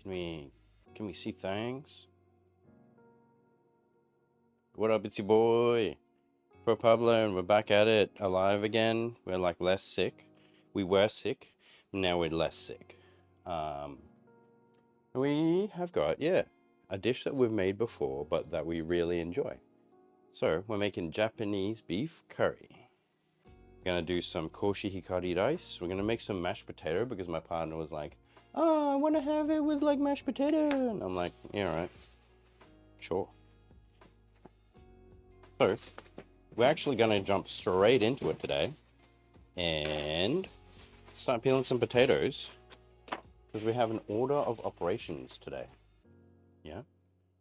Can we see things? What up, it's your boy, Pabl0, and we're back at it, alive again. We're like less sick. We were sick, now we're less sick. We have got, yeah, a dish that we've made before, but that we really enjoy. So we're making Japanese beef curry. We're gonna do some koshi hikari rice. We're gonna make some mashed potato because my partner was like, oh, I wanna have it with like mashed potato. And I'm like, yeah, all right, sure. So we're actually gonna jump straight into it today and start peeling some potatoes because we have an order of operations today. Yeah.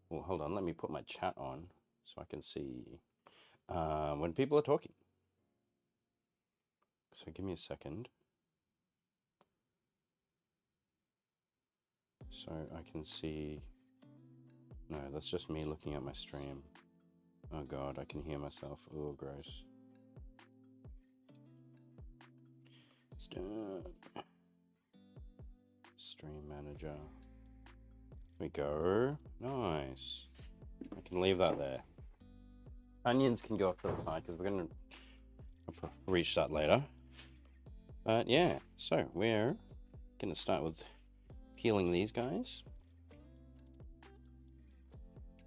Well, hold on. Let me put my chat on so I can see when people are talking. So give me a second. So I can see. No, that's just me looking at my stream. Oh God, I can hear myself. Oh, gross. Stop. Stream manager. There we go. Nice. I can leave that there. Onions can go off to the side because we're going to reach that later. But yeah, so we're going to start with peeling these guys.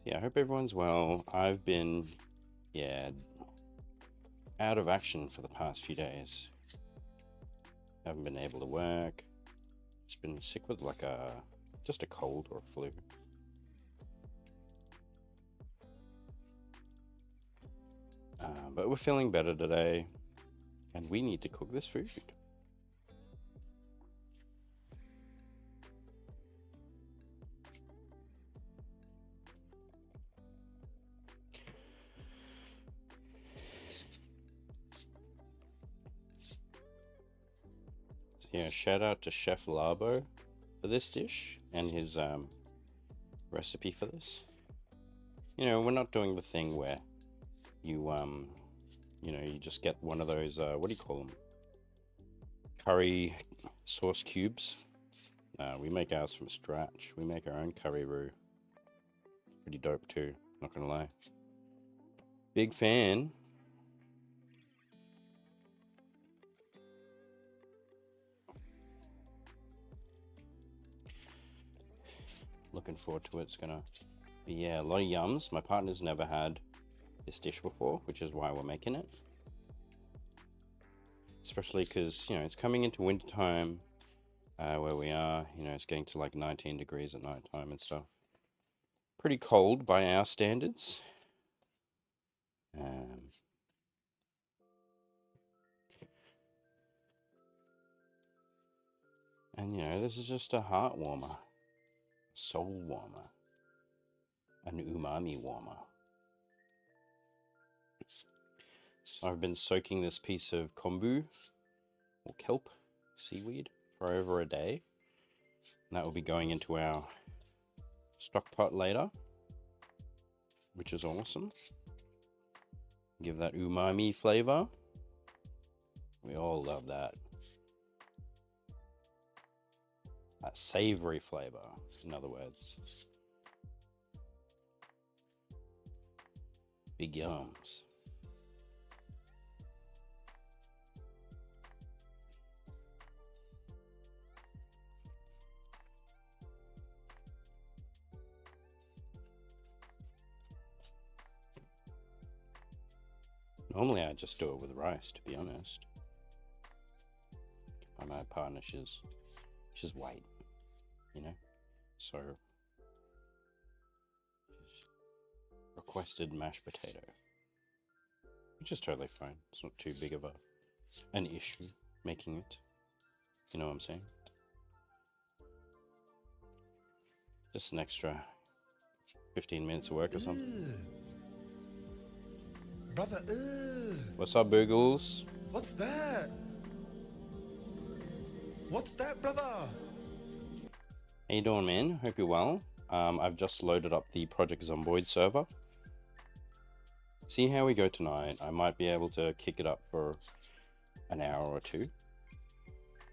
Yeah, I hope everyone's well. I've been, yeah, out of action for the past few days. Haven't been able to work. Just been sick with like just a cold or a flu. But we're feeling better today, and we need to cook this food. So yeah, shout out to Chef Labo for this dish and his recipe for this. You know, we're not doing the thing where you you know, you just get one of those what do you call them? Curry sauce cubes. We make ours from scratch. We make our own curry roux. Pretty dope too, not gonna lie. Big fan. Looking forward to it. It's gonna be, yeah, a lot of yums. My partner's never had this dish before, which is why we're making it. Especially because, you know, it's coming into winter time where we are. You know, it's getting to like 19 degrees at night time and stuff. Pretty cold by our standards. And, you know, this is just a heart warmer, soul warmer, an umami warmer. So I've been soaking this piece of kombu, or kelp, seaweed, for over a day. And that will be going into our stock pot later, which is awesome. Give that umami flavor. We all love that. That savory flavor, in other words. Big yums. Normally I just do it with rice, to be honest. But my partner, she's white, you know? So she's requested mashed potato. Which is totally fine. It's not too big of an issue making it. You know what I'm saying? Just an extra 15 minutes of work or something. Brother, What's up, Boogles? what's that? What's that, brother? How you doing, man? Hope you're well. I've just loaded up the Project Zomboid server. See how we go tonight. I might be able to kick it up for an hour or two.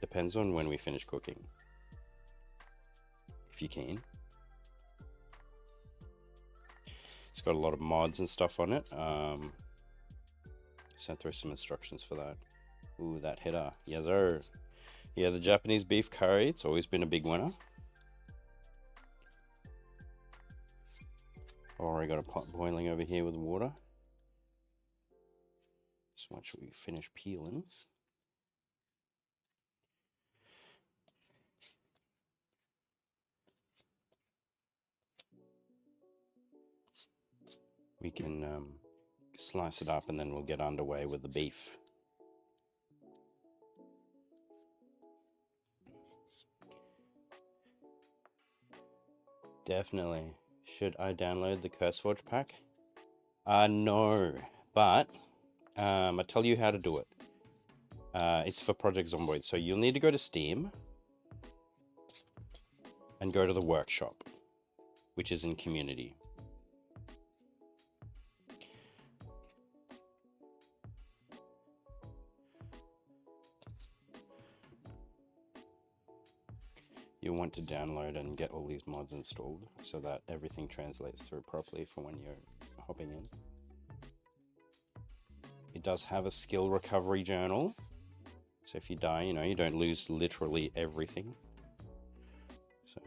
Depends on when we finish cooking. if you can. It's got a lot of mods and stuff on it. Sent through some instructions for that. Ooh, that header. Yes, sir. Yeah, the Japanese beef curry. It's always been a big winner. Already got a pot boiling over here with water. So once we finish peeling, we can slice it up and then we'll get underway with the beef. Definitely. Should I download the CurseForge pack? No, but I'll tell you how to do it. It's for Project Zomboid. So you'll need to go to Steam and go to the workshop, which is in community. You'll want to download and get all these mods installed so that everything translates through properly for when you're hopping in. It does have a skill recovery journal. So if you die, you don't lose literally everything. So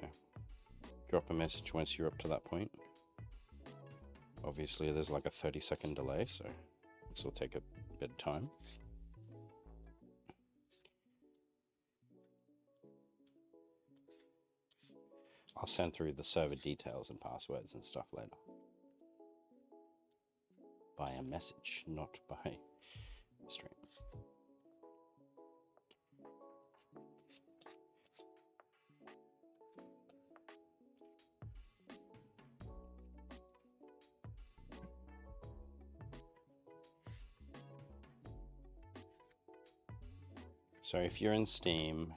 drop a message once you're up to that point. Obviously there's like a 30-second delay, so this will take a bit of time. I'll send through the server details and passwords and stuff later. By a message, not by stream. So if you're in Steam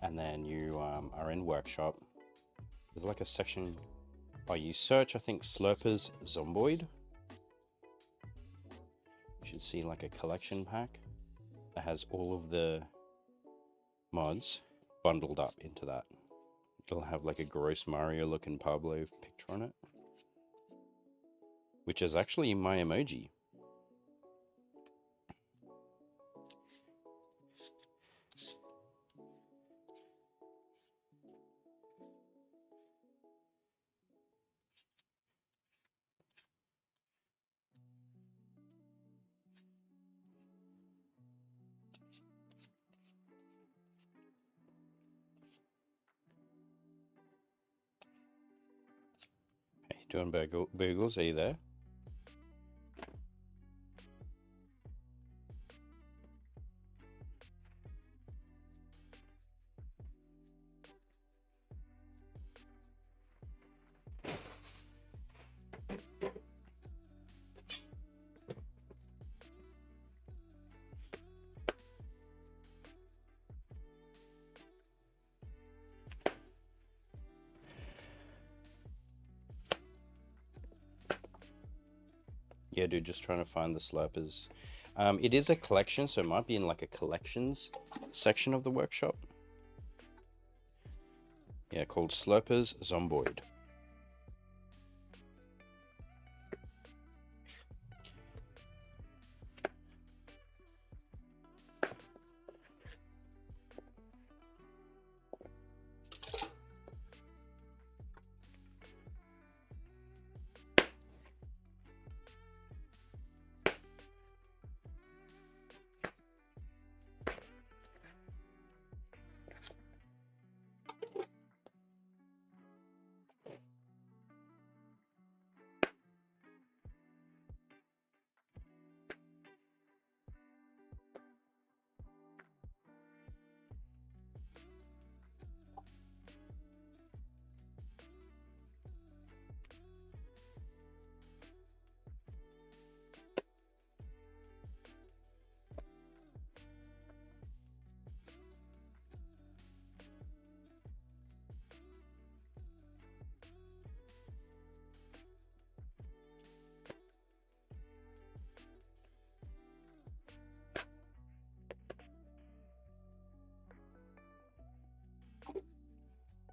and then you are in Workshop, there's like a section, you search, I think, Pabl0's Zomboid. You should see like a collection pack that has all of the mods bundled up into that. It'll have like a gross Mario looking Pabl0 picture on it, which is actually my emoji. Hey, doing Boogles, are you there? Yeah, dude, just trying to find the Slurpers. It is a collection, so it might be in like a collections section of the workshop. Yeah, called Pabl0's Zomboid.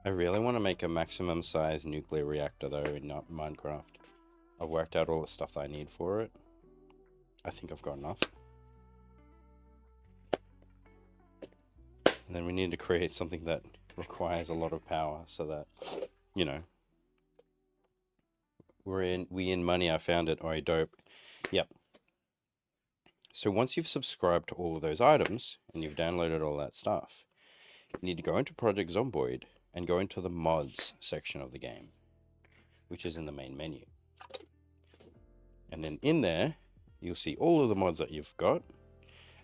I really want to make a maximum size nuclear reactor though in Minecraft. I've worked out all the stuff that I need for it. I think I've got enough. And then we need to create something that requires a lot of power so that, you know, we in money. I found it. Or dope. Yep. So once you've subscribed to all of those items and you've downloaded all that stuff, you need to go into Project Zomboid and go into the mods section of the game, which is in the main menu. And then in there, you'll see all of the mods that you've got,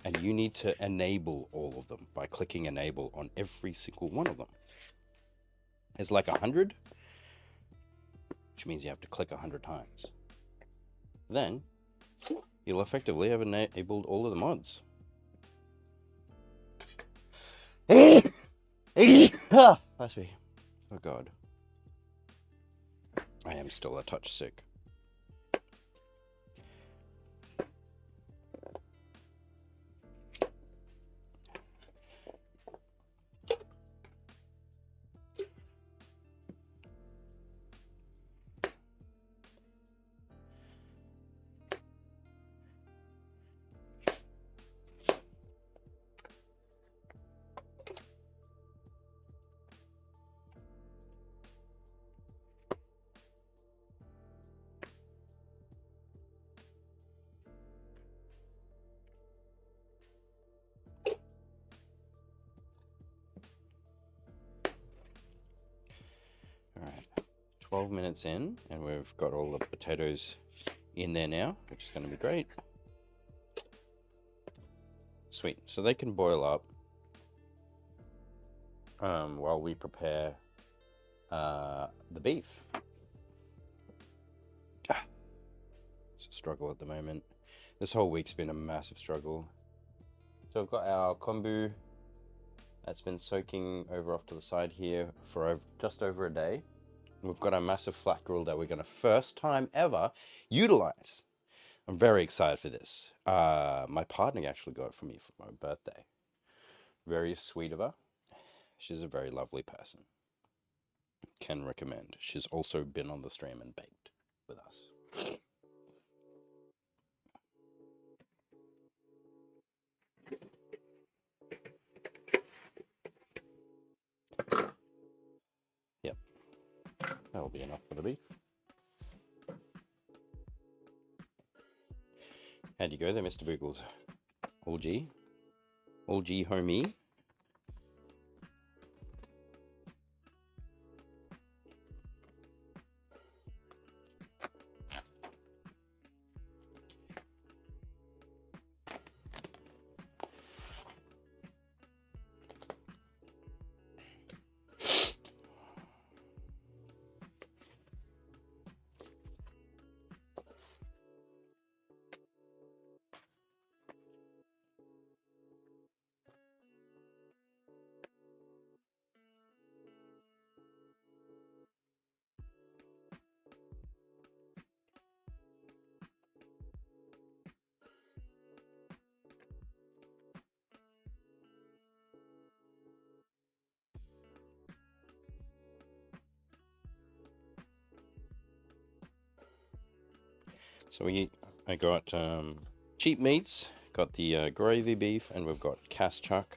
and you need to enable all of them by clicking enable on every single one of them. There's like 100, which means you have to click 100 times. Then you'll effectively have enabled all of the mods. Bless me. Oh God. I am still a touch sick. Alright, 12 minutes in, and we've got all the potatoes in there now, which is going to be great. Sweet, so they can boil up while we prepare the beef. It's a struggle at the moment. This whole week's been a massive struggle. So I've got our kombu that's been soaking over off to the side here for just over a day. We've got our massive flat grill that we're going to first time ever utilize. I'm very excited for this. My partner actually got it for me for my birthday. Very sweet of her. She's a very lovely person. Can recommend. She's also been on the stream and baked with us. Yep. That'll be enough for the beef. How'd you go there, Mr. Boogles? All G? All G, homie? So I got cheap meats, got the gravy beef, and we've got cast chuck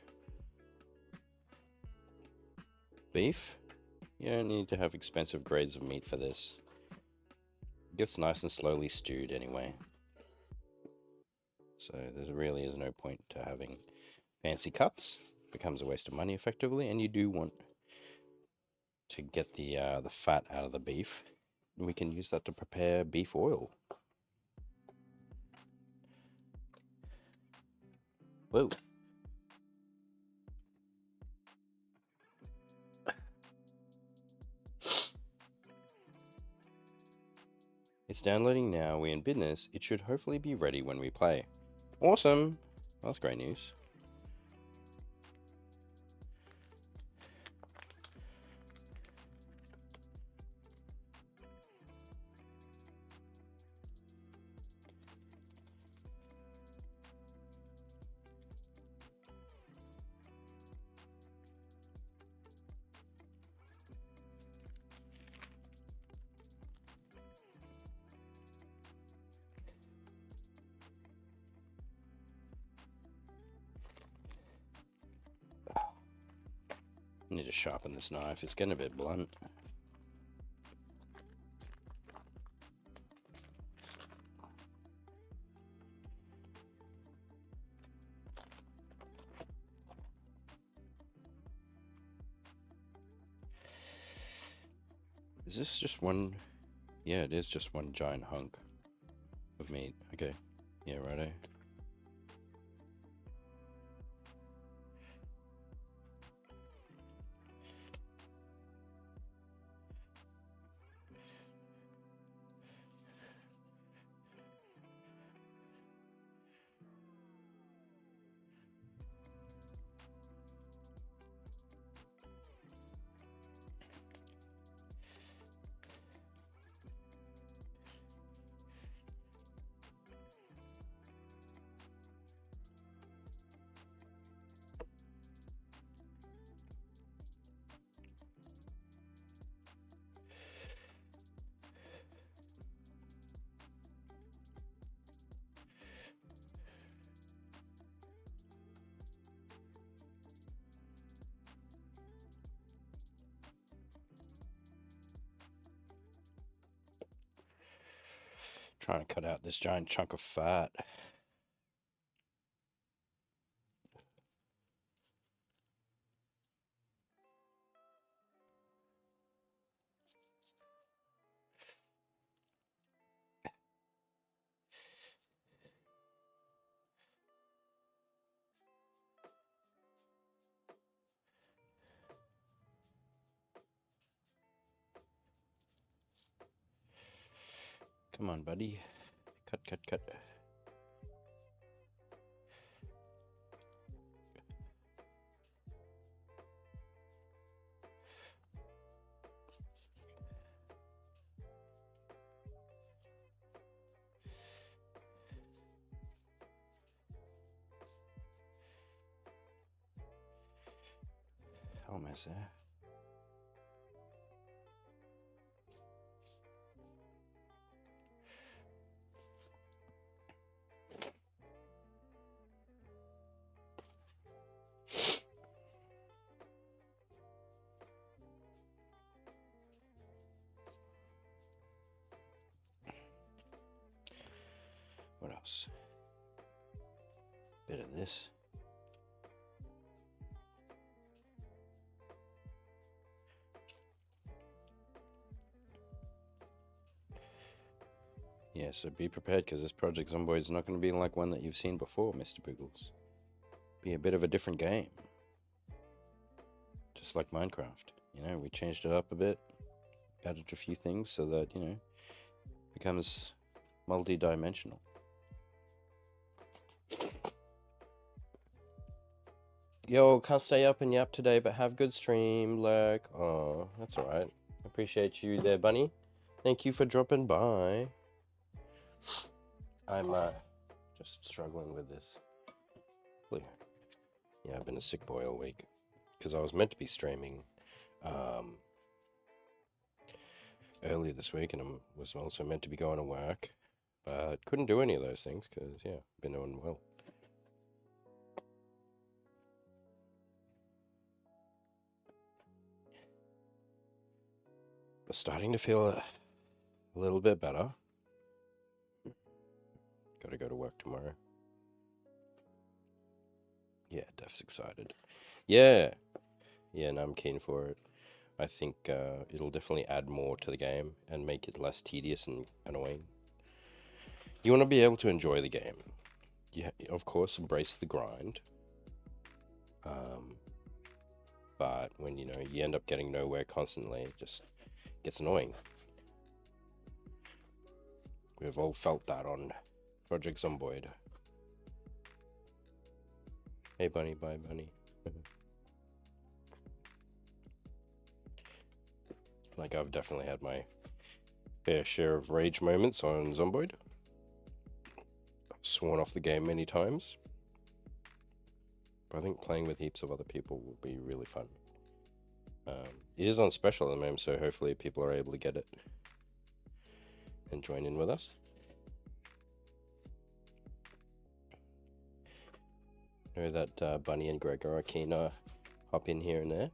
beef. You don't need to have expensive grades of meat for this. It gets nice and slowly stewed anyway. So there really is no point to having fancy cuts. It becomes a waste of money effectively, and you do want to get the fat out of the beef. And we can use that to prepare beef oil. Whoa. It's downloading now. We're in business. It should hopefully be ready when we play. Awesome. That's great news. I need to sharpen this knife. It's getting a bit blunt. Is this just one? Yeah, it is just one giant hunk of meat. Okay. Yeah, righto. Trying to cut out this giant chunk of fat. Come on, buddy. Cut, cut, cut. Almost there. What else? Bit of this. Yeah, so be prepared, because this Project Zomboid is not going to be like one that you've seen before, Mr. Pabl0's. Be a bit of a different game. Just like Minecraft. You know, we changed it up a bit, added a few things so that, you know, becomes multi-dimensional. Yo, can't stay up and yap today, but have good stream, like, oh, that's alright. Appreciate you there, bunny. Thank you for dropping by. I'm just struggling with this flu. Yeah, I've been a sick boy all week because I was meant to be streaming earlier this week, and I was also meant to be going to work, but couldn't do any of those things because, yeah, been unwell. But starting to feel a little bit better. Gotta go to work tomorrow. Yeah, Def's excited. Yeah, no, I'm keen for it. I think it'll definitely add more to the game and make it less tedious and annoying. You want to be able to enjoy the game. You, of course, embrace the grind. But when, you know, you end up getting nowhere constantly, it just gets annoying. We've all felt that on Project Zomboid. Hey, bunny, bye, bunny. Like, I've definitely had my fair share of rage moments on Zomboid. I've sworn off the game many times. But I think playing with heaps of other people will be really fun. It is on special at the moment, so hopefully people are able to get it and join in with us. I know that Bunny and Gregor are keen to hop in here and there.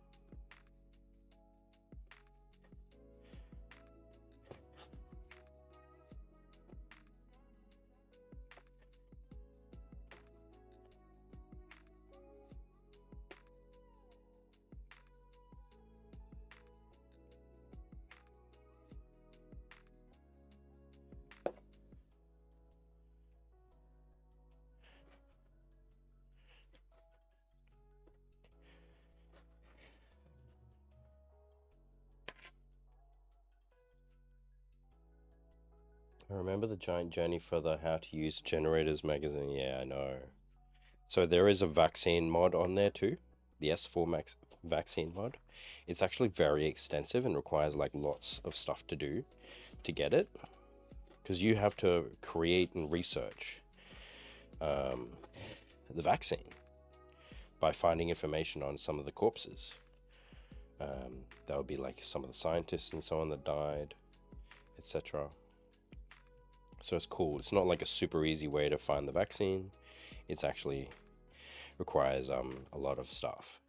I remember the giant journey for the How to Use Generators magazine. Yeah, I know. So there is a vaccine mod on there too, the S4 Max vaccine mod. It's actually very extensive and requires like lots of stuff to do to get it, because you have to create and research the vaccine by finding information on some of the corpses. That would be like some of the scientists and so on that died, etc. So it's cool. It's not like a super easy way to find the vaccine. It's actually requires a lot of stuff,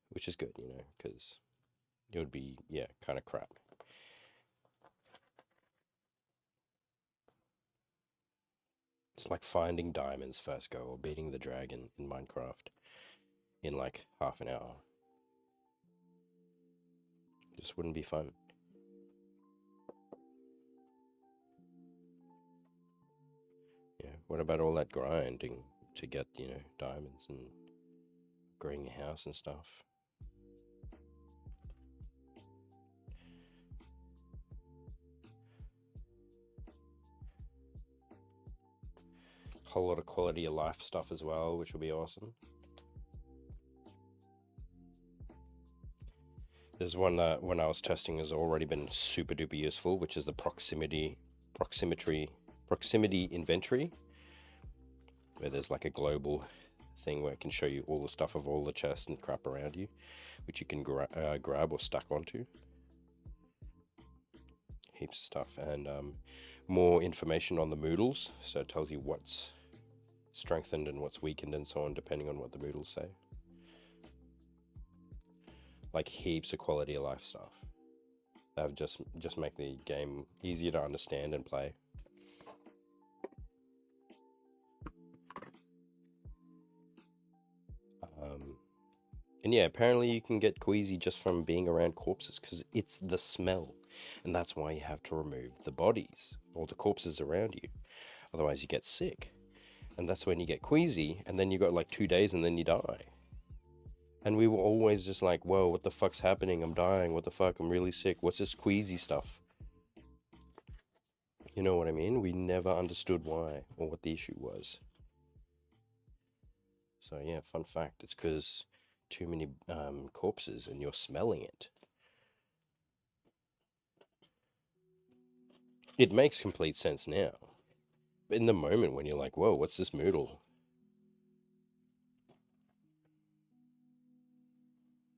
which is good, because it would be, yeah, kind of crap. It's like finding diamonds first go or beating the dragon in Minecraft in like half an hour. Just wouldn't be fun. Yeah, what about all that grinding to get, diamonds and growing your house and stuff? Whole lot of quality of life stuff as well, which will be awesome. There's one that when I was testing has already been super duper useful, which is the proximity inventory, where there's like a global thing where it can show you all the stuff of all the chests and crap around you, which you can grab or stack onto. Heaps of stuff, and more information on the Moodles, so it tells you what's strengthened and what's weakened and so on, depending on what the Moodles say. Like heaps of quality of life stuff that have just make the game easier to understand and play. And yeah, apparently you can get queasy just from being around corpses, because it's the smell, and that's why you have to remove the bodies or the corpses around you, otherwise you get sick, and that's when you get queasy, and then you got like 2 days and then you die. And we were always just like, whoa, what the fuck's happening? I'm dying. What the fuck? I'm really sick. What's this queasy stuff? You know what I mean? We never understood why or what the issue was. So yeah, fun fact, it's because too many corpses and you're smelling it. It makes complete sense now. But in the moment when you're like, whoa, what's this Moodle?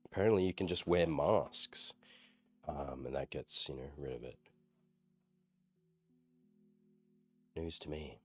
Apparently you can just wear masks. And that gets, rid of it. News to me.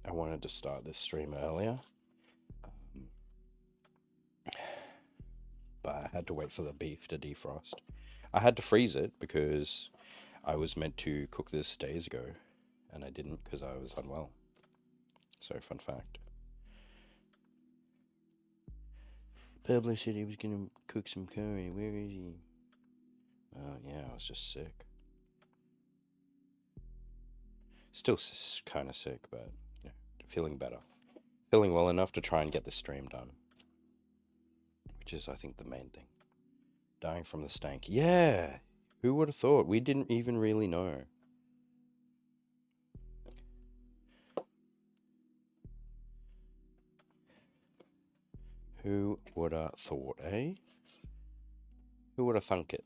I wanted to start this stream earlier, but I had to wait for the beef to defrost. I had to freeze it because I was meant to cook this days ago, and I didn't because I was unwell. So, fun fact. Pabl0 said he was going to cook some curry. Where is he? Oh, yeah, I was just sick. Still kind of sick, but feeling better. Feeling well enough to try and get the stream done, which is, I think, the main thing. Dying from the stank. Yeah! Who would have thought? We didn't even really know. Who would have thought, eh? Who would have thunk it?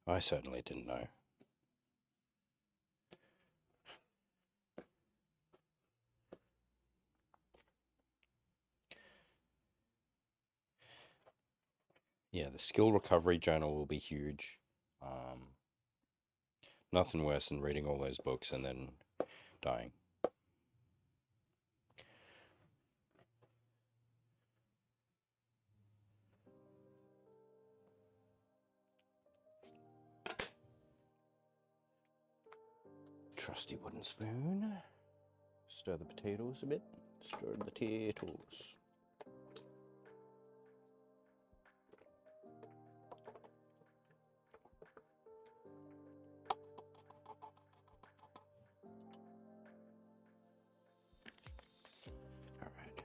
I certainly didn't know. Yeah, the skill recovery journal will be huge. Nothing worse than reading all those books and then dying. trusty wooden spoon. Stir the potatoes a bit. Stir the potatoes. All right.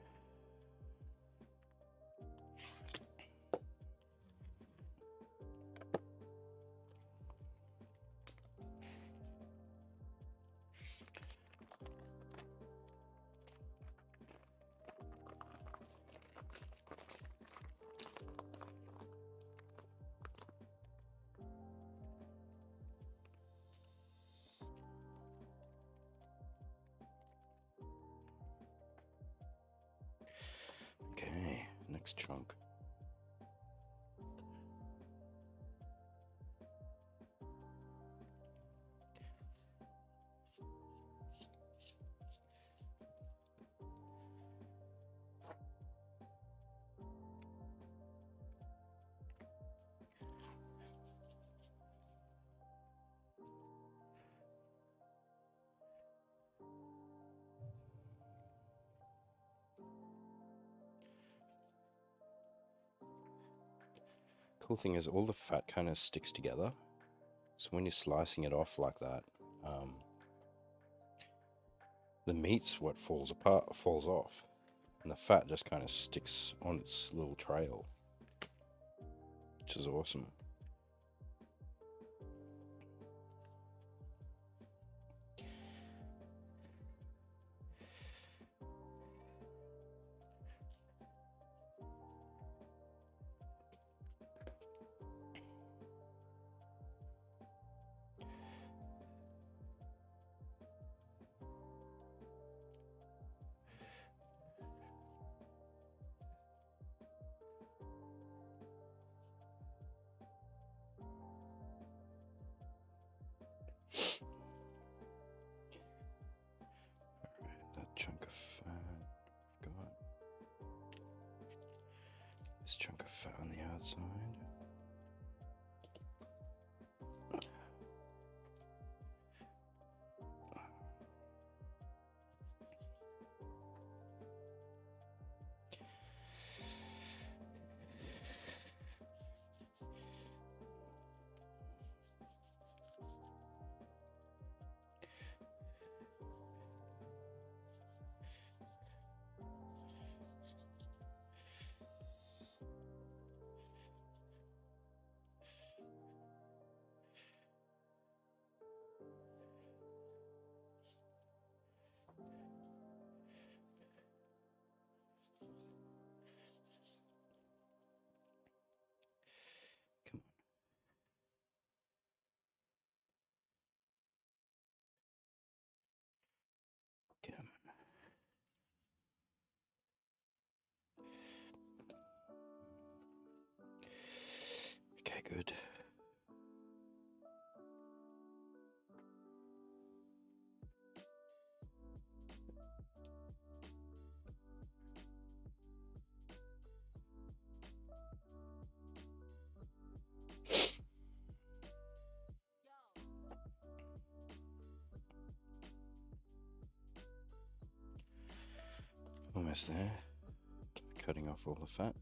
Okay, next chunk. Cool thing is all the fat kind of sticks together. So when you're slicing it off like that, the meat's what falls off, and the fat just kind of sticks on its little trail, which is awesome. Chunk of fat. I've got this chunk of fat on the outside. Come on. Come on. Okay, good. Almost there. Cutting off all the fat.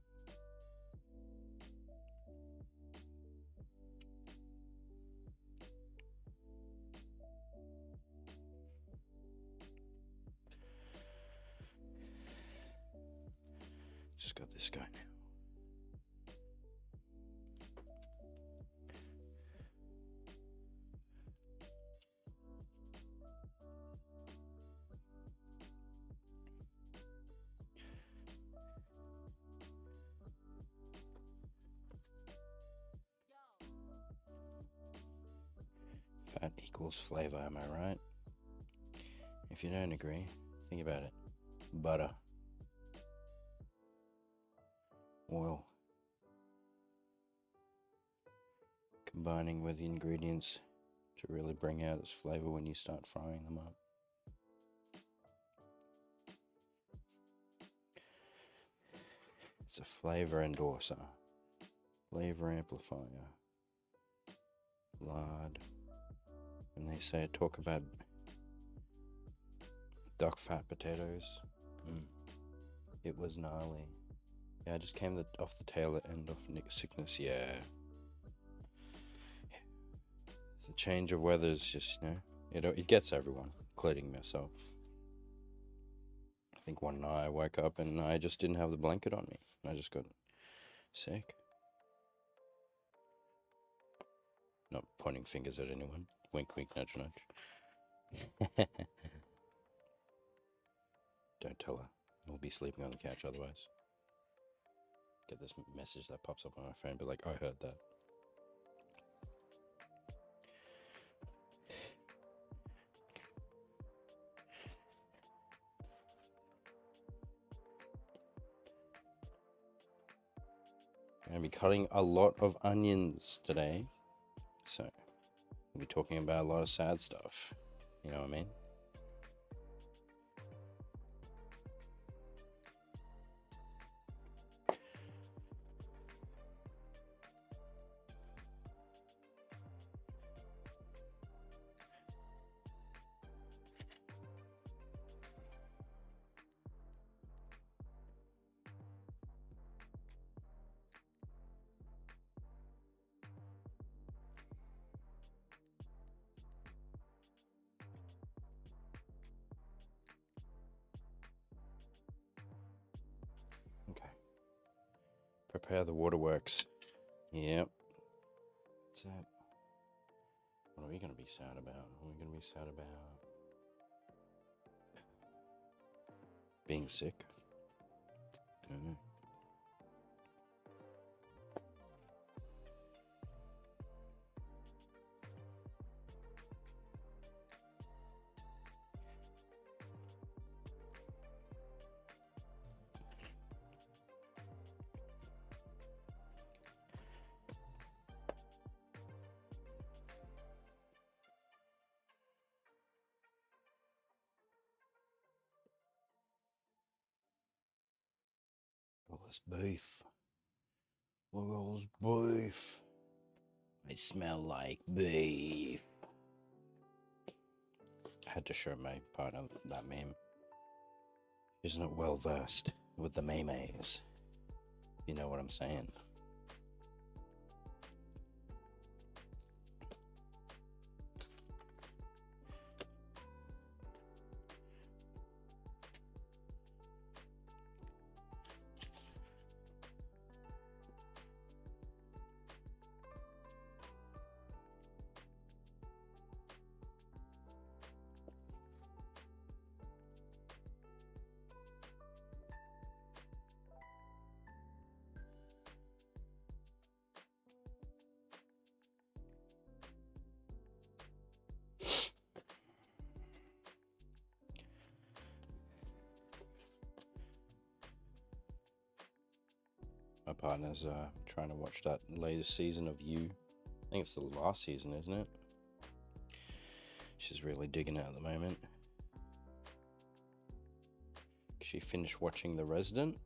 Just got this guy now. Fat equals flavor, am I right? If you don't agree, think about it. Butter. Oil. Combining with the ingredients to really bring out its flavor when you start frying them up. It's a flavor endorser. Flavor amplifier. Lard. When they say talk about Duck fat potatoes. It was gnarly. Yeah, I just came off the tail end of sickness. Yeah. The change of weather is just, it gets everyone, including myself. I think one night I woke up and I just didn't have the blanket on me. I just got sick. Not pointing fingers at anyone. Wink, wink, nudge, nudge. Don't tell her. We'll be sleeping on the couch otherwise. Get this message that pops up on my phone, be like, I heard that. I'm going to be cutting a lot of onions today. So, we'll be talking about a lot of sad stuff. You know what I mean? Okay. Prepare the waterworks. Yep. That's it. What are we going to be sad about? Are we going to be sad about being sick? All this beef. Look at all this beef. I smell like beef. I had to show my partner that meme. She's not well versed with the memes. You know what I'm saying? My partner's trying to watch that latest season of You. I think it's the last season, isn't it? She's really digging it at the moment. She finished watching The Resident.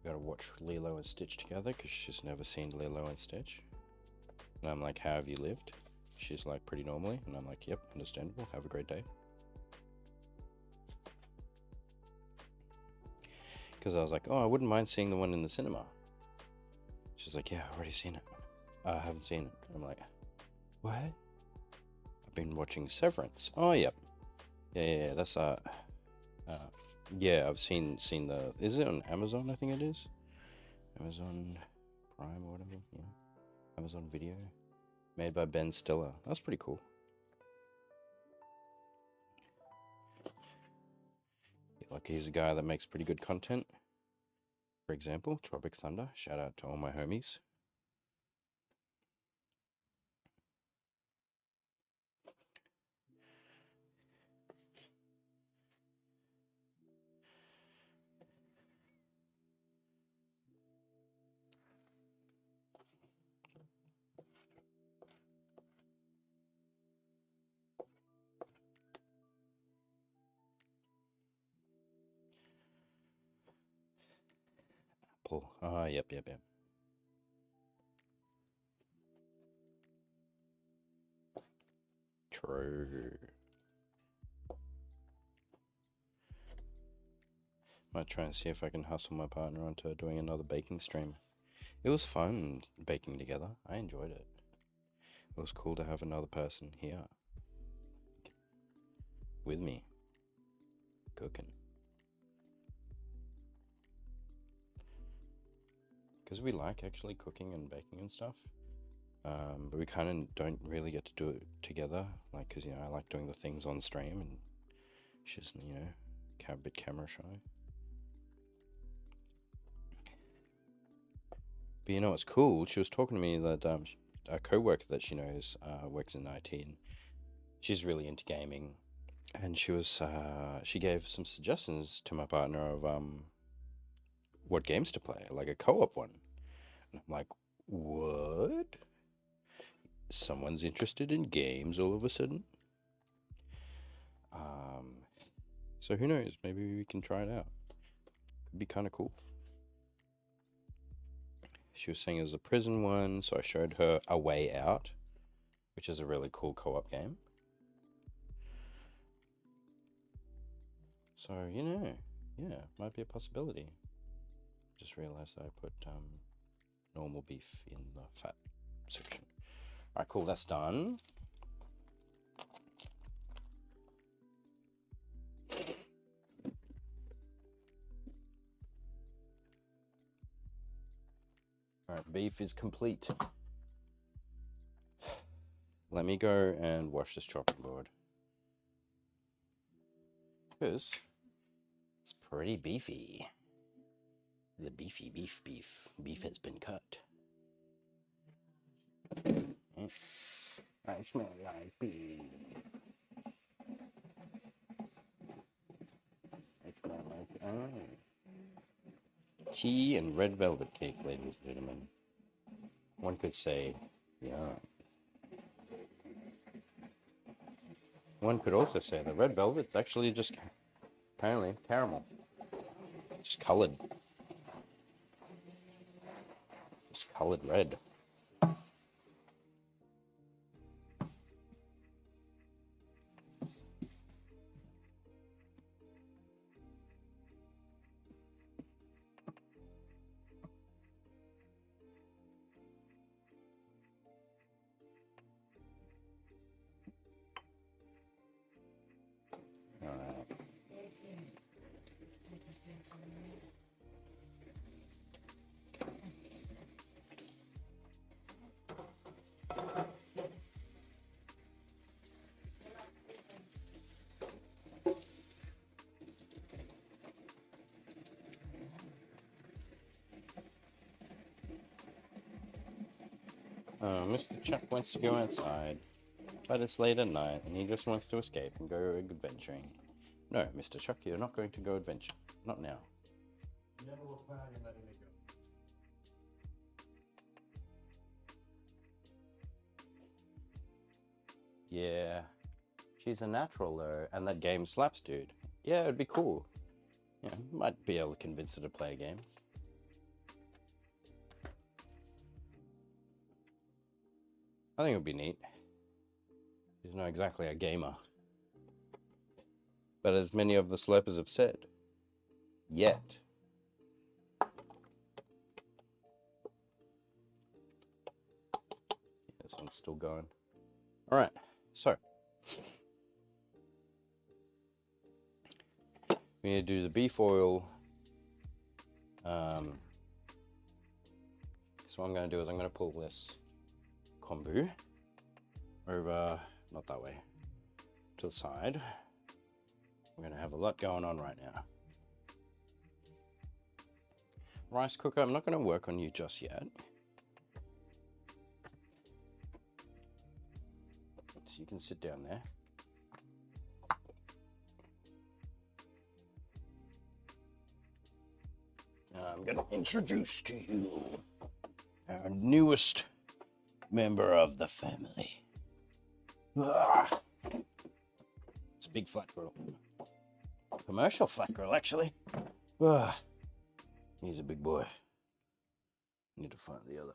Gotta watch Lilo and Stitch together because she's never seen Lilo and Stitch. And I'm like, how have you lived? She's like, pretty normally. And I'm like, yep, understandable. Have a great day. Because I was like, oh, I wouldn't mind seeing the one in the cinema. She's like, yeah, I've already seen it. I haven't seen it. I'm like, what? I've been watching Severance. Oh, yep. Yeah, that's yeah, I've seen the, is it on Amazon? I think it is. Amazon Prime or whatever. Yeah. Amazon Video. Made by Ben Stiller. That's pretty cool. Like, he's a guy that makes pretty good content. For example, Tropic Thunder. Shout out to all my homies. Apple. Ah, yep. True. Might try and see if I can hustle my partner onto doing another baking stream. It was fun baking together. I enjoyed it. It was cool to have another person here with me cooking. Because we like actually cooking and baking and stuff. But we kind of don't really get to do it together. Like, because, you know, I like doing the things on stream and she's, you know, a bit camera shy. But you know what's cool? She was talking to me that a co-worker that she knows works in IT, and she's really into gaming. And she was she gave some suggestions to my partner of what games to play, like a co-op one. And I'm like, what? Someone's interested in games all of a sudden? So who knows? Maybe we can try it out. Could be kind of cool. She was saying it was a prison one, so I showed her A Way Out, which is a really cool co-op game. So, you know, yeah, might be a possibility. Just realized I put normal beef in the fat section. All right, cool, that's done. All right, beef is complete. Let me go and wash this chopping board, because it's pretty beefy. The beefy beef has been cut. I smell like beef. I smell like tea and red velvet cake, ladies and gentlemen. One could say, yeah. One could also say the red velvet's actually just apparently caramel, just colored red. Mr. Chuck wants to go outside, but it's late at night and he just wants to escape and go adventuring. No, Mr. Chuck, you're not going to go adventure. Not now. Never will plan on letting me go. Yeah, she's a natural though, and that game slaps, dude. Yeah, it'd be cool. Yeah, might be able to convince her to play a game. I think it would be neat. She's not exactly a gamer. But as many of the slurpers have said, yet. Yeah, this one's still going. All right, so. We need to do the beef oil. So what I'm going to do is I'm going to pull this kombu over, not that way, to the side. We're going to have a lot going on right now. Rice cooker, I'm not going to work on you just yet. So you can sit down there. I'm going to introduce to you our newest member of the family. It's a big flat grill. Commercial flat grill, actually. He's a big boy. Need to find the other.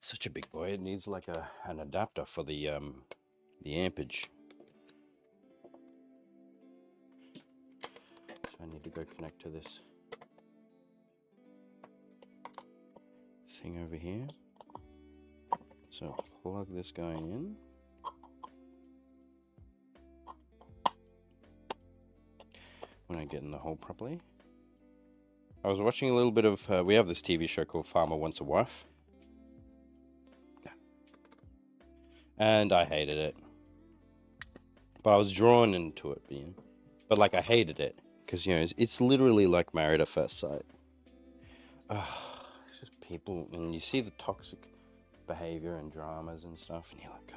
It's such a big boy. It needs like an adapter for the ampage. So I need to go connect to this thing over here. So plug this guy in. When I get in the hole properly. I was watching a little bit of, we have this TV show called Farmer Wants a Wife. And I hated it. But I was drawn into it, but like I hated it. Because, you know, it's literally like Married at First Sight. It's just people, and you see the toxic behavior and dramas and stuff, and you're like,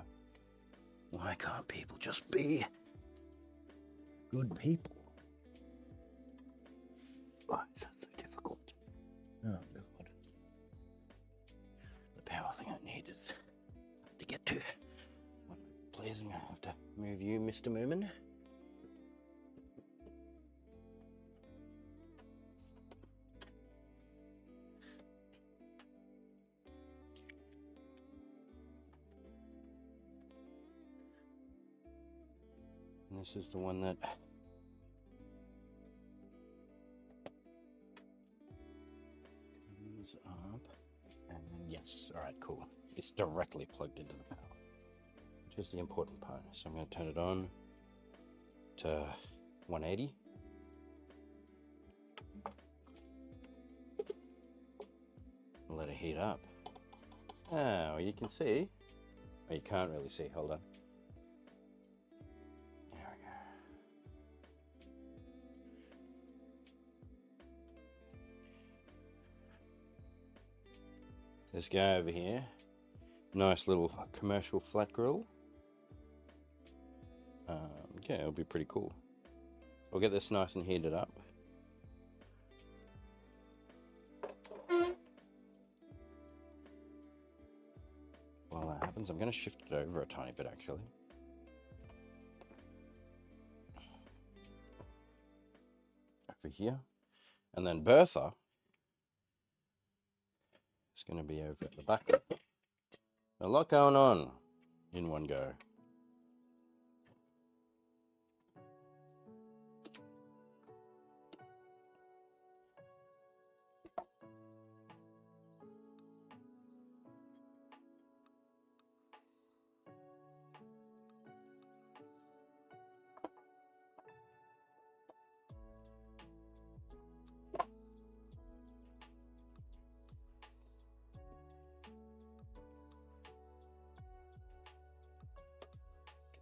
why can't people just be good people? Why is that so difficult? Oh, God. The power thing I need is to get to. Please, I'm going to have to move you, Mr. Moomin. And this is the one that comes up. And yes, all right, cool. It's directly plugged into the power, which is the important part. So I'm going to turn it on to 180. And let it heat up. Oh, you can see. Oh, you can't really see. Hold on. There we go. This guy over here. Nice little commercial flat grill. Yeah, it'll be pretty cool. We'll get this nice and heated up. While that happens, I'm going to shift it over a tiny bit actually. Over here. And then Bertha is going to be over at the back. A lot going on in one go.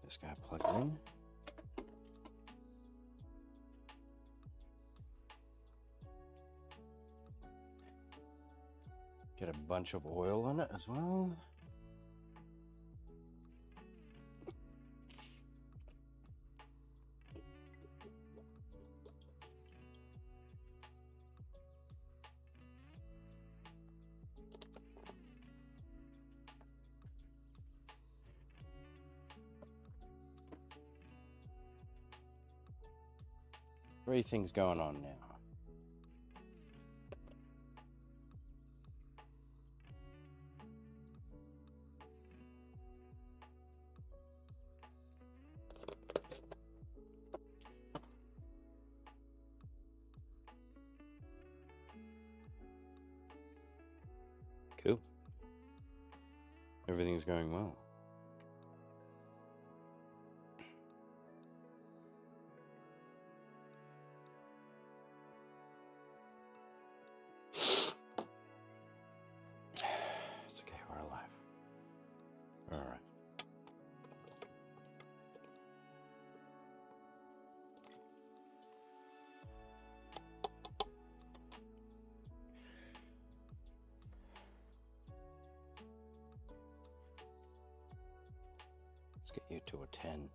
This guy plugged in. Get a bunch of oil on it as well. Three things going on now. Cool. Everything's going well. It's okay, we're alive. All right. Let's get you to a 10.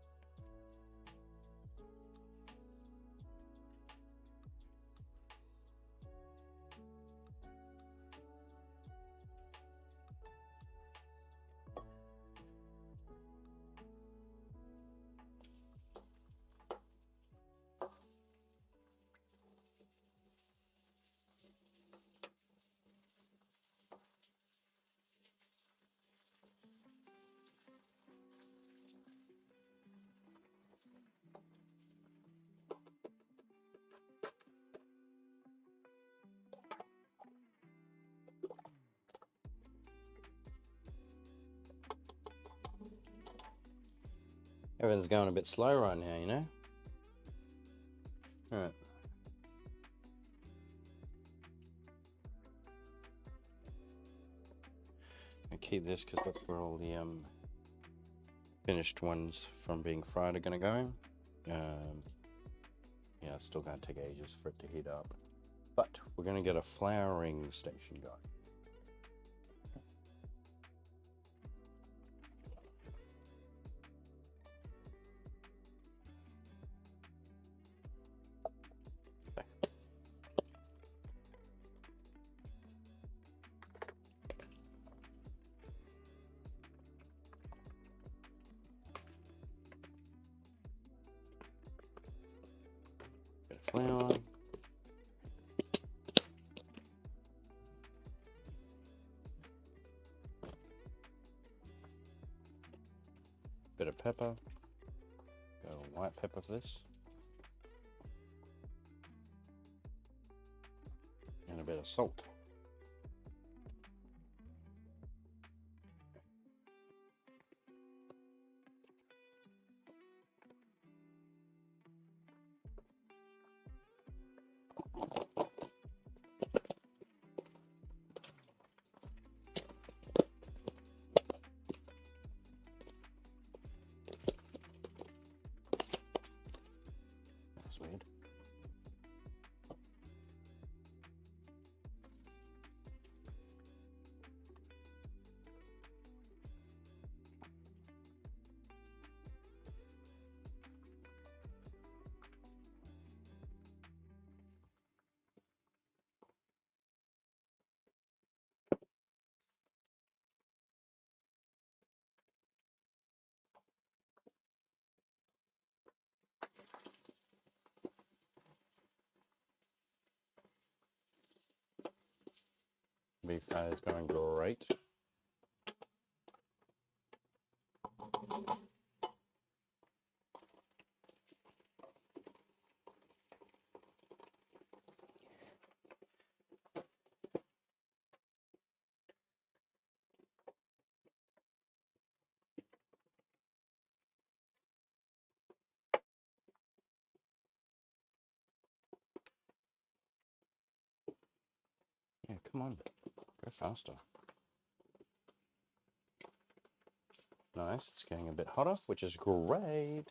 Everything's going a bit slow right now, you know? Alright. I keep this because that's where all the finished ones from being fried are going to go. Yeah, it's still going to take ages for it to heat up. But we're going to get a flouring station going. Bit of flour. Bit of pepper. Got a white pepper for this. And a bit of salt. That's weird. Beef fat is going great. Yeah, come on. Go faster. Nice, it's getting a bit hotter, which is great.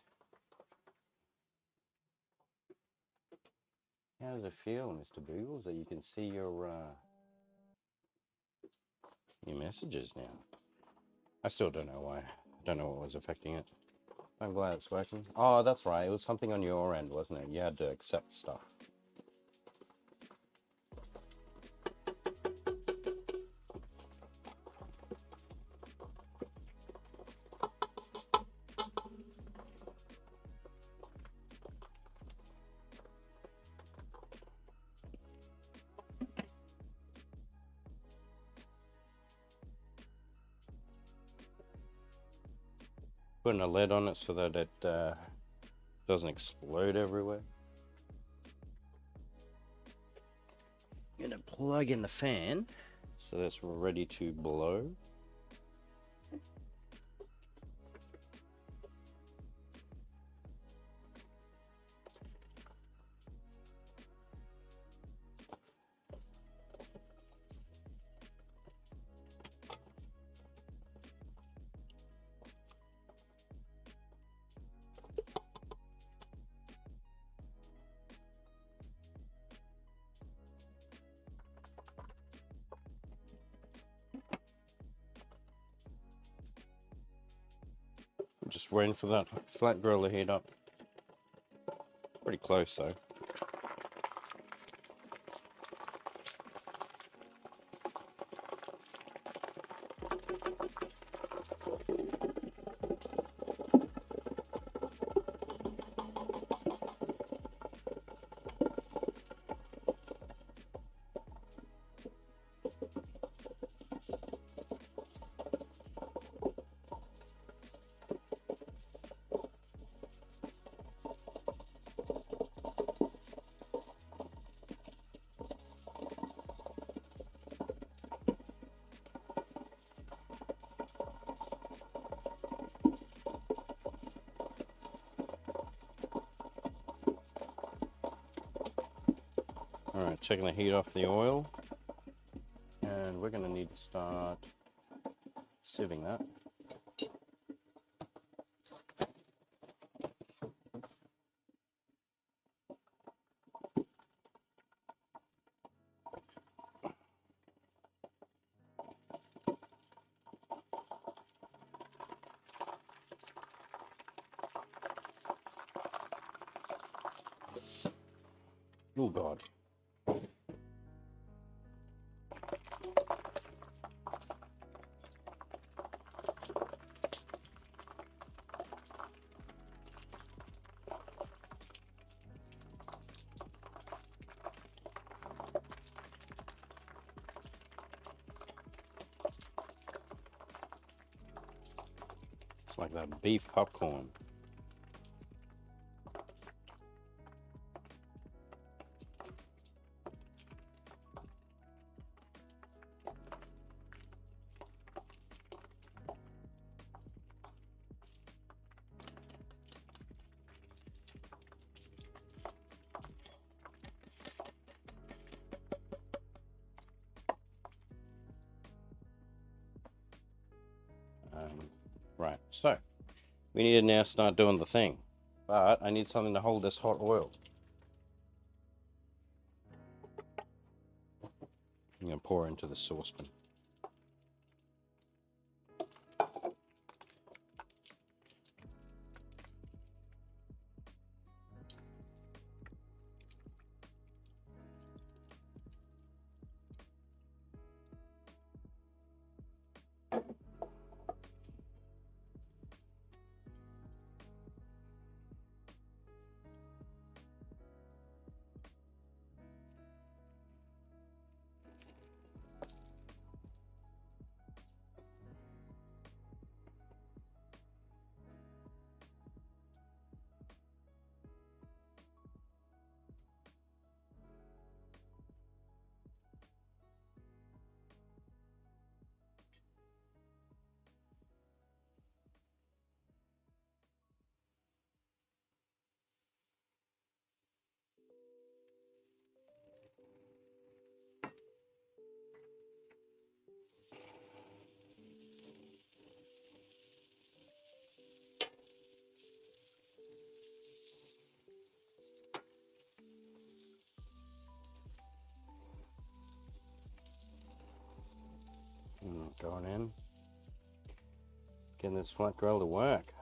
How does it feel, Mr. Boogles, that you can see your messages now? I still don't know why. I don't know what was affecting it. I'm glad it's working. Oh, that's right. It was something on your end, wasn't it? You had to accept stuff. Putting a lid on it so that it doesn't explode everywhere. I'm gonna plug in the fan so that's ready to blow. Just waiting for that flat grill to heat up. Pretty close though. Alright, taking the heat off the oil. And we're going to need to start sieving that. Oh God. It's like that beef popcorn. Right, so we need to now start doing the thing, but I need something to hold this hot oil. I'm going to pour into the saucepan. Going in, getting this flat grill to work.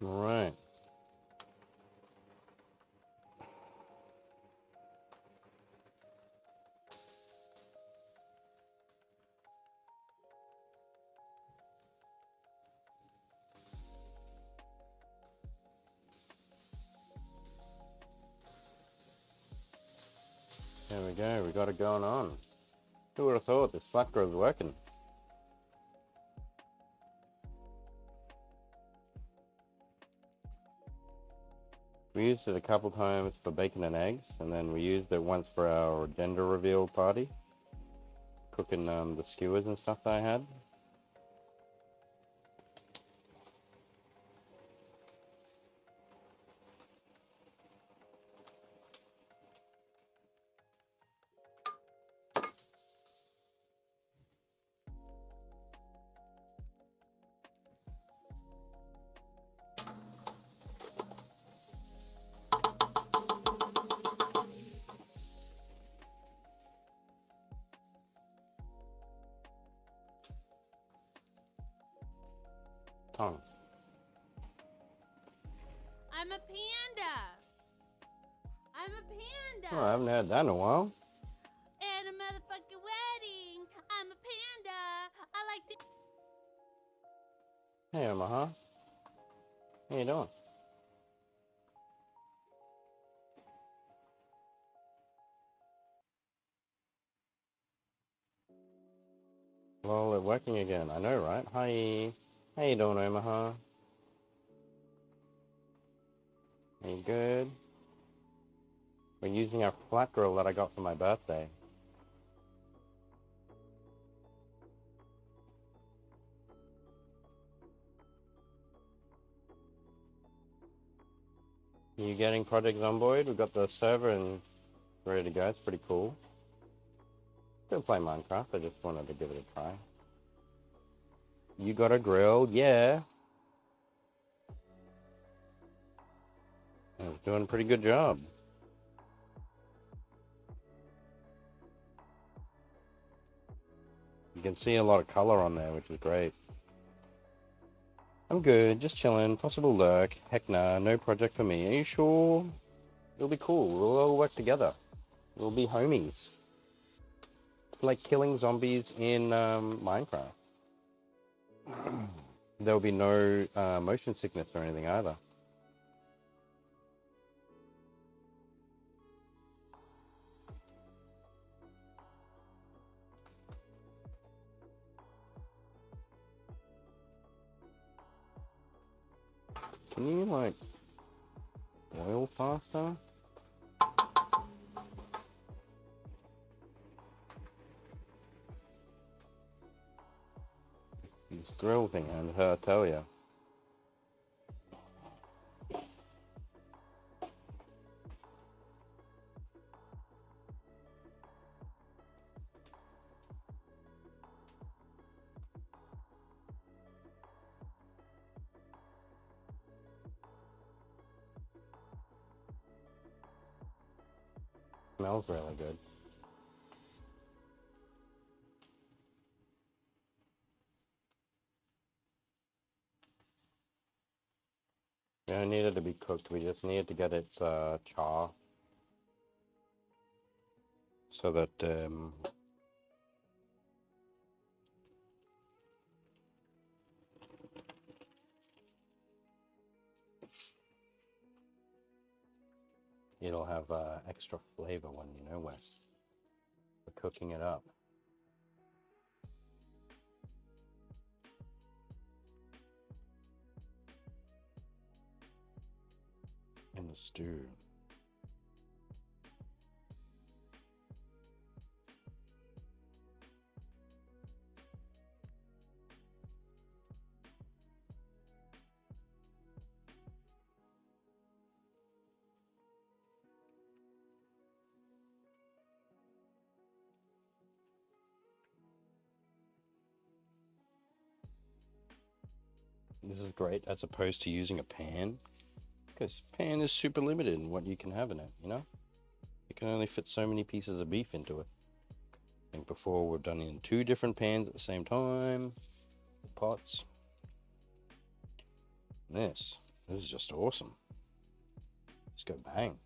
All right. There we go, we got it going on. Who would have thought this flat was working? We used it a couple times for bacon and eggs, and then we used it once for our gender reveal party, cooking the skewers and stuff that I had. Tongue. I'm a panda. I'm a panda. Oh, I haven't had that in a while. And a motherfucking wedding. I'm a panda. I like to. Hey, Omaha. How you doing? Well, they're working again. I know, right? Hi. How you doing, Omaha? Are you good? We're using our flat grill that I got for my birthday. You getting Project Zomboid? We've got the server and ready to go. It's pretty cool. Still play Minecraft. I just wanted to give it a try. You got a grill? Yeah. I was doing a pretty good job. You can see a lot of color on there, which is great. I'm good, just chilling. Possible lurk. Heck nah, no project for me. Are you sure? It'll be cool. We'll all work together. We'll be homies. Like killing zombies in Minecraft. There'll be no motion sickness or anything either. Can you, like, boil faster? This grill thing, and I tell ya. Smells really good. We don't need it to be cooked, we just need to get its char. So that it'll have extra flavor when we're cooking it up. In the stew. This is great as opposed to using a pan, because pan is super limited in what you can have in it, You can only fit so many pieces of beef into it. I think before we've done it in 2 different pans at the same time, pots. This is just awesome. Let's go bang.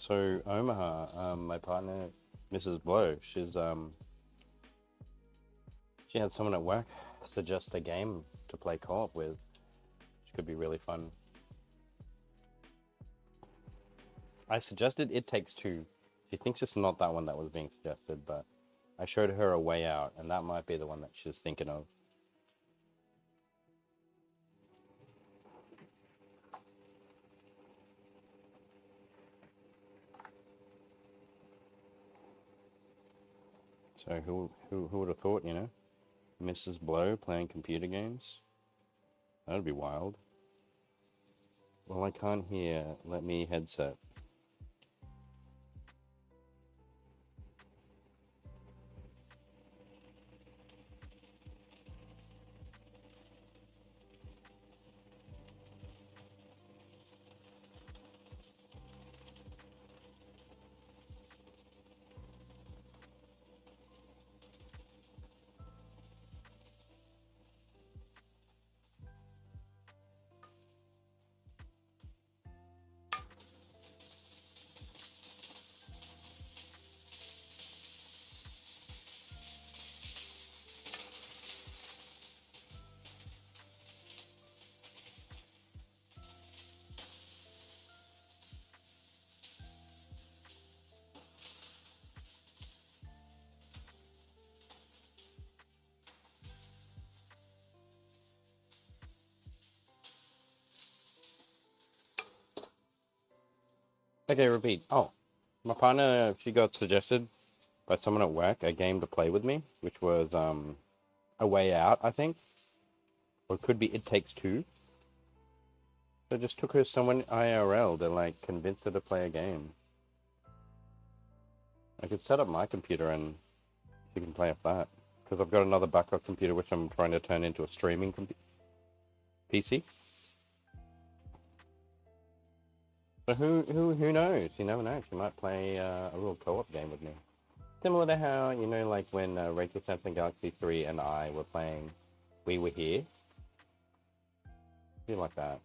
So Omaha, my partner, Mrs. Blow, she had someone at work suggest a game to play co-op with, which could be really fun. I suggested It Takes Two. She thinks it's not that one that was being suggested, but I showed her A Way Out, and that might be the one that she's thinking of. So who would have thought, you know? Mrs. Blow playing computer games? That'd be wild. Well, I can't hear. Let me headset. Okay, repeat. Oh, my partner, she got suggested by someone at work a game to play with me, which was A Way Out, I think. Or it could be It Takes Two. So I just took her someone IRL to like convince her to play a game. I could set up my computer and she can play off that. Because I've got another backup computer which I'm trying to turn into a streaming PC. So who knows? You never know. She might play a real co-op game with me. Similar to how, you know, like when Rachel Samson Galaxy 3 and I were playing We Were Here. Feel like that.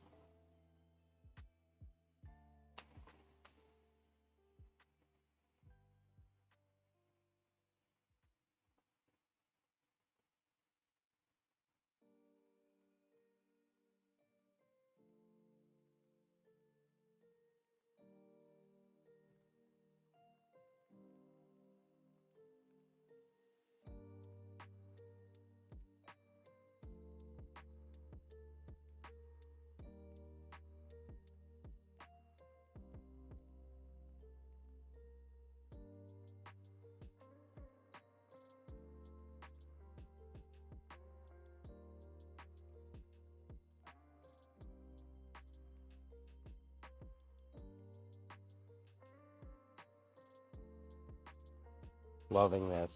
Loving this.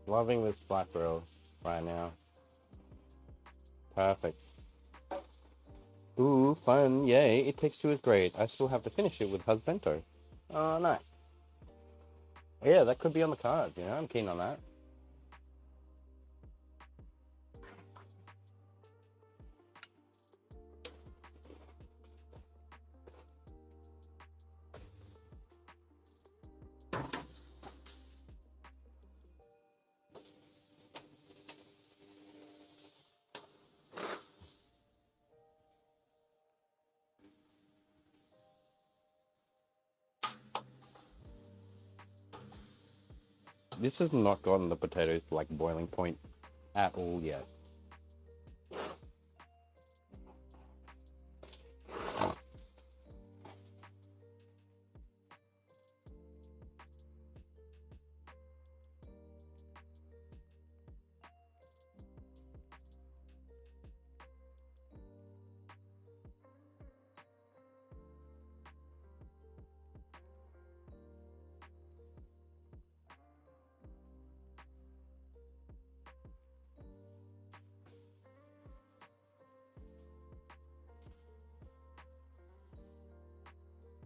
Loving this Black Girl right now. Perfect. Ooh, fun. Yay. It Takes Two is great. I still have to finish it with Husbento. Oh, nice. Yeah, that could be on the cards, you know? I'm keen on that. This has not gotten the potatoes to like boiling point at all yet.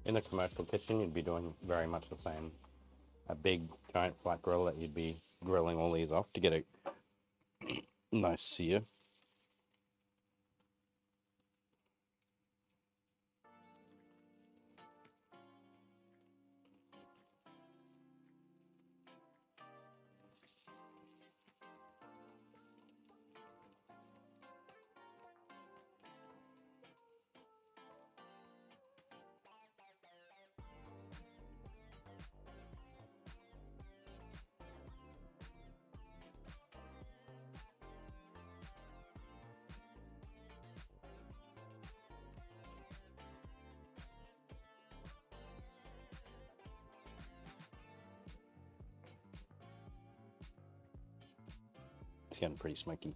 In a commercial kitchen, you'd be doing very much the same. A big, giant flat grill that you'd be grilling all these off to get a nice sear. It's getting pretty smoky.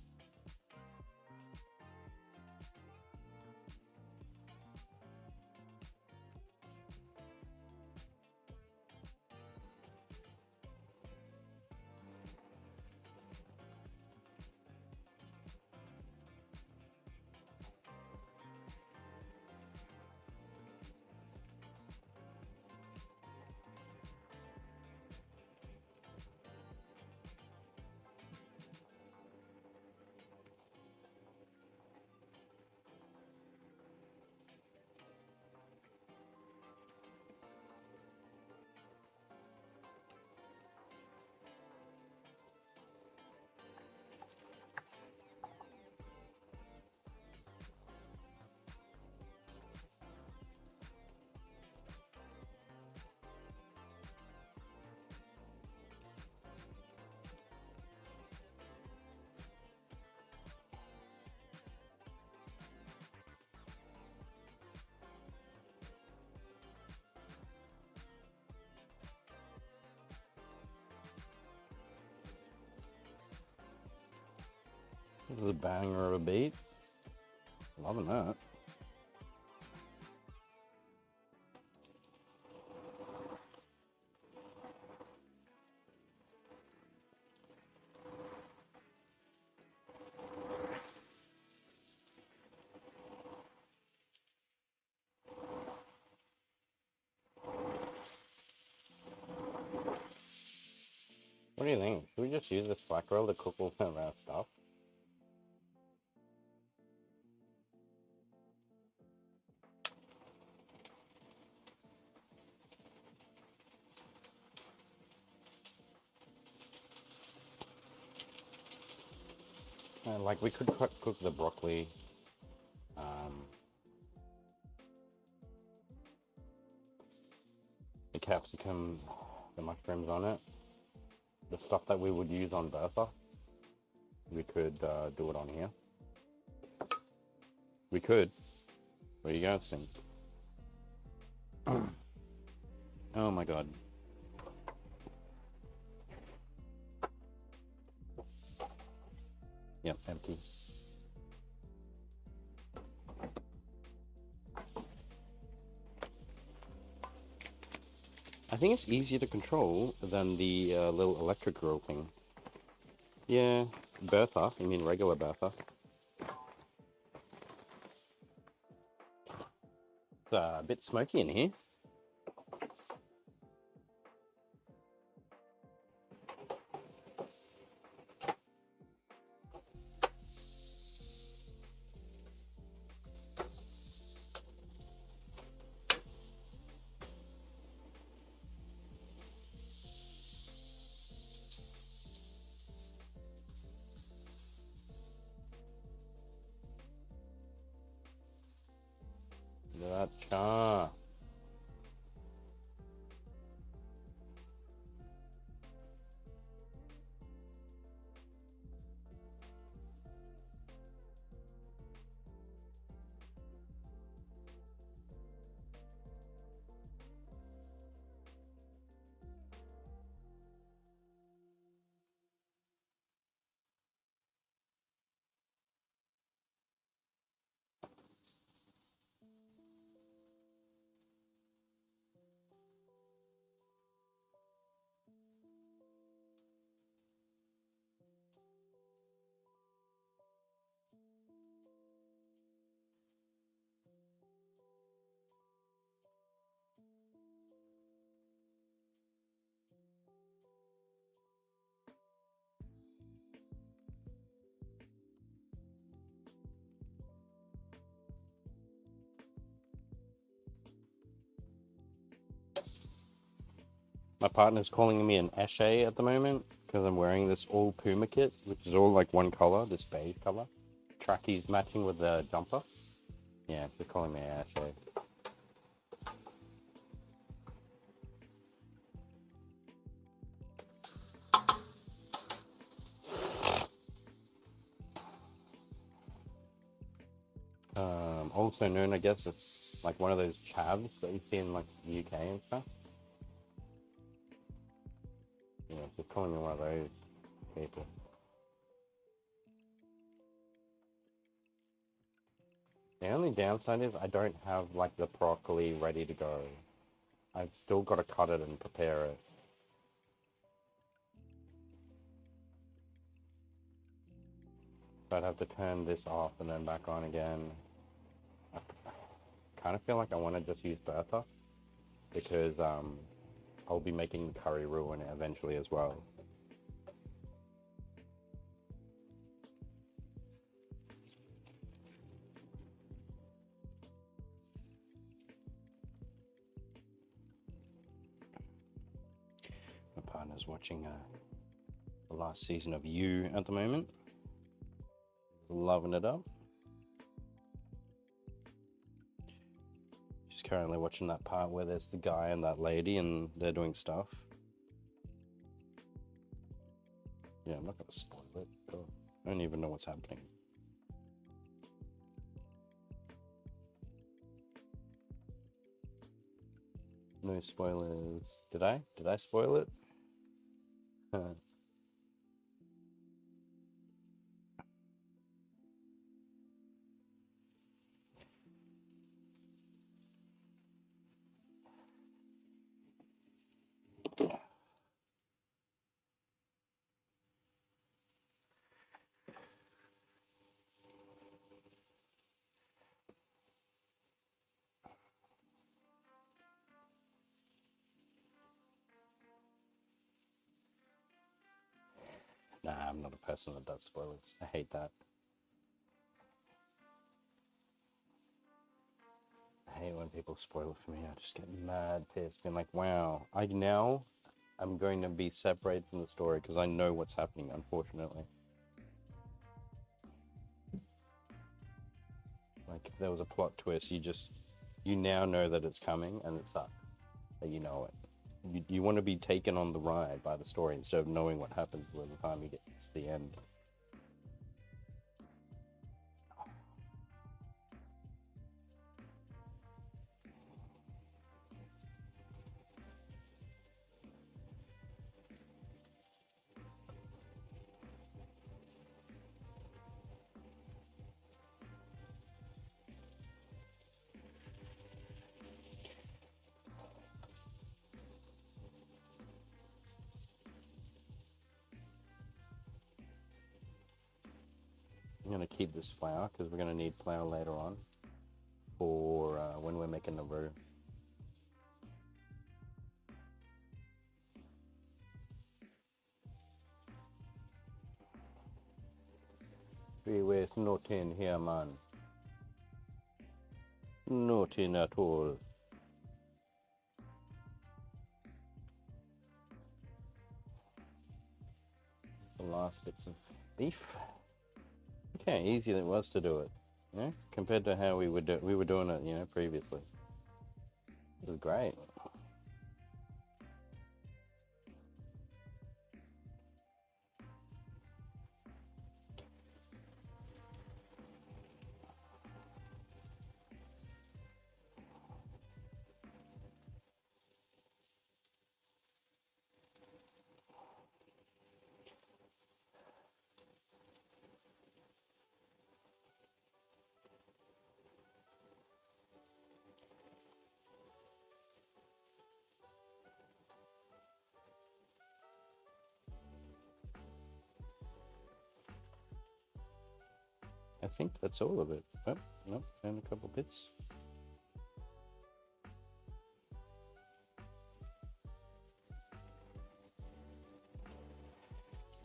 This is a banger of a beat. Loving that. What do you think? Should we just use this black roll to cook all of our stuff? Like we could cook the broccoli, the capsicum, the mushrooms on it, the stuff that we would use on Bertha. We could do it on here. We could. What do you guys think? Oh my god. Yep, empty. I think it's easier to control than the little electric grill thing. Yeah, Bertha. I mean regular Bertha. It's a bit smoky in here. Look at that char. My partner's calling me an Eshe at the moment because I'm wearing this all Puma kit, which is all like one color, this beige color. Trackies matching with the jumper. Yeah, they're calling me an Eshe. Also known, I guess, it's like one of those chavs that you see in like the UK and stuff. Yeah, they're calling me one of those people. The only downside is I don't have like the broccoli ready to go. I've still got to cut it and prepare it. So I'd have to turn this off and then back on again. I kind of feel like I want to just use Bertha because I'll be making curry ruin eventually as well. My partner's watching the last season of You at the moment. Loving it up. She's currently watching that part where there's the guy and that lady and they're doing stuff. Yeah, I'm not going to spoil it. God, I don't even know what's happening. No spoilers. Did I? Did I spoil it? Nah, I'm not a person that does spoilers. I hate that. I hate when people spoil it for me. I just get mad pissed. Being like, wow, I'm going to be separated from the story because I know what's happening, unfortunately. Like, if there was a plot twist, you now know that it's coming and it sucks that you know it. You want to be taken on the ride by the story instead of knowing what happens by the time you get to the end. I'm going to keep this flour because we're going to need flour later on for when we're making the roux. There's nothing here, man. Nothing at all. The last bits of beef. Look how easy it was to do it, you know, compared to how we were doing it, you know, previously. It was great. I think that's all of it. Oh, no, and a couple bits.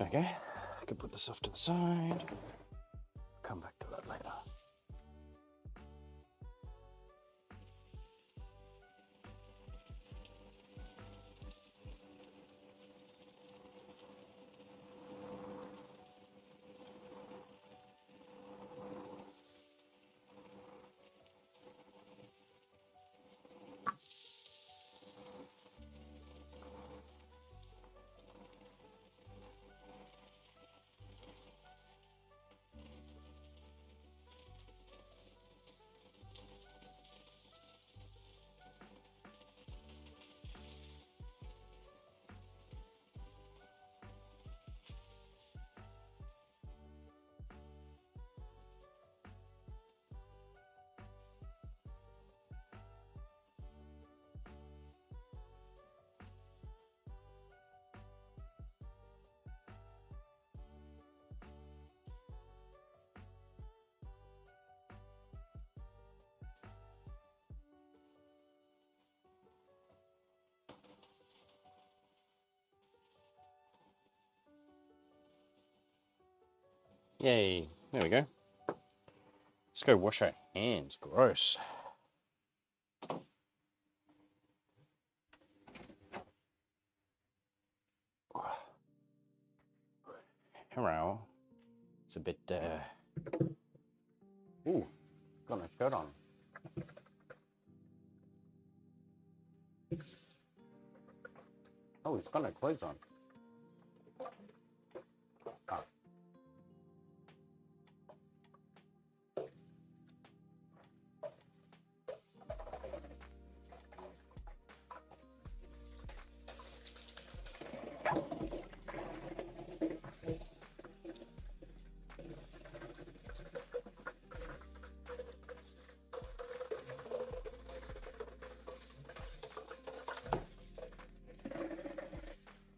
Okay, I can put this off to the side. Come back to that later. Yay. There we go. Let's go wash our hands. Gross. Hello. It's a bit, Ooh, got my shirt on. Oh, he's got no clothes on. Oh.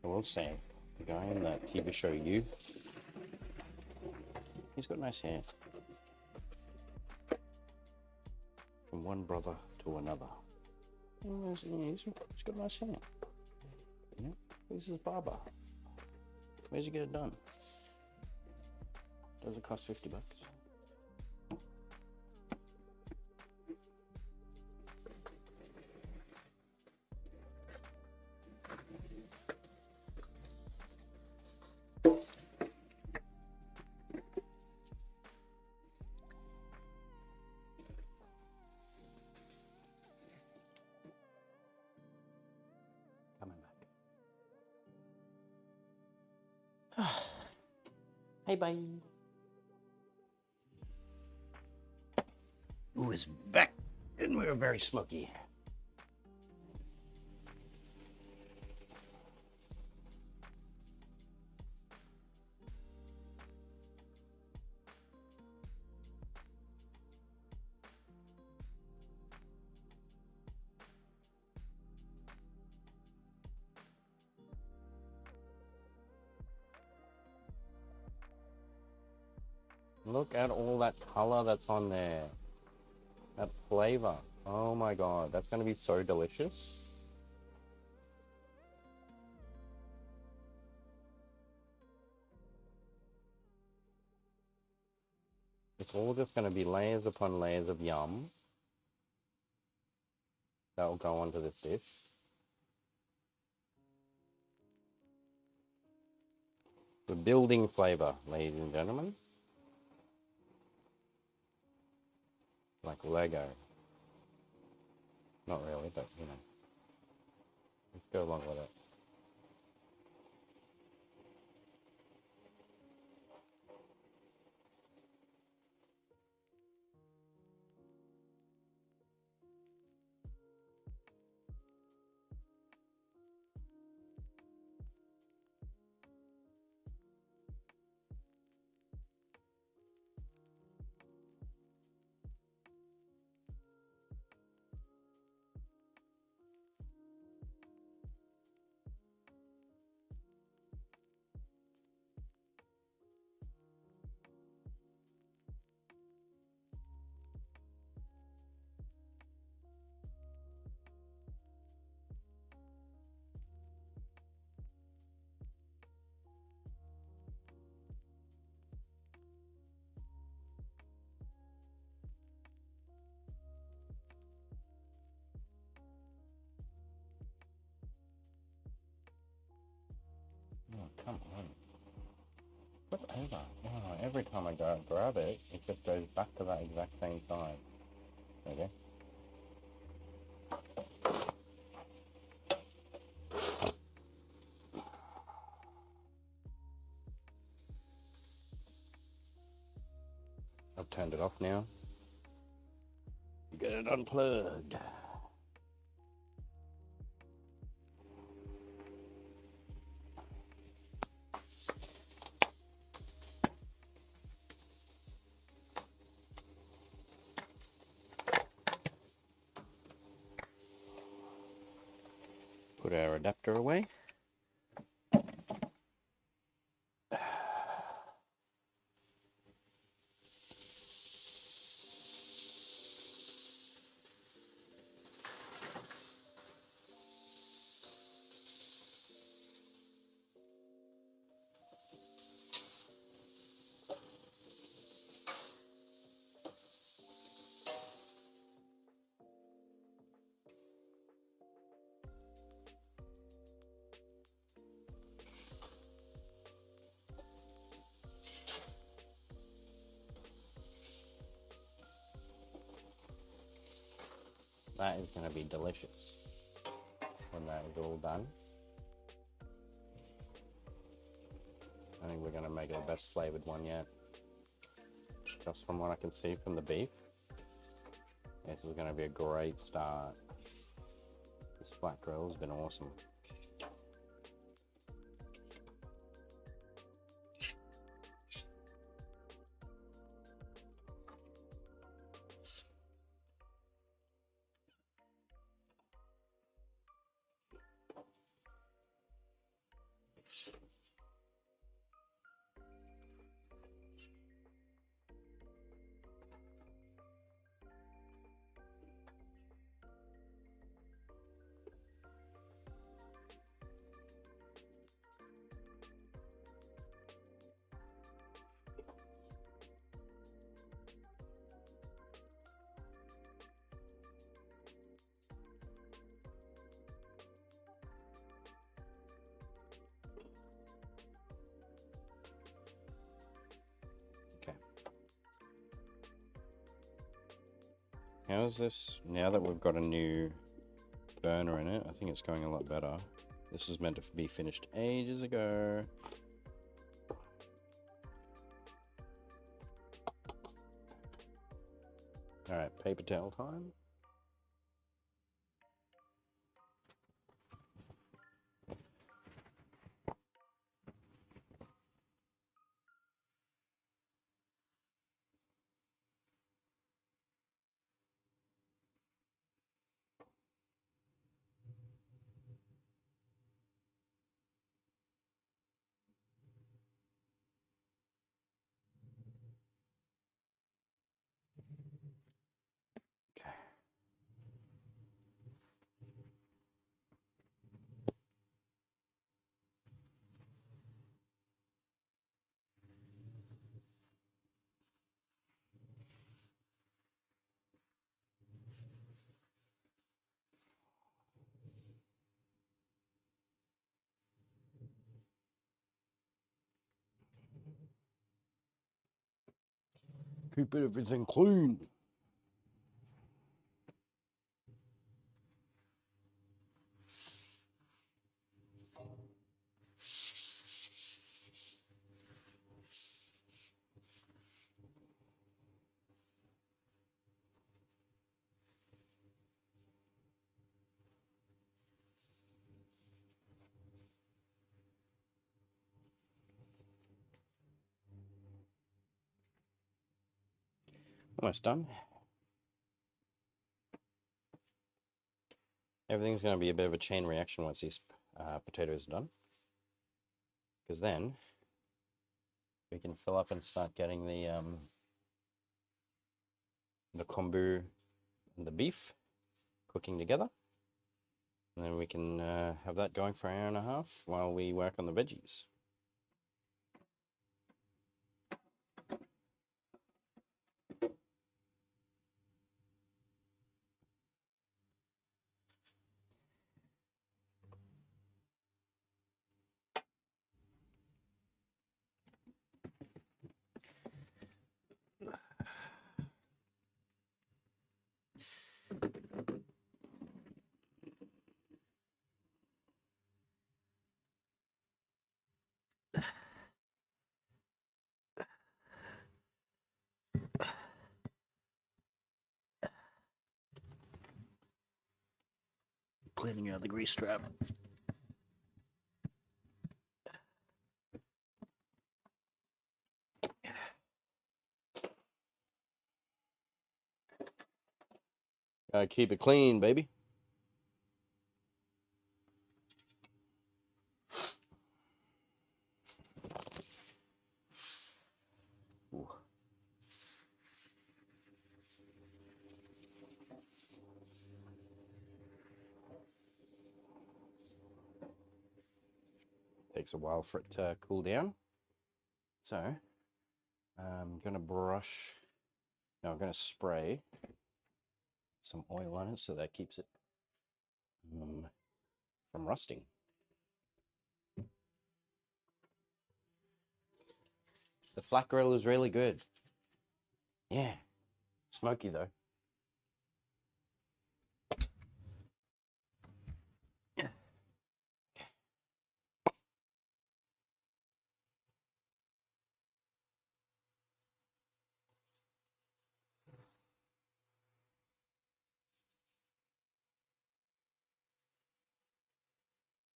I will say, the guy in that TV show You, he's got nice hair. From one brother to another. He's got nice hair. Yeah, this is barber. Where's he get it done? Does it cost $50? Coming back. Hey, bye. Ooh, it's back, and we're very smoky. Look at all that color that's on there. That flavor. Oh my god, that's gonna be so delicious. It's all just gonna be layers upon layers of yum. That'll go onto this dish. The building flavor, ladies and gentlemen. Like Lego. Not really, but you know. Let's go along with it. Oh, come on. Whatever. Oh, every time I go grab it, it just goes back to that exact same size. There you go. I've turned it off now. Get it unplugged. Put our adapter away. That is going to be delicious when that is all done. I think we're going to make it the best flavored one yet. Just from what I can see from the beef, this is going to be a great start. This flat grill has been awesome. How's this, now that we've got a new burner in it, I think it's going a lot better. This is meant to be finished ages ago. Alright, paper towel time. Okay. Keep everything clean. Almost done. Everything's going to be a bit of a chain reaction once these potatoes are done. Because then we can fill up and start getting the kombu and the beef cooking together. And then we can have that going for an hour and a half while we work on the veggies. Cleaning out the grease trap. Gotta keep it clean, baby. Ooh. Takes a while for it to cool down. So I'm gonna I'm gonna spray some oil on it so that keeps it from rusting. The flat grill is really good. Yeah, smoky though.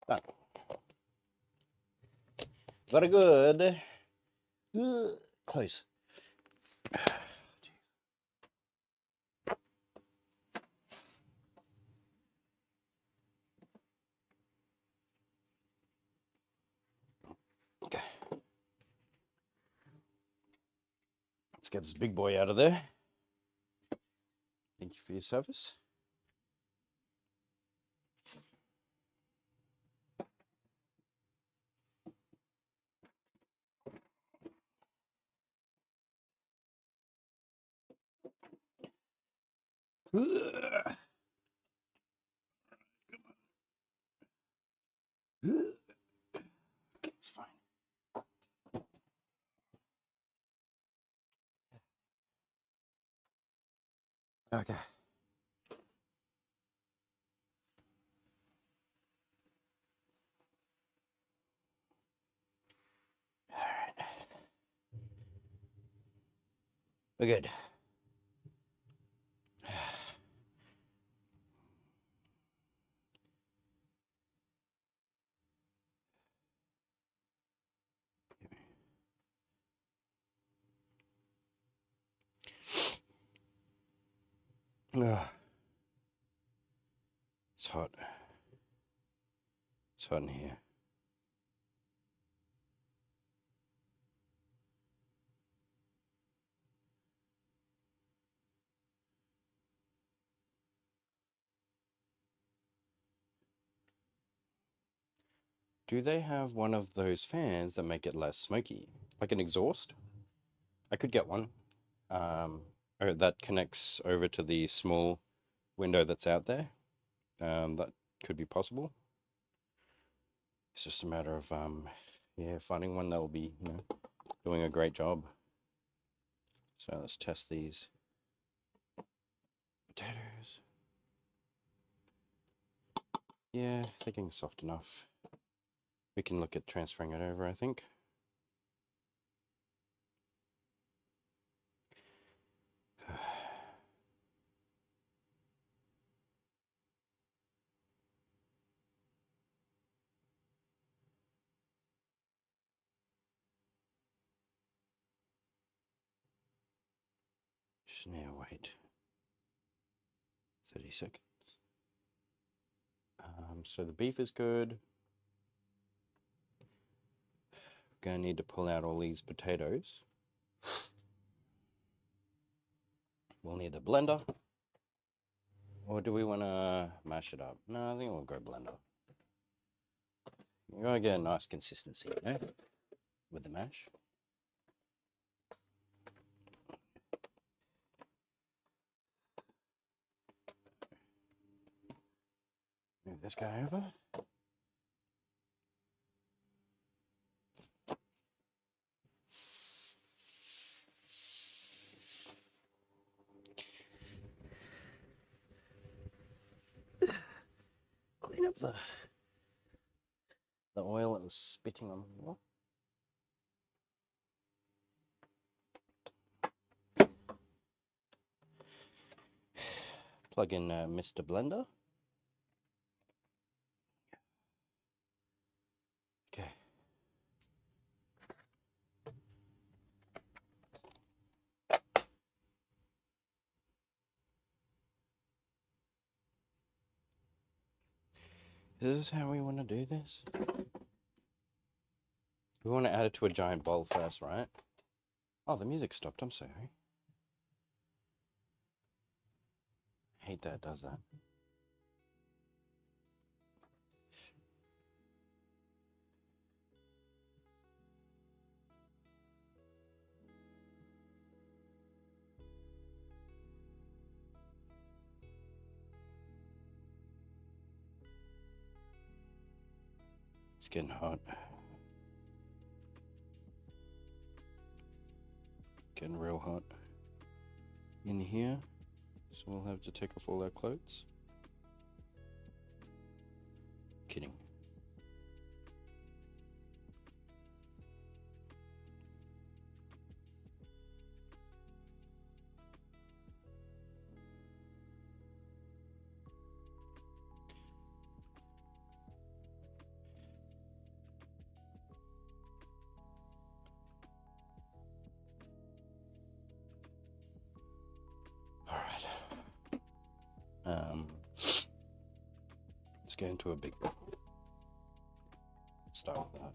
Done. Got a good. Close. Okay. Let's get this big boy out of there. Thank you for your service. It's fine. Okay. All right. We're good. It's hot. It's hot in here. Do they have one of those fans that make it less smoky? Like an exhaust? I could get one. That connects over to the small window that's out there. That could be possible. It's just a matter of finding one that will be, doing a great job. So let's test these potatoes. Yeah, they're getting soft enough. We can look at transferring it over, I think. Just now wait 30 seconds. So the beef is good. Gonna need to pull out all these potatoes. We'll need the blender. Or do we want to mash it up? No, I think we'll go blender. You're gonna get a nice consistency, with the mash. Move this guy over. Clean up the oil that was spitting on the floor. Plug in Mr. Blender. Okay. Is this how we want to do this? We want to add it to a giant bowl first, right? Oh, the music stopped. I'm sorry. I hate that it does that. It's getting hot. Getting real hot in here. So we'll have to take off all our clothes. Kidding. get into a big bowl. Start with that.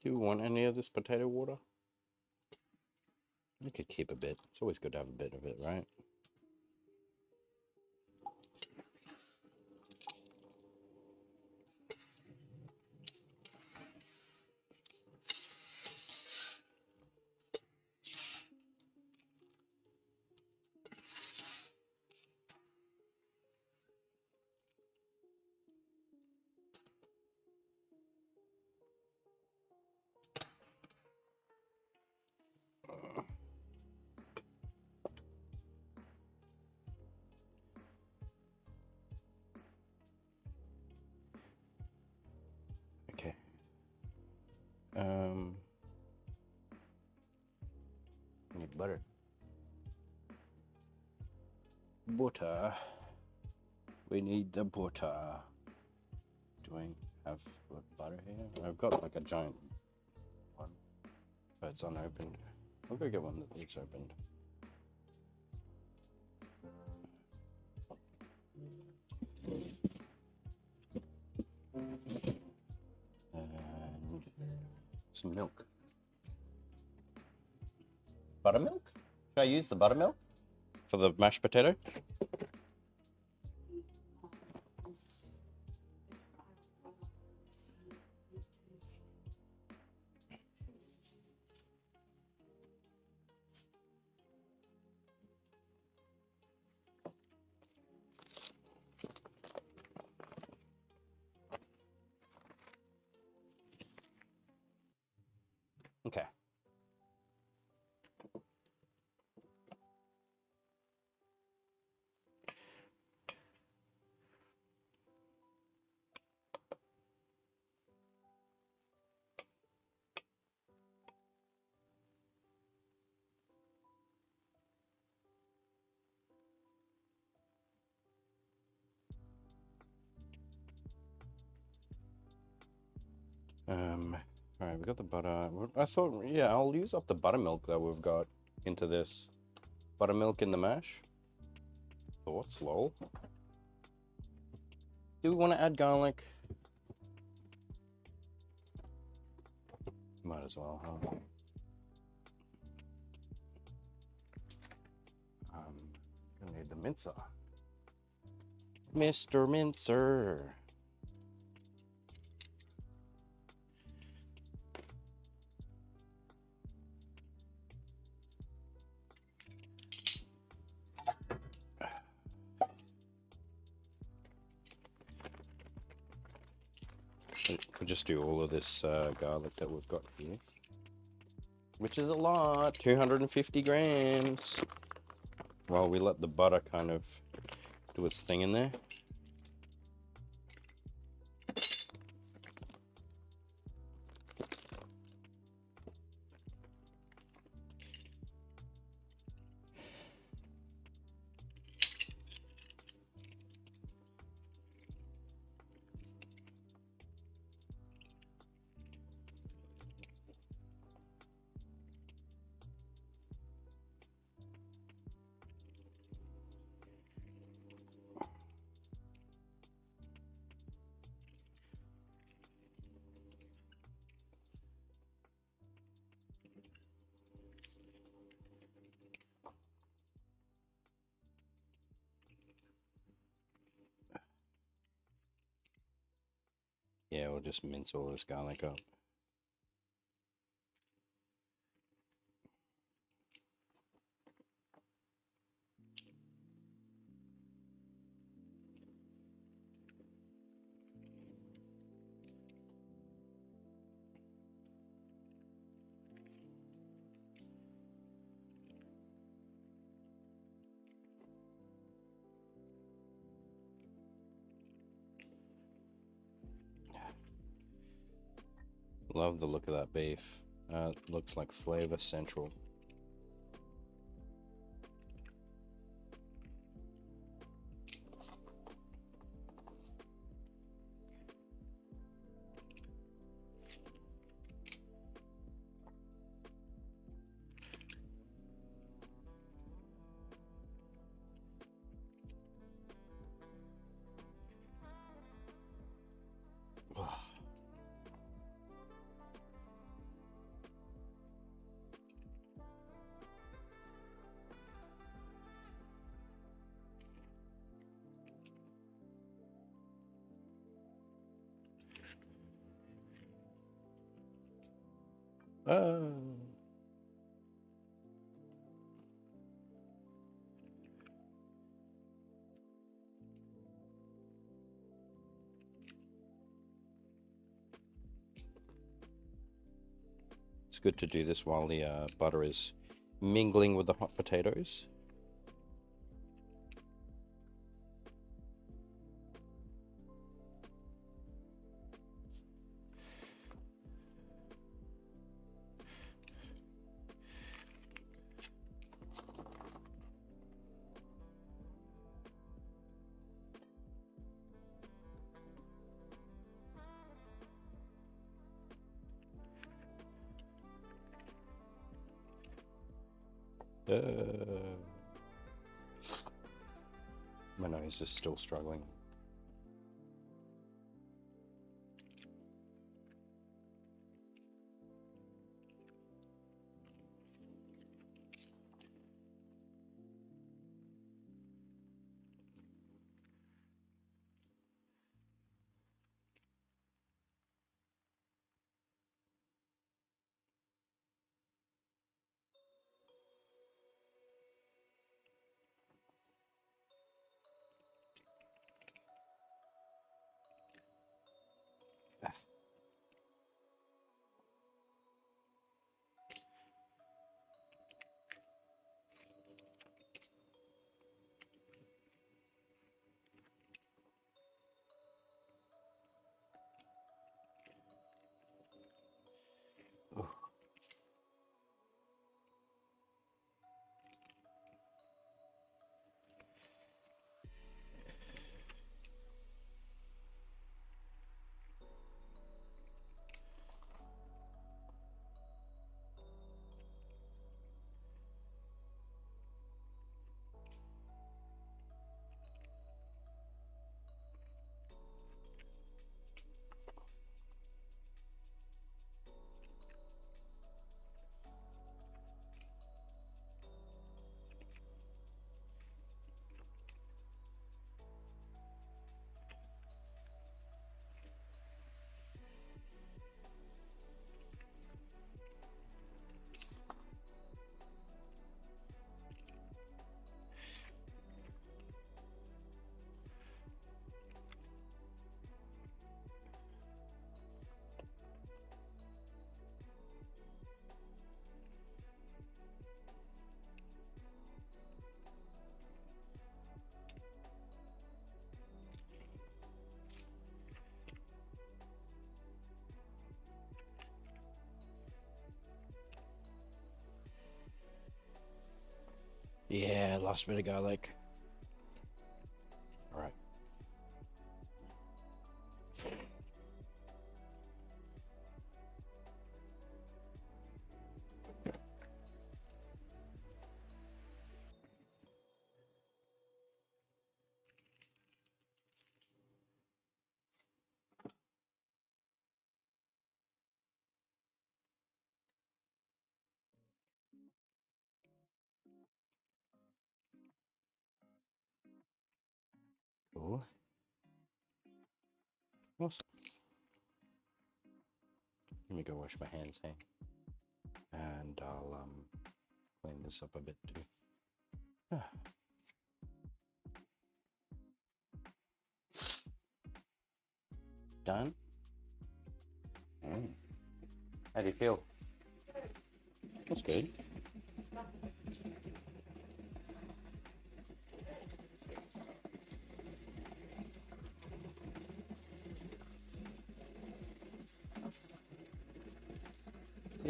Do you want any of this potato water? You could keep a bit. It's always good to have a bit of it, right? Okay. I need butter. Butter. We need the butter. Do I have butter here? I've got like a giant one, but it's unopened. I'll go get one that's opened. And some milk. Buttermilk? Should I use the buttermilk for the mashed potato? Okay. All right, we got the butter. I thought, yeah, I'll use up the buttermilk that we've got into this. Buttermilk in the mash. Thoughts, lol. Do we want to add garlic? Might as well, huh? Gonna need the mincer. Mr. Mincer. We'll just do all of this garlic that we've got here, which is a lot, 250 grams. While we let the butter kind of do its thing in there. Yeah, we'll just mince all this garlic up. Love the look of that beef. Looks like flavor central. It's good to do this while the butter is mingling with the hot potatoes. My nose is still struggling. Yeah, last bit of garlic. All right. Cool. Awesome. Let me go wash my hands, hey? And I'll clean this up a bit too. Done? How do you feel? That's good.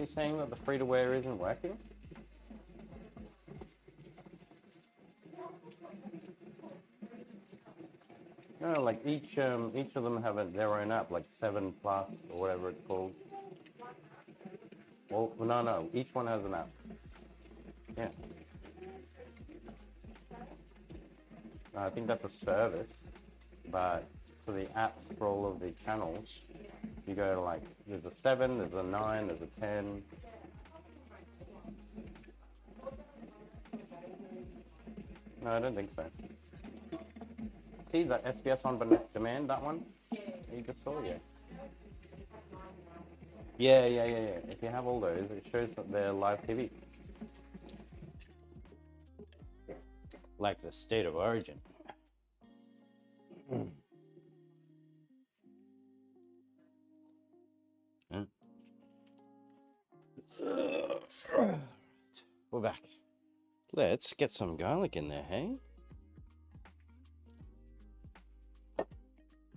you saying that the free-to-wear isn't working? No, like each of them have their own app, like 7 Plus or whatever it's called. Well, no, each one has an app. Yeah. No, I think that's a service, but for the apps for all of the channels, you go to like, there's a 7, there's a 9, there's a 10. No, I don't think so. See that SBS on demand, that one? You just saw, yeah. Yeah. If you have all those, it shows that they're live TV. Like the state of origin. We're back. Let's get some garlic in there, hey?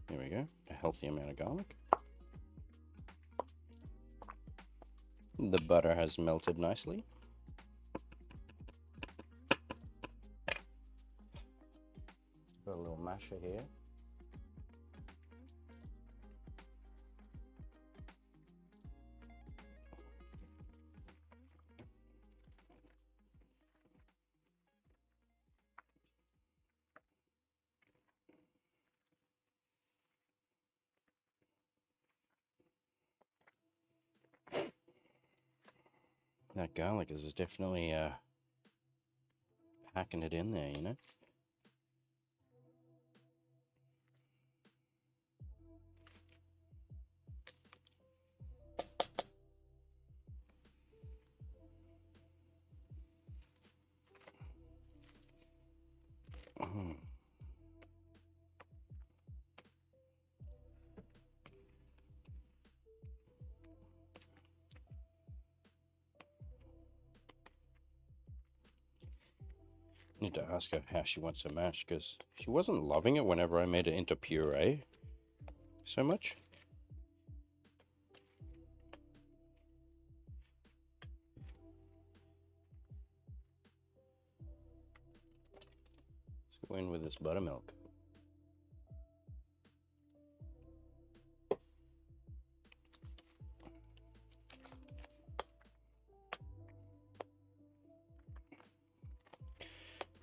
There we go. A healthy amount of garlic. The butter has melted nicely. Got a little masher here. That garlic is definitely packing it in there, you know? Need to ask her how she wants her mash, because she wasn't loving it whenever I made it into puree so much. Let's go in with this buttermilk.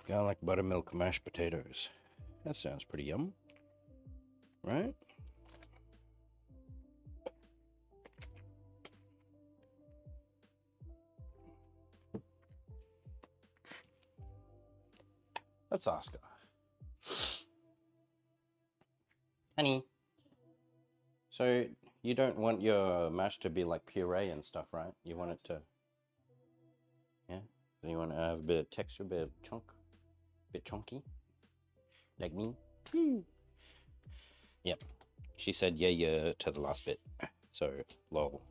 Garlic buttermilk mashed potatoes. That sounds pretty yum, right? Let's ask her. Honey, so you don't want your mash to be like puree and stuff, right? You want it to, yeah? So you want to have a bit of texture, a bit of chunk, a bit chunky, like me? Yep. She said yeah to the last bit, so lol.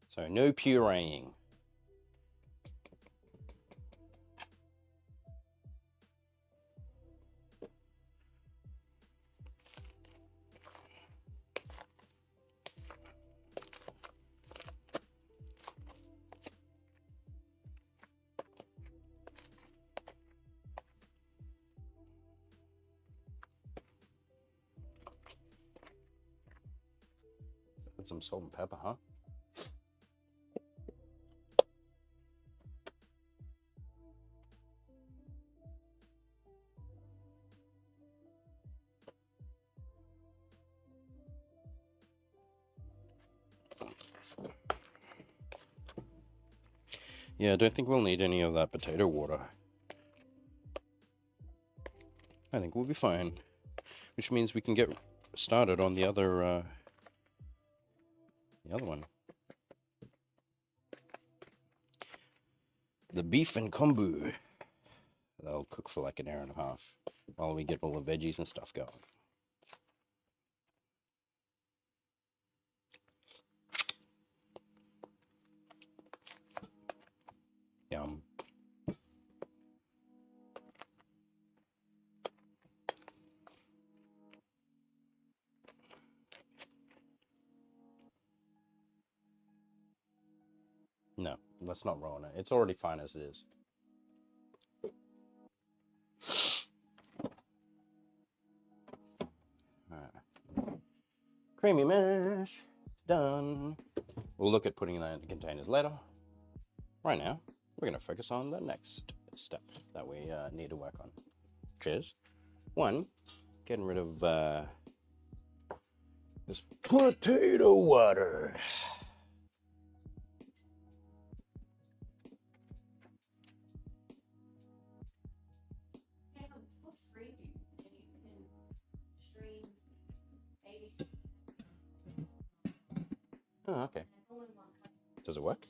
So no pureeing. Add some salt and pepper, huh? Yeah, I don't think we'll need any of that potato water. I think we'll be fine. Which means we can get started on the other one. The beef and kombu. That'll cook for like an hour and a half while we get all the veggies and stuff going. Yum. No, let's not roll on it. It's already fine as it is. Alright. Creamy mash. Done. We'll look at putting that in containers later. Right now, we're going to focus on the next step that we need to work on. Which is, one, getting rid of this potato water. Oh, okay. Does it work?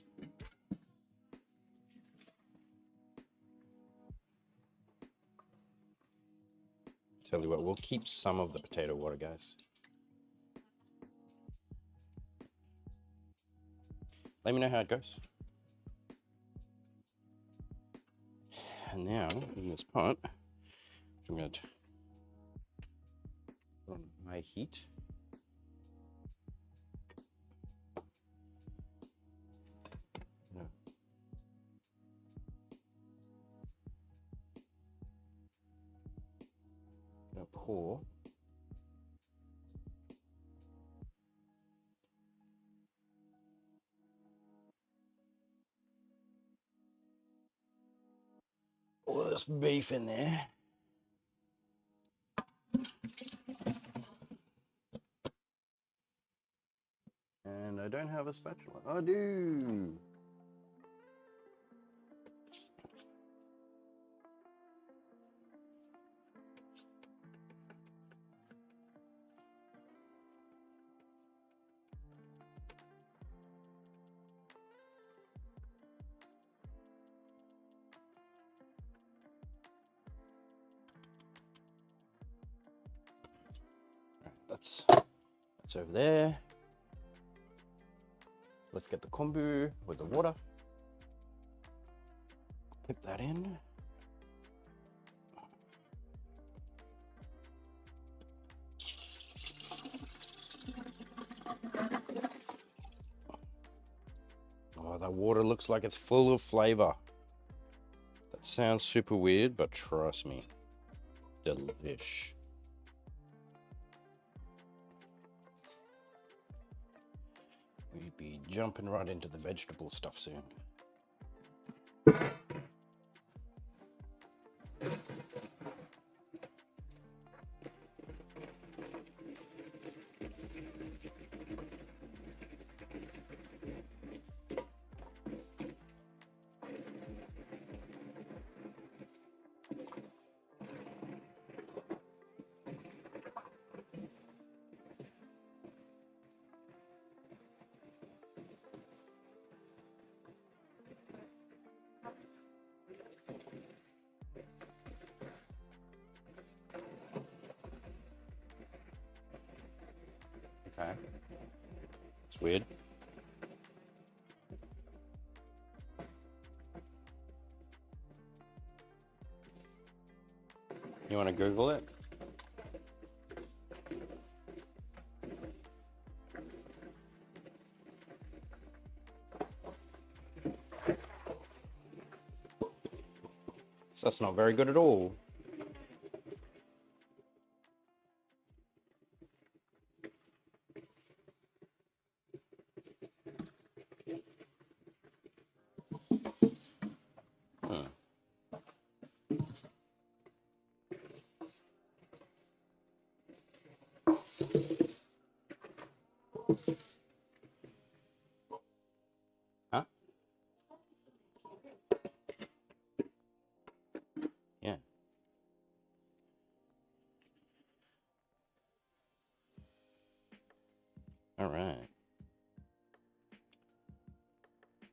Tell you what, we'll keep some of the potato water, guys. Let me know how it goes. And now, in this pot, I'm going to put on high heat. Pour all this beef in there. And I don't have a spatula. I do. That's over there. Let's get the kombu with the water. Tip that in. Oh, that water looks like it's full of flavor. That sounds super weird, but trust me, delish. We'd be jumping right into the vegetable stuff soon. Okay. It's weird. You want to Google it? So that's not very good at all. Huh? Yeah. All right.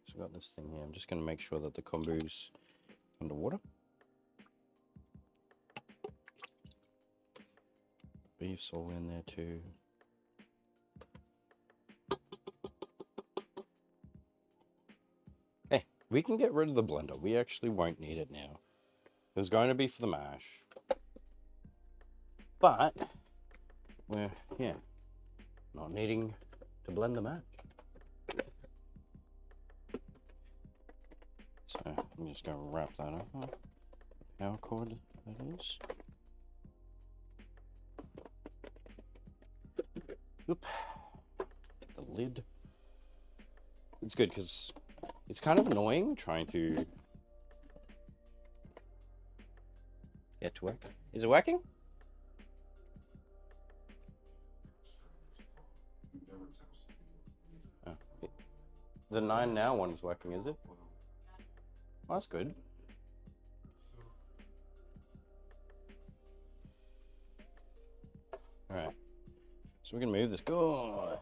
So I've got this thing here. I'm just going to make sure that the kombu's underwater. Beef's all in there too. Hey, we can get rid of the blender. We actually won't need it now. It was going to be for the mash. But we're, yeah, not needing to blend the mash. I'm just gonna wrap that up. Power cord, that is. Oop. The lid. It's good because it's kind of annoying trying to get to work. Is it working? Oh. The 9 now one is working, is it? Oh, that's good. Alright. So we can move this guy.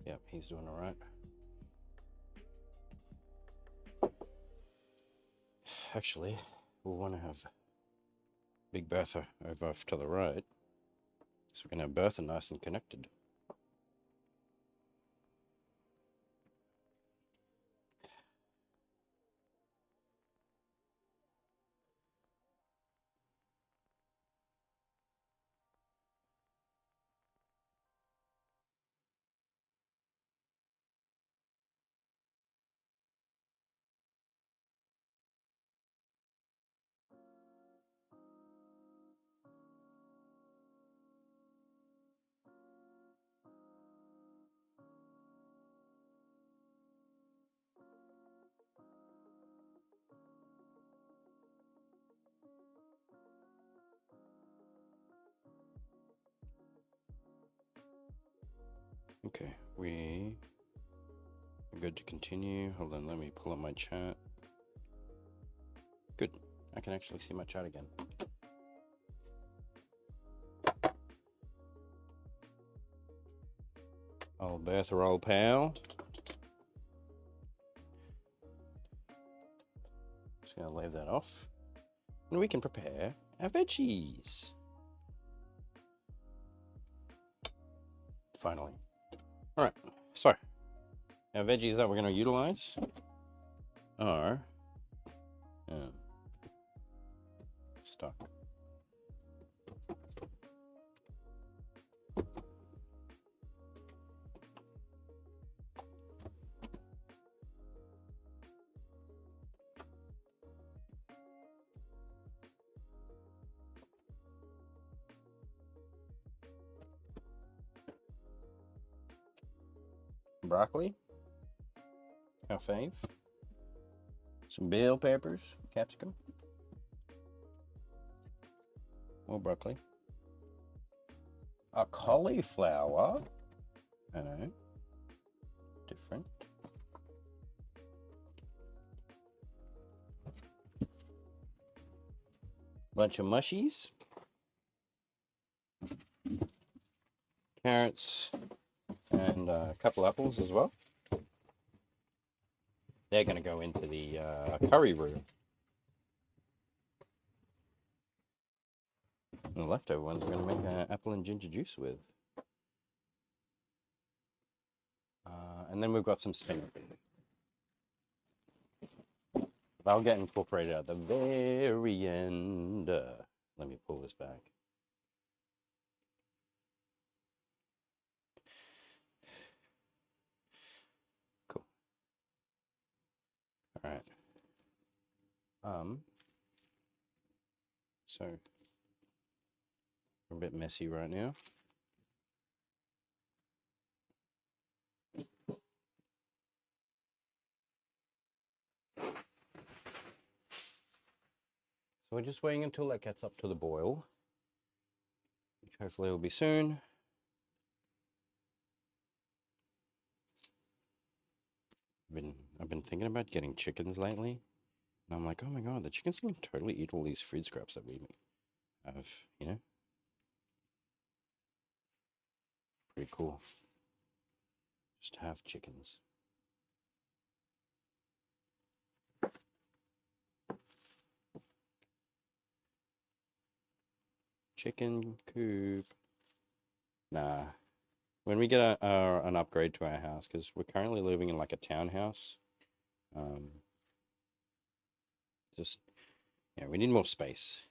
Yep, he's doing all right. Actually, we'll want to have Big Bertha over off to the right, so we can have Bertha nice and connected. Okay, we are good to continue. Hold on, let me pull up my chat. Good, I can actually see my chat again. Old Bertha, old pal. Just gonna leave that off. And we can prepare our veggies. Finally. Alright, so our veggies that we're gonna utilize are stock. Broccoli, our fave, some bell peppers, capsicum, more broccoli, a cauliflower, I know, different, bunch of mushies, carrots, and a couple apples as well. They're going to go into the curry roux. And the leftover ones we're going to make apple and ginger juice with. And then we've got some spinach. They'll get incorporated at the very end. Let me pull this back. Cool. All right. So we're a bit messy right now. So we're just waiting until that gets up to the boil, which hopefully will be soon. I've been thinking about getting chickens lately, and I'm like, oh my god, the chickens can totally eat all these food scraps that we have, you know? Pretty cool. Just to have chickens. Chicken coop. Nah. When we get an upgrade to our house, because we're currently living in like a townhouse, just Yeah, we need more space.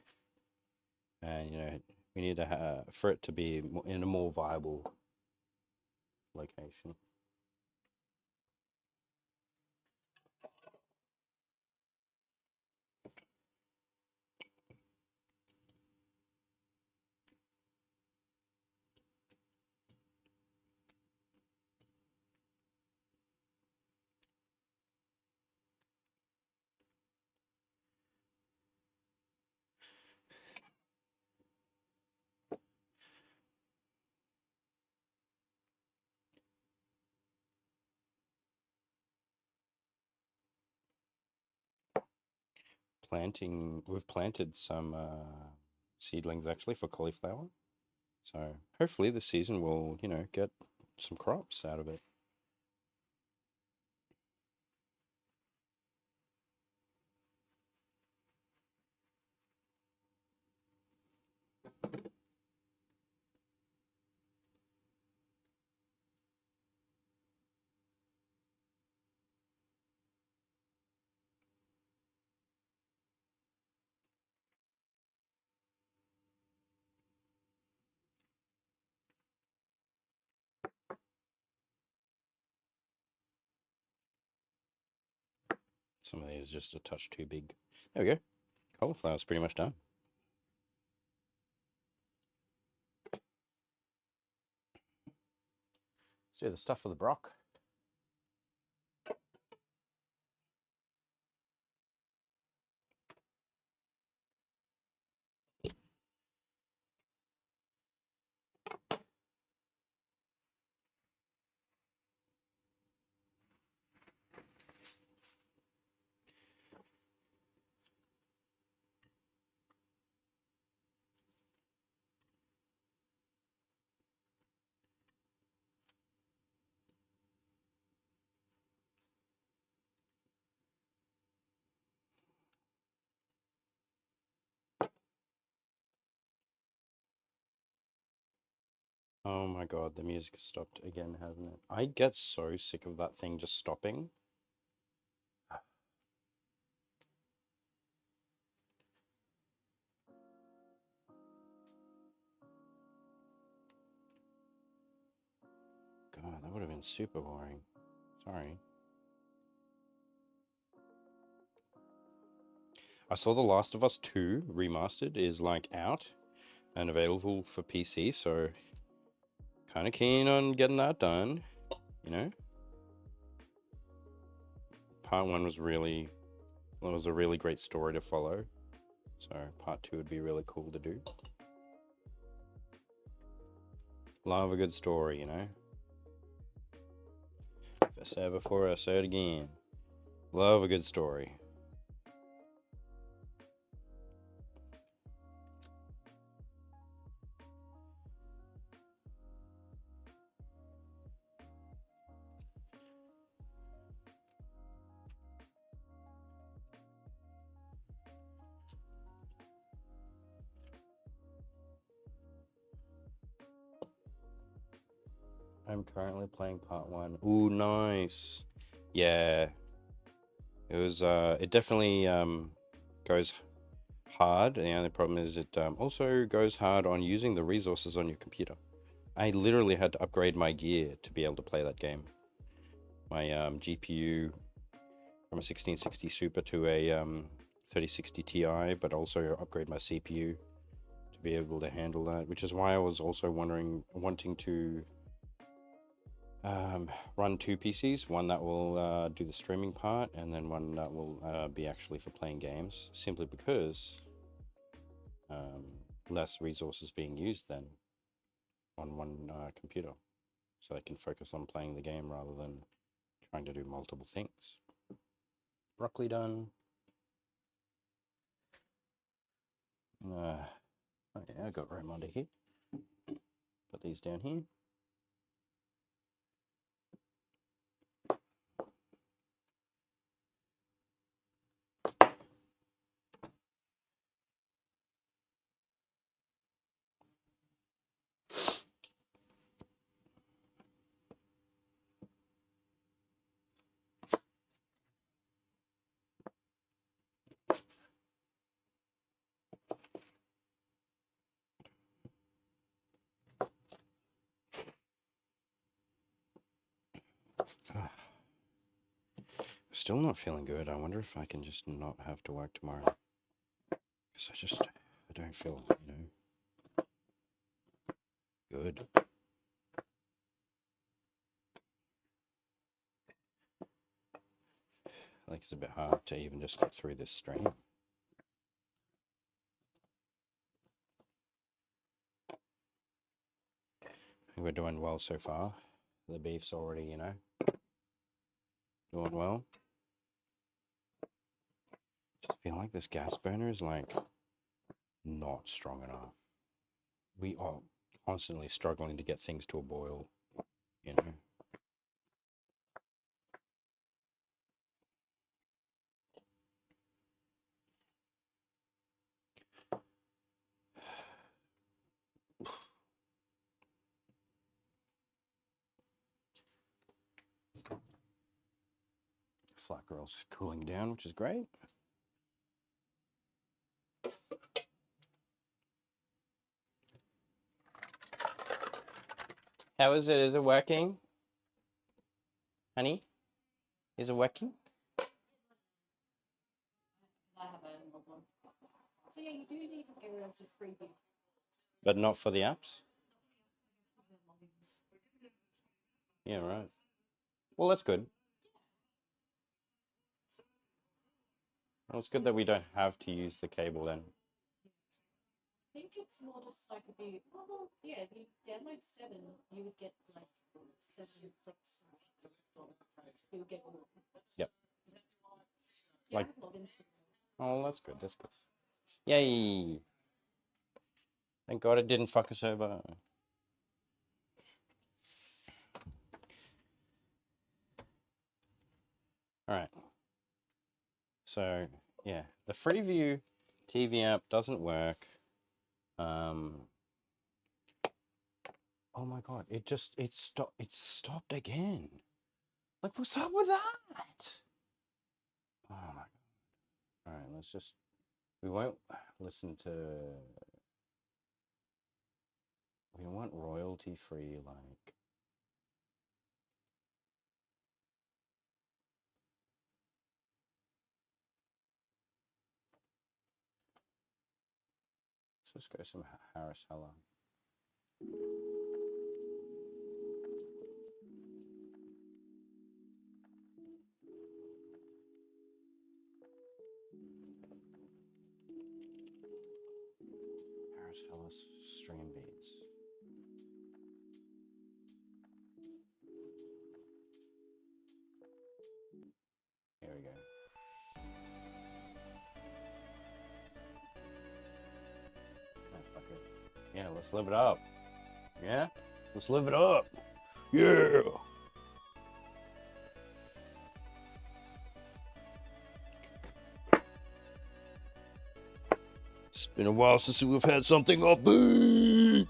And, you know, we need to for it to be in a more viable location. We've planted some seedlings actually for cauliflower. So hopefully this season we'll, you know, get some crops out of it. Some of these just a touch too big. There we go. Cauliflower's pretty much done. Let's do the stuff for the brock. Oh my god, the music stopped again, hasn't it? I get so sick of that thing just stopping. God, that would have been super boring. Sorry. I saw The Last of Us 2 remastered is like out and available for PC, so kind of keen on getting that done, you know? Part 1 was really, well, it was a really great story to follow, so part 2 would be really cool to do. Love a good story, you know? If I said before, I say it again. Love a good story. I'm currently playing part 1. Ooh, nice. Yeah. It was, it definitely goes hard. The only problem is it also goes hard on using the resources on your computer. I literally had to upgrade my gear to be able to play that game. My GPU from a 1660 Super to a 3060 Ti, but also upgrade my CPU to be able to handle that, which is why I was also wanting to run 2 PCs, one that will do the streaming part, and then one that will be actually for playing games, simply because less resources being used then on one computer, so I can focus on playing the game rather than trying to do multiple things. Broccoli done. Oh yeah, I got room under here. Put these down here. Still not feeling good. I wonder if I can just not have to work tomorrow. Because I don't feel, good. Like it's a bit hard to even just get through this stream. We're doing well so far. The beef's already, doing well. Just feel like this gas burner is like not strong enough. We are constantly struggling to get things to a boil, Flat girl's cooling down, which is great. How is it? Is it working? Honey? Is it working? I have a one. So yeah, you do need to go for freebie. But not for the apps? Yeah, right. Well, that's good. Well, it's good that we don't have to use the cable then. I think it's more just like if you, well, yeah, if you download 7, you would get like 7 clicks. You would get more. Yep. Yeah, Like- I have logins for Oh, that's good. That's good. Yay! Thank God it didn't fuck us over. All right. So, yeah, the Freeview TV app doesn't work. Oh my God, it stopped again. Like, what's up with that? Oh my God. All right, we won't listen to, we want royalty free, like, let's just go some Harris Heller. Harris Heller stream beats. Here we go. Oh, fuck it. Yeah, let's live it up. Yeah? Let's live it up. Yeah! It's been a while since we've had something upbeat.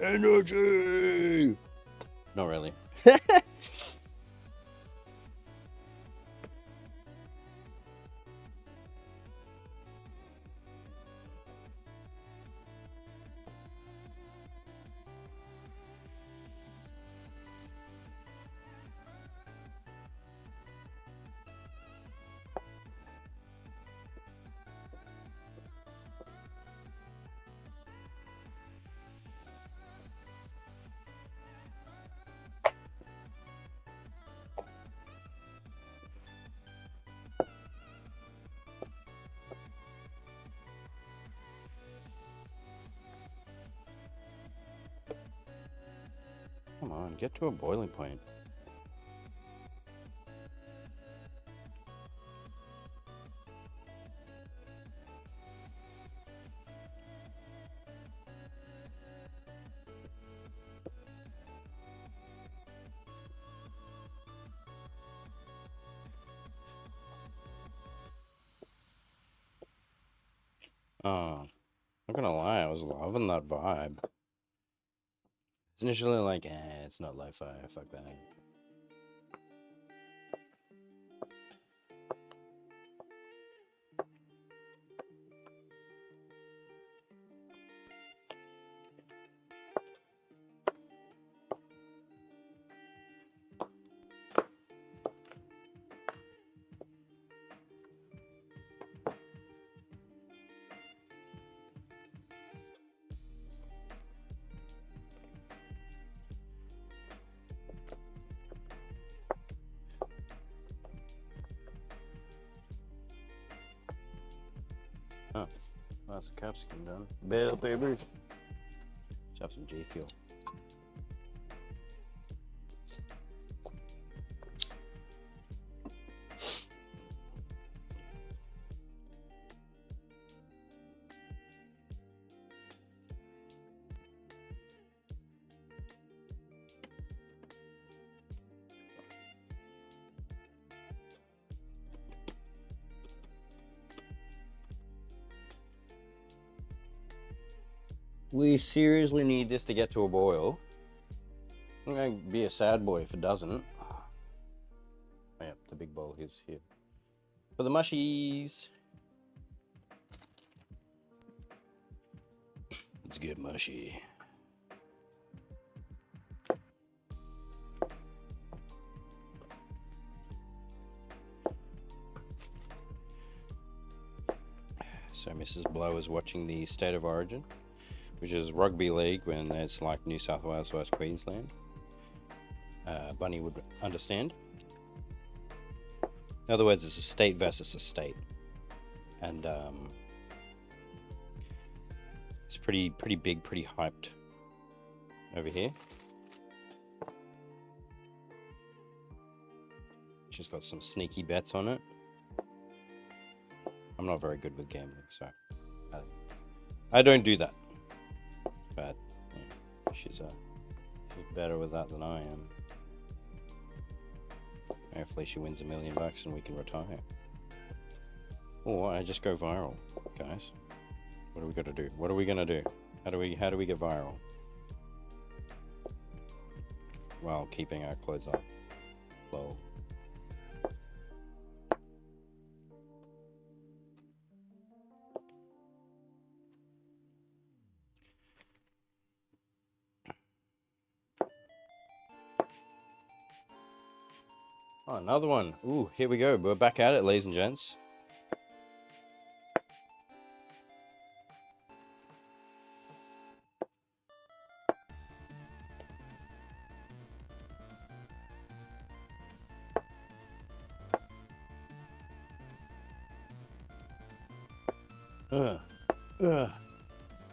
Energy! Not really. Come on, get to a boiling point. Oh, not gonna lie, I was loving that vibe. It's initially like, it's not lo-fi, fuck that. Oh, that's the capsicum done. Bell peppers. Let's have some G Fuel. We seriously need this to get to a boil. I'm going to be a sad boy if it doesn't. Oh, yeah, the big bowl is here. For the mushies. Let's get mushy. So Mrs. Blow is watching the State of Origin, which is rugby league when it's like New South Wales versus Queensland. Bunny would understand. In other words, it's a state versus a state. And it's pretty big, pretty hyped over here. She's got some sneaky bets on it. I'm not very good with gambling, so I don't do that. But yeah, she's better with that than I am. Hopefully she wins $1 million and we can retire. Or I just go viral, guys. What do we got to do? What are we gonna do? How do we get viral? While keeping our clothes on. Low. Oh, another one. Ooh, here we go. We're back at it, ladies and gents.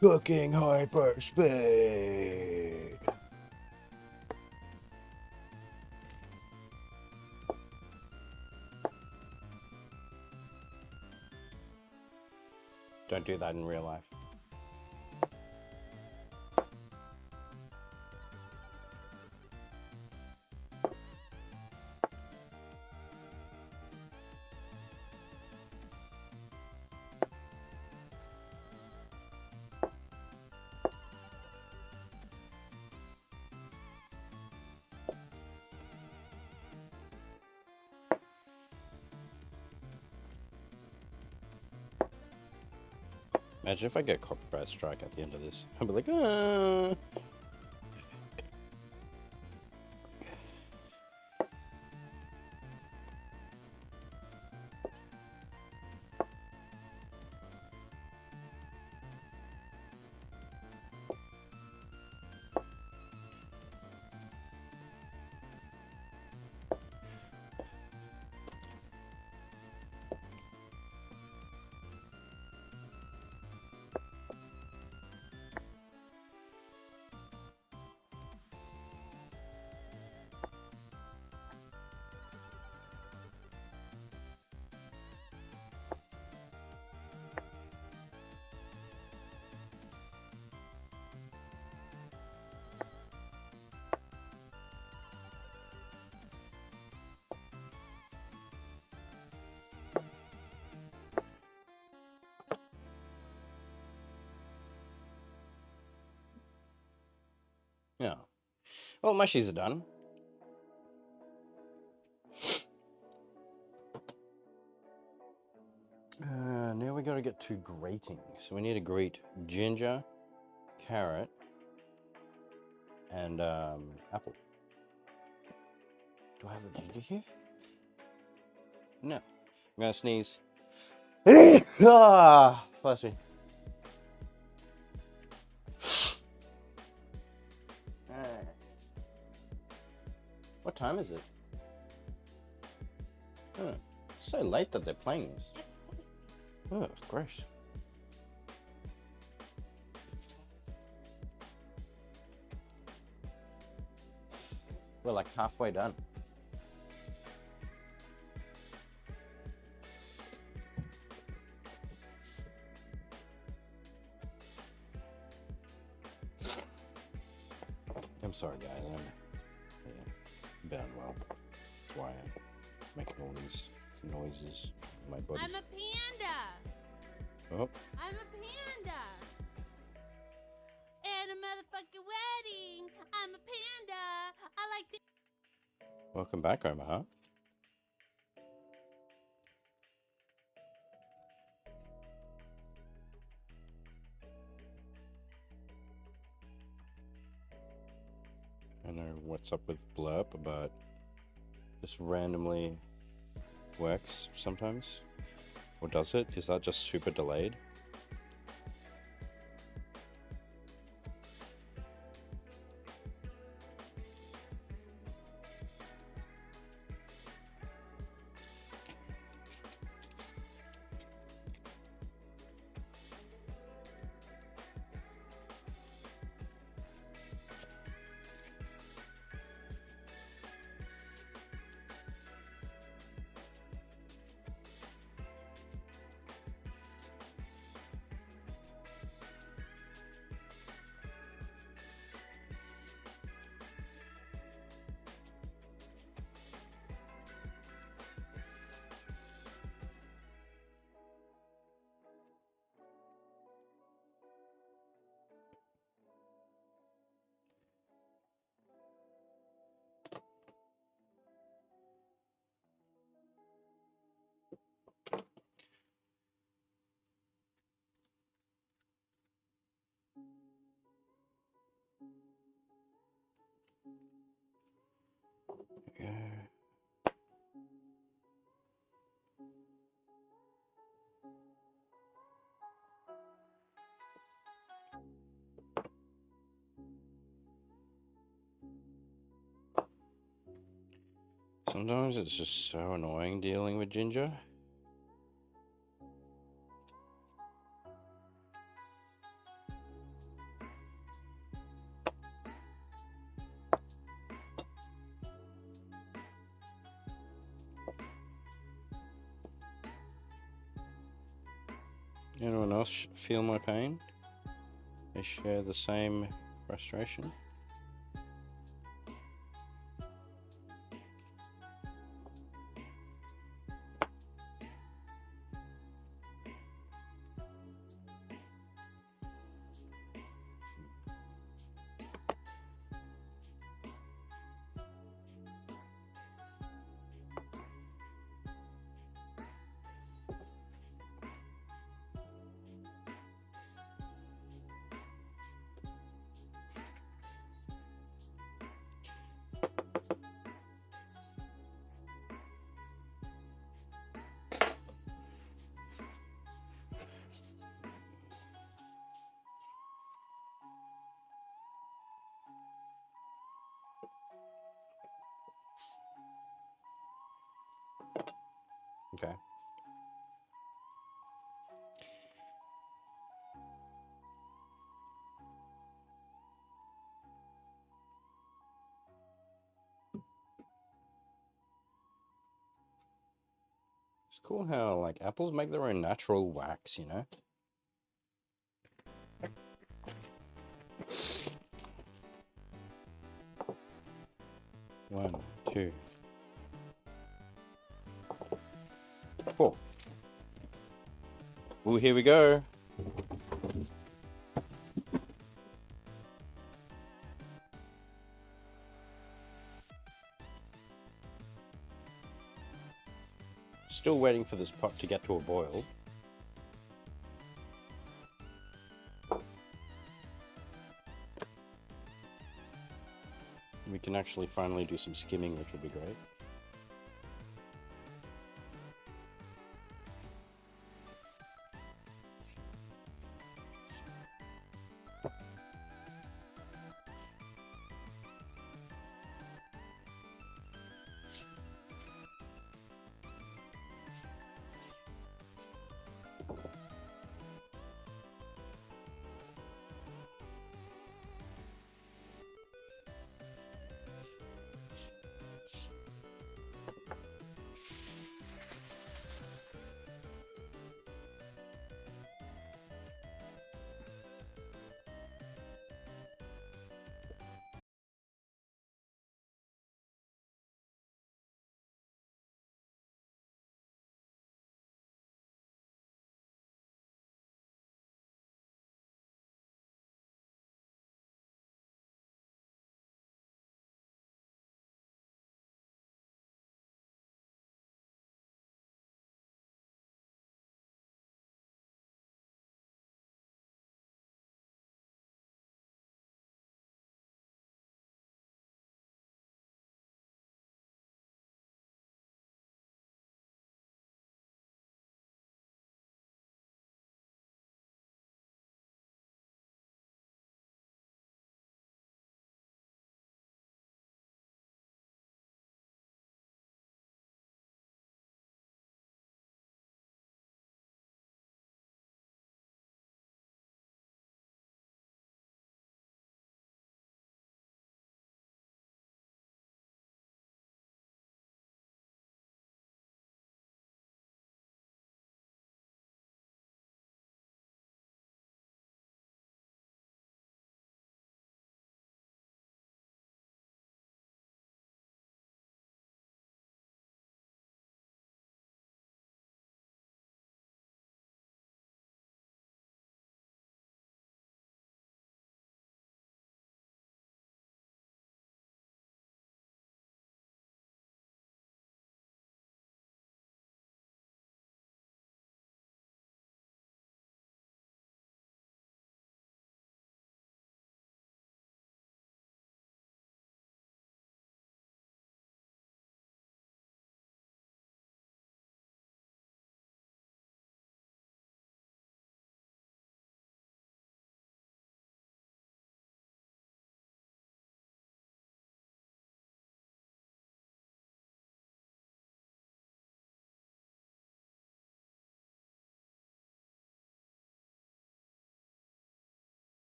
Cooking hyperspeed. Don't do that in real life. Imagine if I get copyright strike at the end of this. I'll be like, ah. Yeah. Well, mushies are done. Now we got to get to grating. So we need to grate ginger, carrot, and apple. Do I have the ginger here? No. I'm gonna sneeze. Bless me. What time is it? Oh, it's so late that they're playing this. Oh, gross. We're like halfway done. I'm sorry, guys. I'm a bit unwell. That's why I'm making all these noises in my body. I'm a panda. Oh, I'm a panda. At a motherfucking wedding. I'm a panda. I like to. welcome back, Omaha. I know what's up with Blurb, but just randomly works sometimes. Or does it? Is that just super delayed? Yeah. Sometimes it's just so annoying dealing with Ginger. Anyone else feel my pain? They share the same frustration. Okay. It's cool how like apples make their own natural wax, you know? One, two, 4. Oh, here we go. Still waiting for this pot to get to a boil. We can actually finally do some skimming, which would be great.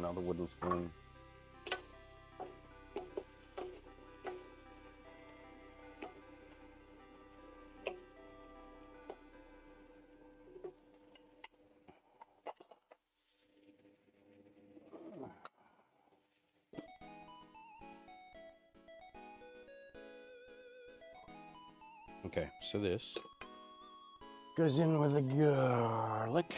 another wooden spoon. Okay, so this goes in with the garlic.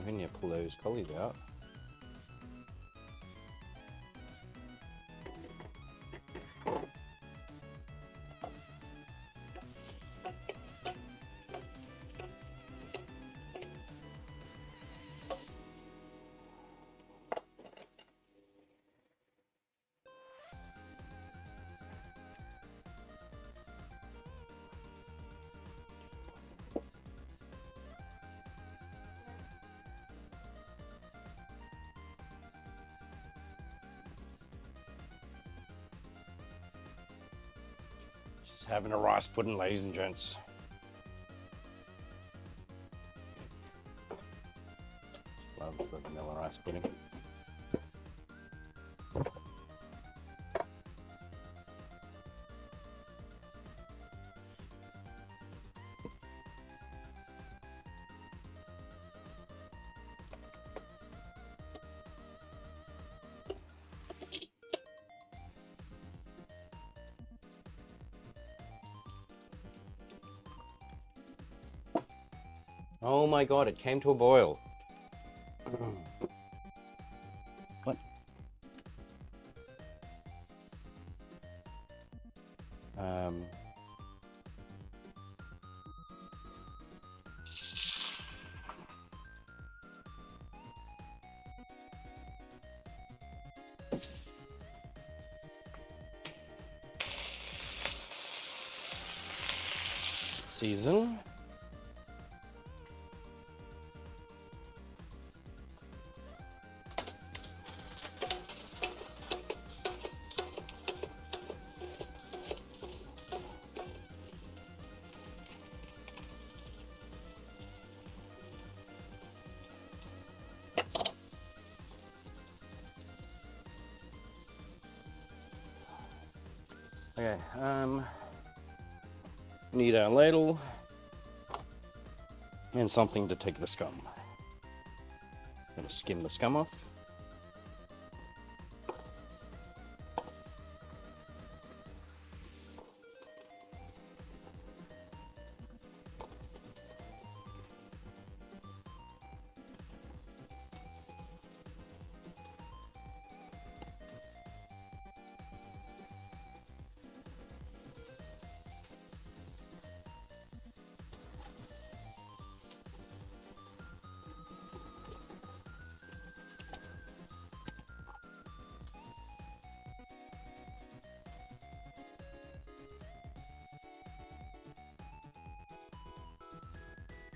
We need to pull those collies out. Just having a rice pudding, ladies and gents. Love the vanilla rice pudding. Oh my god, it came to a boil. What? Season. Okay, need our ladle and something to take the scum. Gonna skim the scum off.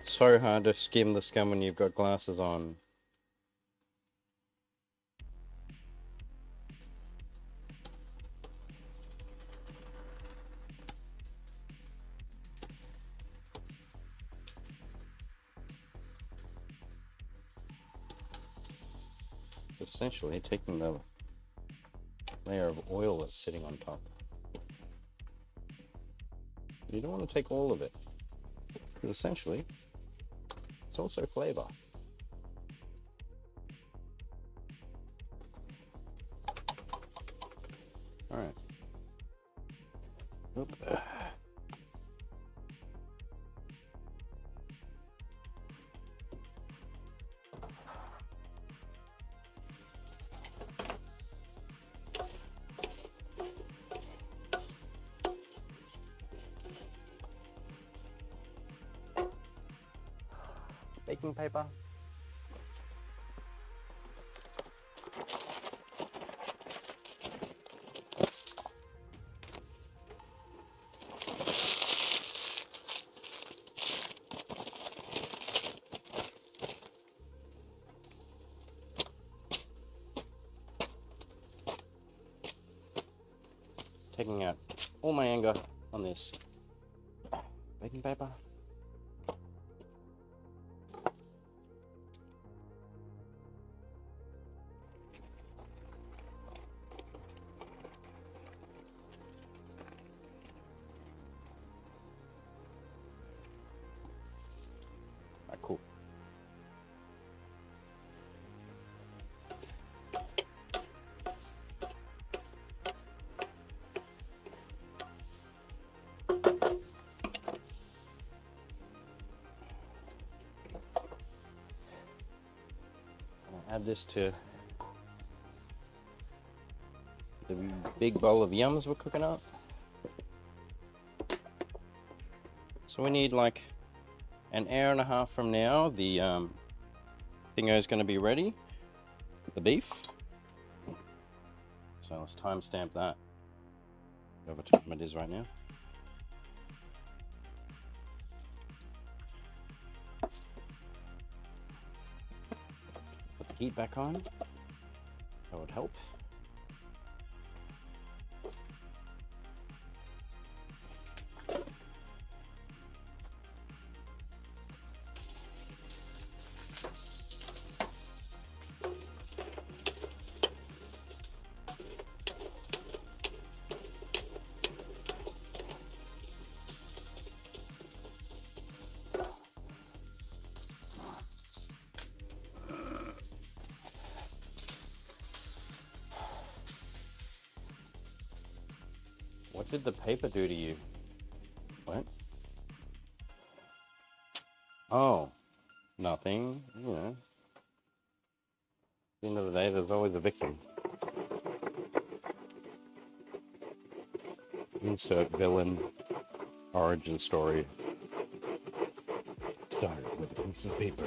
It's so hard to skim the scum when you've got glasses on. Essentially taking the layer of oil that's sitting on top. You don't want to take all of it, because essentially it's also flavor. All right. Oop. Baking paper. Taking out all my anger on this baking paper. Cool. I'll add this to the big bowl of yums we're cooking up. So we need like an hour and a half from now. The dingo is going to be ready. The beef. So let's timestamp that. Whatever time it is right now. Put the heat back on. That would help. What did the paper do to you? What? Oh, nothing. You know. At the end of the day, there's always a victim. Insert villain origin story. Start with a piece of paper.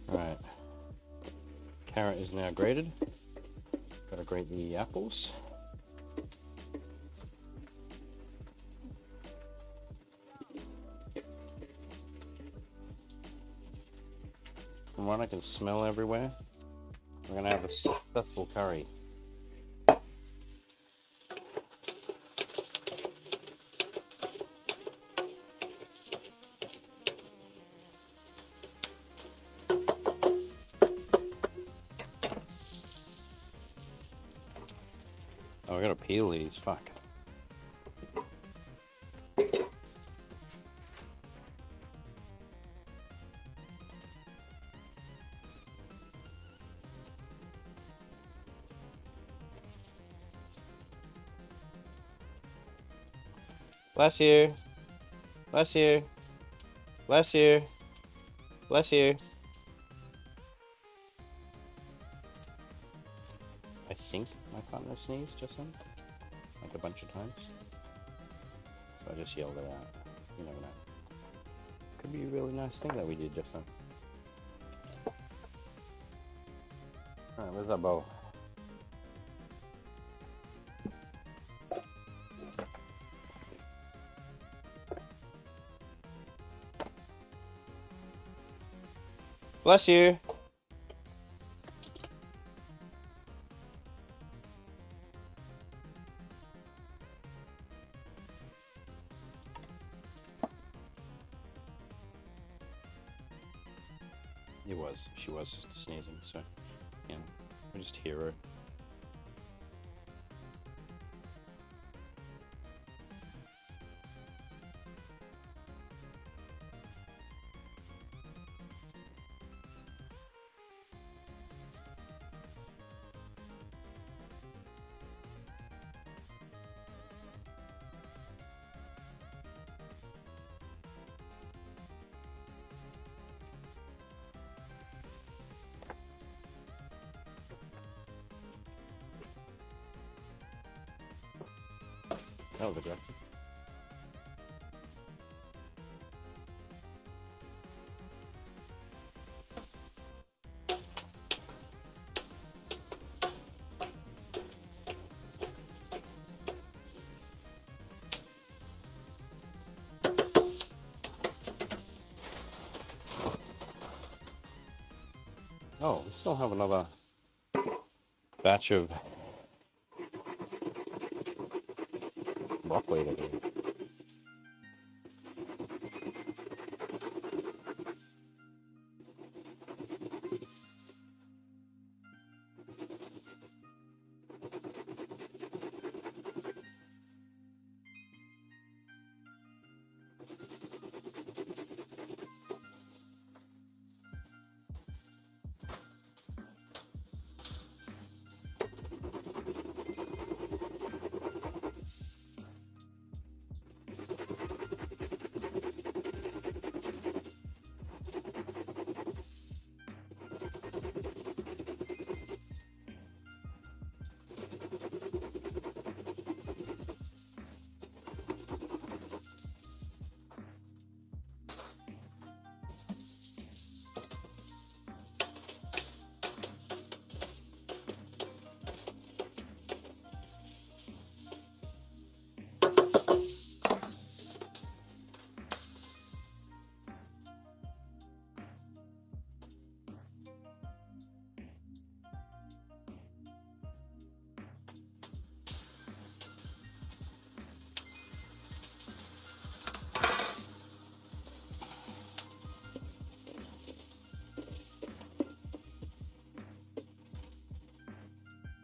Alright. Carrot is now grated. Gotta grate the apples. From what I can smell everywhere, we're gonna have a successful curry. Oh, I gotta peel these, fuck. Bless you. Bless you. Bless you. Bless you. I think my partner sneezed just then. Like a bunch of times. So I just yelled it out. You never know. Could be a really nice thing that we did just then. Alright, where's that bowl? Bless you. It was. She was sneezing, so, you know, we just hear her. That was aggressive. Oh, we still have another batch of broccoli to do.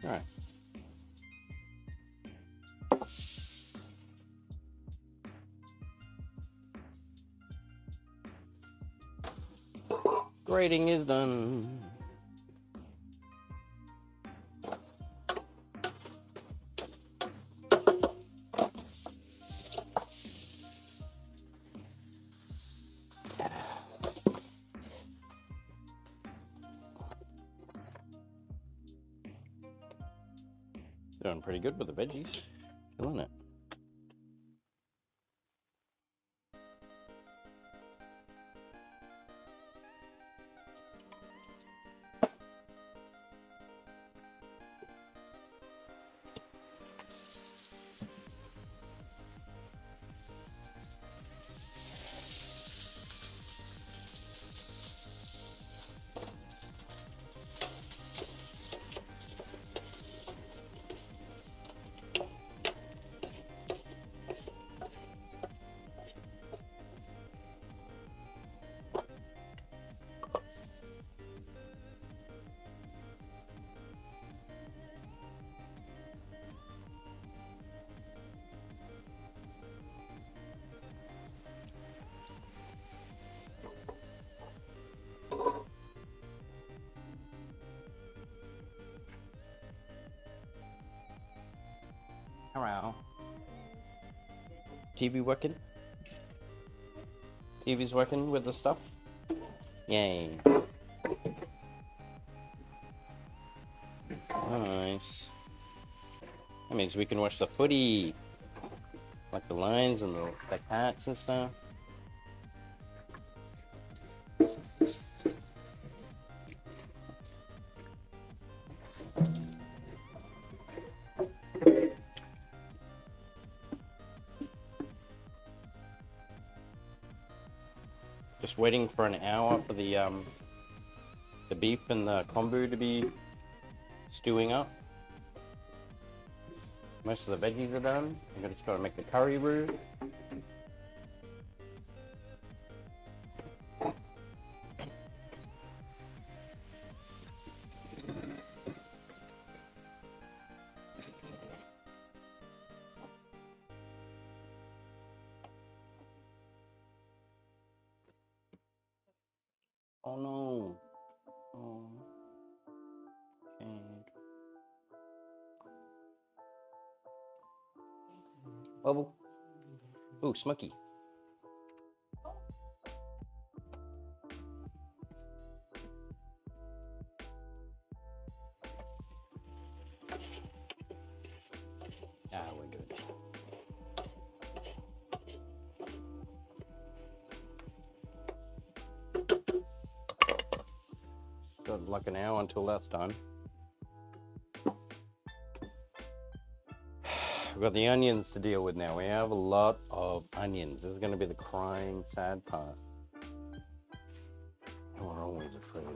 All right. Grating is done. Doing pretty good with the veggies. Killing it. Hello. TV working? TV's working with the stuff? Yay. Nice. That means we can watch the footy. Like the Lions and the Cats and stuff. Just waiting for an hour for the beef and the kombu to be stewing up. Most of the veggies are done. I'm just gotta make the curry roux. Oh no. Oh. Okay. Bubble. Ooh, smoky. Ah, we're good. Got like an hour until that's done. We've got the onions to deal with now. We have a lot of onions. This is going to be the crying, sad part. And we're always afraid of.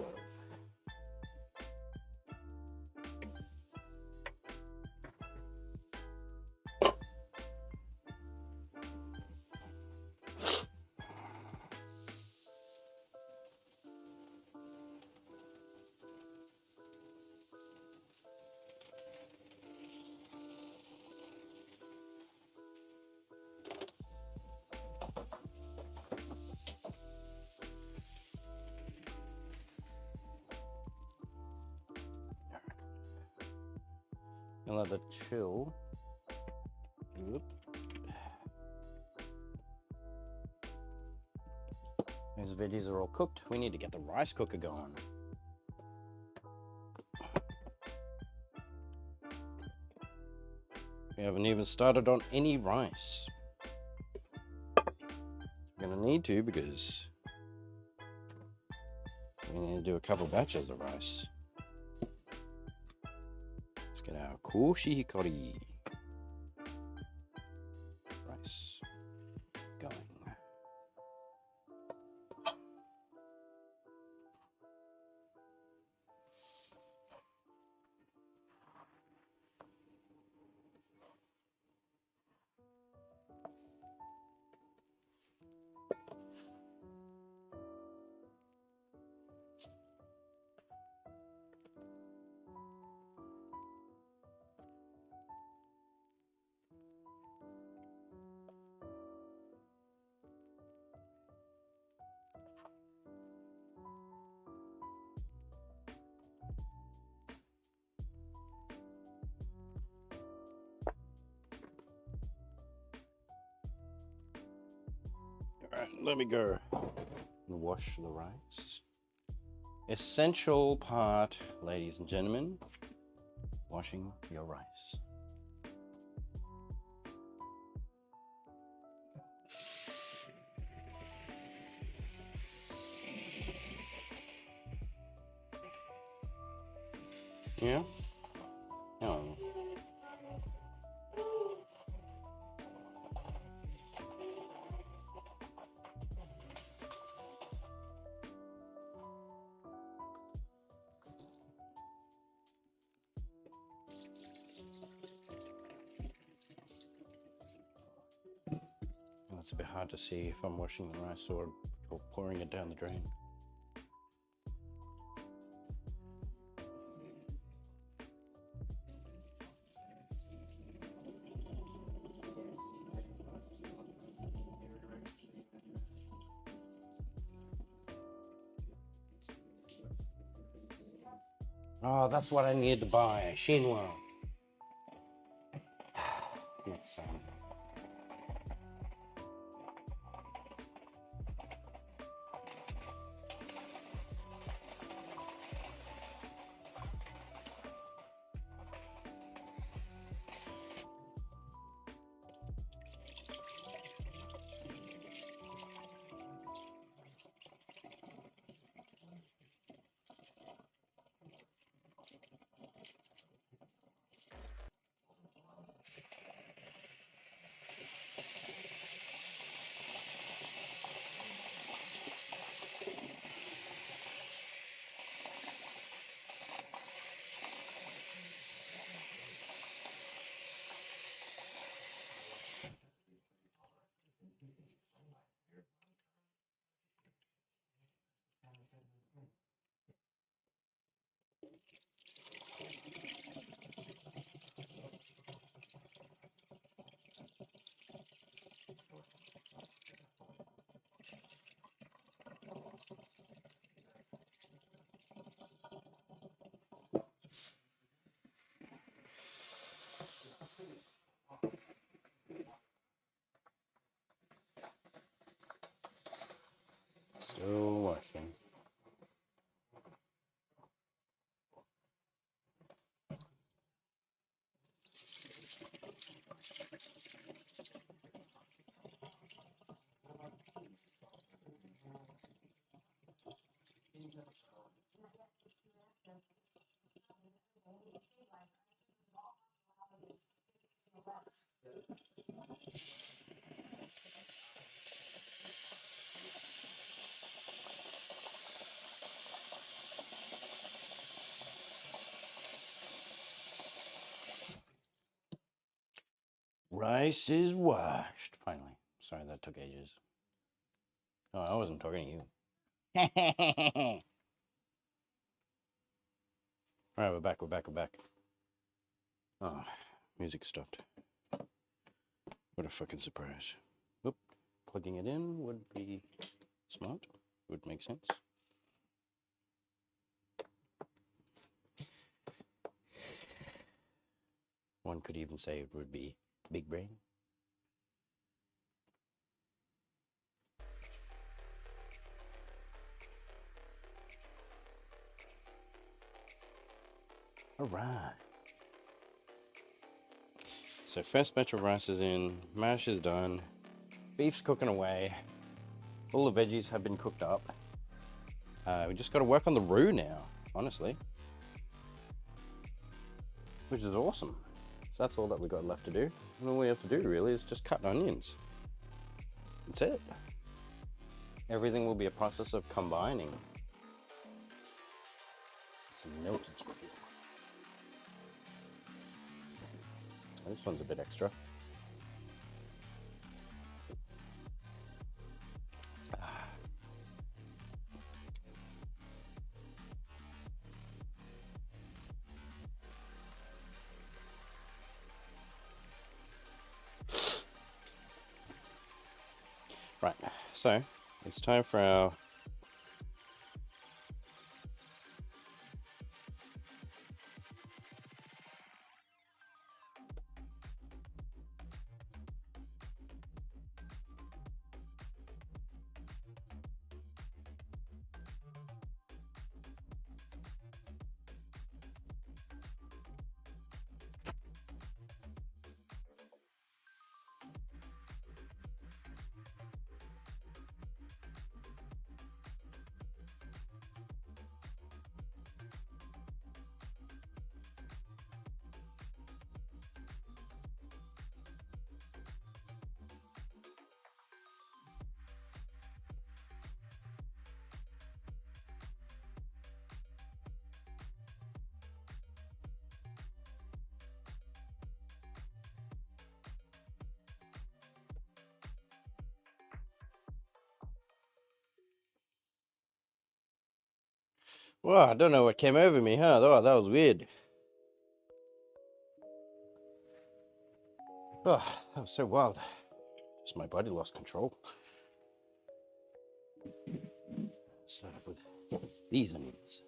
I'll let it chill. Whoop. Those veggies are all cooked. We need to get the rice cooker going. We haven't even started on any rice. We're gonna need to because we need to do a couple batches of rice. Let's get our koshihikori rice going. Alright, let me go and wash the rice. Essential part, ladies and gentlemen, washing your rice. Yeah? Oh. It's a bit hard to see if I'm washing the rice or pouring it down the drain. Oh, that's what I need to buy. Chinois. Still washing. Rice is washed. Finally. Sorry, that took ages. Oh, I wasn't talking to you. Alright, we're back. Oh, music stopped. What a fucking surprise. Oop. Plugging it in would be smart. Would make sense. One could even say it would be big brain. All right. So first batch of rice is in, mash is done, beef's cooking away, all the veggies have been cooked up. We just got to work on the roux now, honestly, which is awesome. So that's all that we got left to do. And all we have to do really is just cut onions. That's it. Everything will be a process of combining. Some milk. This one's a bit extra. Right, so it's time for our Well, I don't know what came over me, huh? Oh, that was weird. Oh, that was so wild. Just my body lost control. Start off with these onions.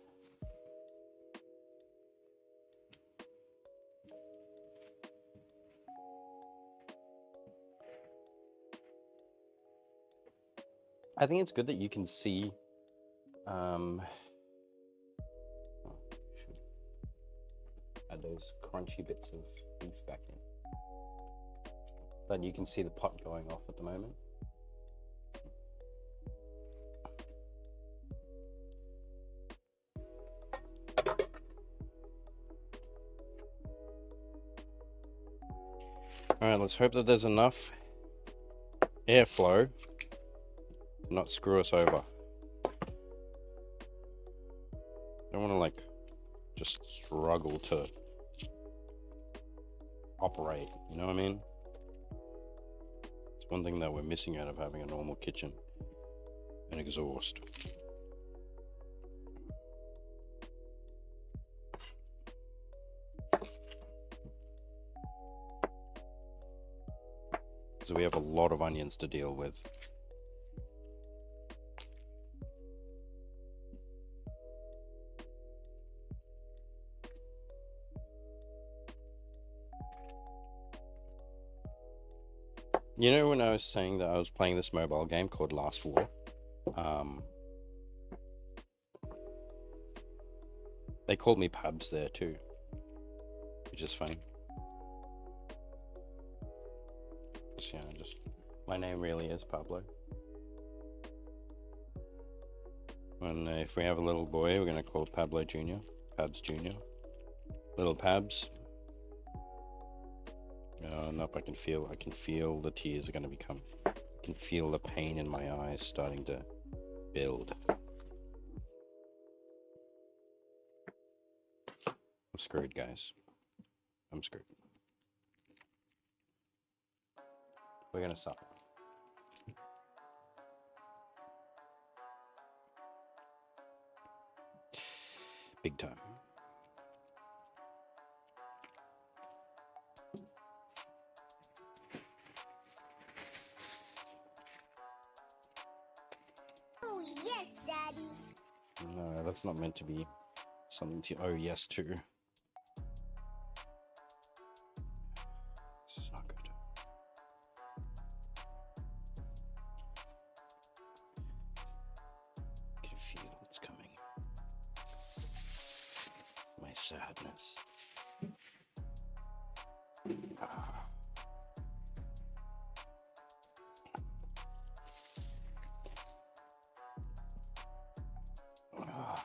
I think it's good that you can see should add those crunchy bits of beef back in. But you can see the pot going off at the moment. All right, let's hope that there's enough airflow to not screw us over. Don't want to like just struggle to operate, you know what I mean? It's one thing that we're missing out of having a normal kitchen, an exhaust. Because we have a lot of onions to deal with. You know, when I was saying that I was playing this mobile game called Last War, they called me Pabs there too, which is funny. So, yeah, just my name really is Pablo. And if we have a little boy, we're gonna call it Pablo Jr., Pabs Jr., little Pabs. Nope, I can feel the tears are gonna become. I can feel the pain in my eyes starting to build. I'm screwed, guys. I'm screwed. We're gonna stop. Big time. Oh, yes, Daddy. No, that's not meant to be something to oh yes to. This is not good. I can feel it's coming. My sadness. Ah. Ah.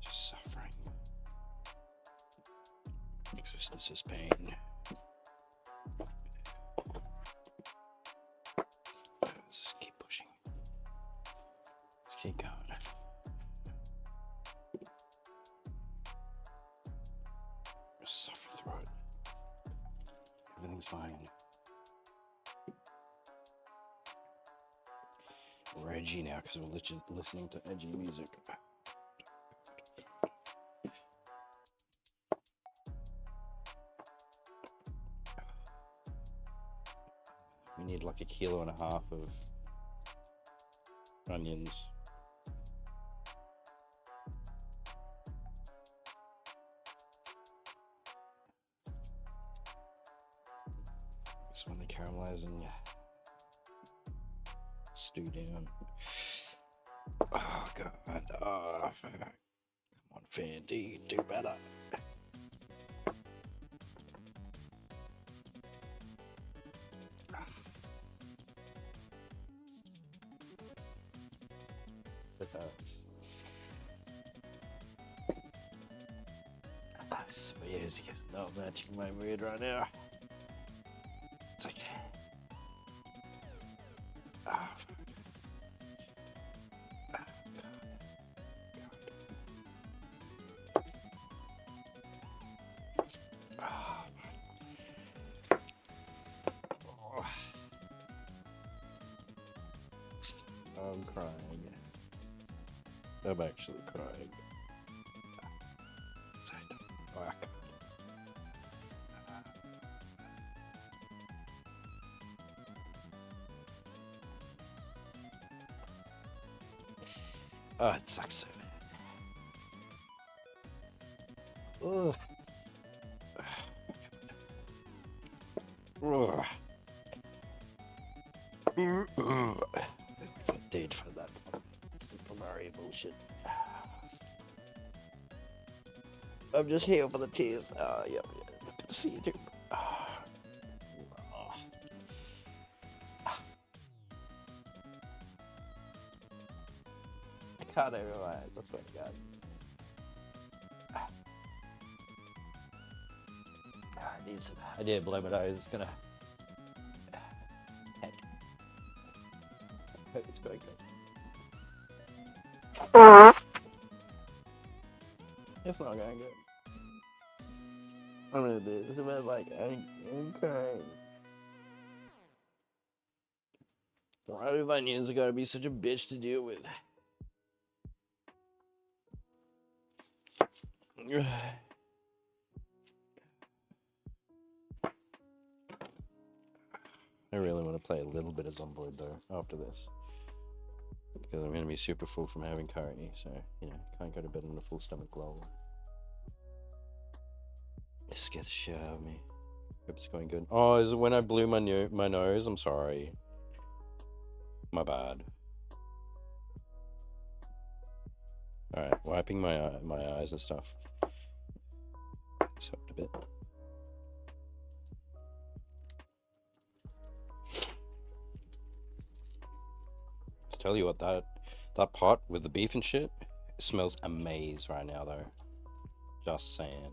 Just suffering. Existence is pain. Let's keep pushing. Let's keep going. Just suffer through it. Everything's fine. We're edgy now because we're listening to edgy music. We need like 1.5 kilos of onions. It's when they caramelize and stew down. Oh god. Oh, fuck. Come on, Fandy, do better. It hurts. But yeah, it's not matching my mood right now. It's like, ah, I'm crying. I'm actually crying. Oh, I can't. Oh, it sucks so bad. Ugh. Ugh. Dead for that Super Mario bullshit. I'm just here for the tears. Yeah. Good to see you too. I can't open my eyes. That's what I got. I need to blow my nose. It's gonna. Heck. Hope it's going good. It's not going good. I'm gonna do this about like I'm crying. Why do onions gotta be such a bitch to deal with? I really want to play a little bit of Zomboid though after this. Because I'm going to be super full from having curry, so, you know, can't go to bed on a full stomach lol. It scared the shit out of me. Hope it's going good. Oh, is it when I blew my nose? I'm sorry. My bad. Alright, wiping my eyes and stuff. It's helped a bit. Just tell you what, that pot with the beef and shit, it smells amazing right now though. Just saying.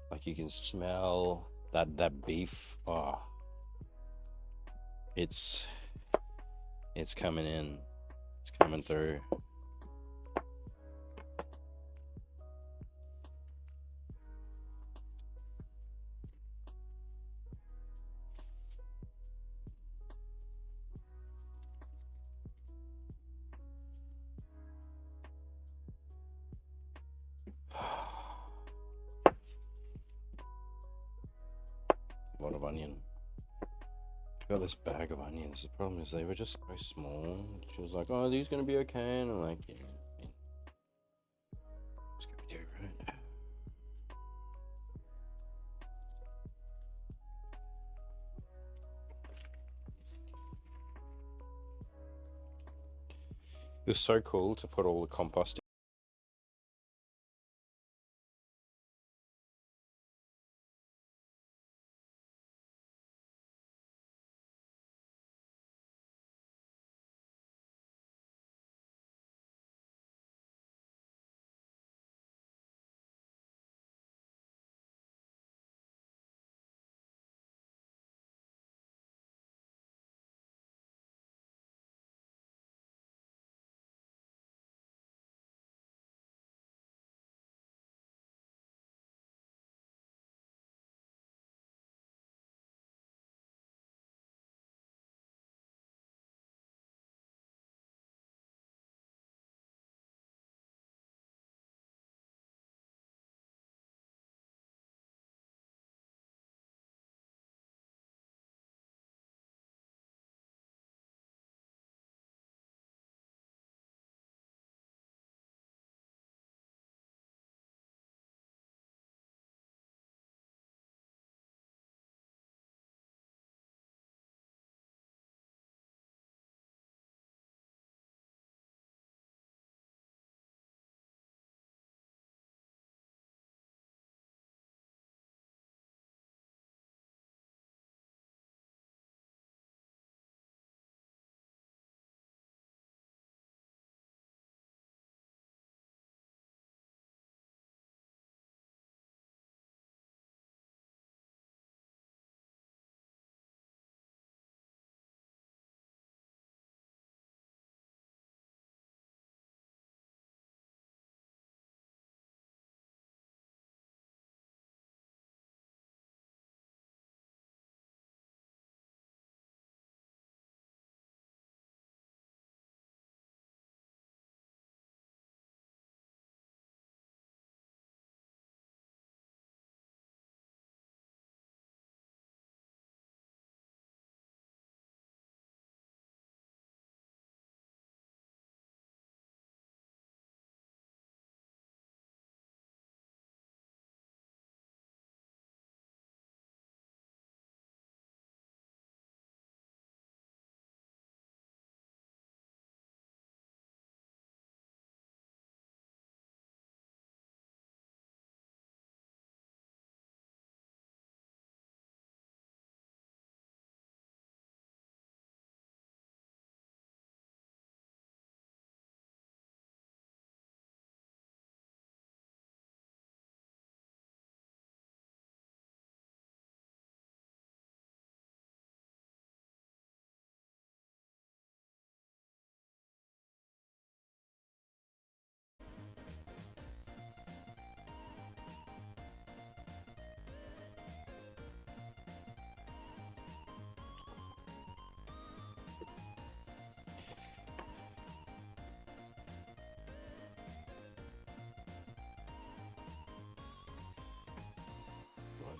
Like you can smell that beef. Oh, it's coming in. It's coming through. A lot of onion. Got this bag of onions. The problem is they were just so small. She was like, "Oh, are these gonna be okay?" And I'm like, "Yeah, it's gonna be right." It was so cool to put all the compost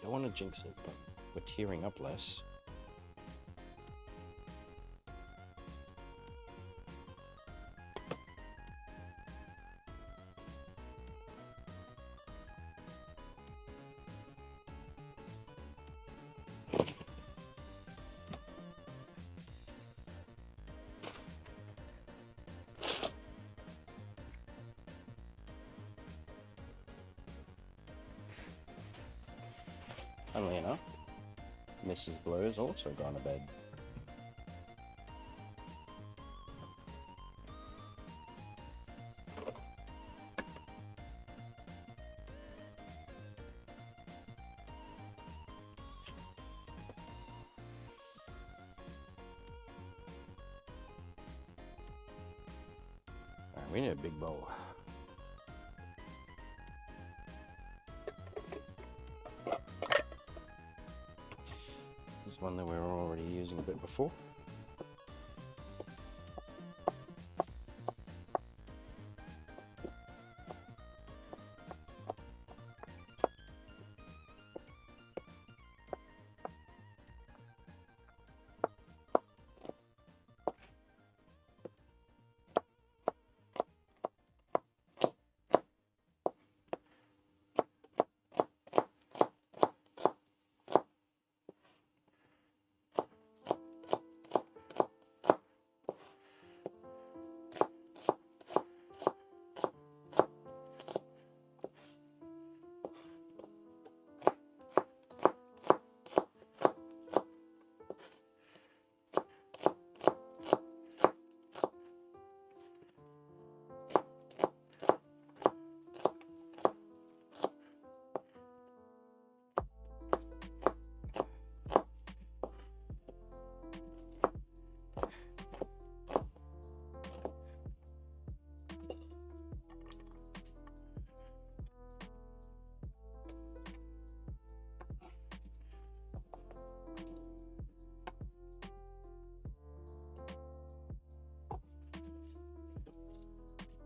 Don't want to jinx it, but we're tearing up less. Funnily enough, Mrs. Blur's also gone to bed. Alright, we need a big bowl. This is one that we were already using a bit before.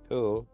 Cool.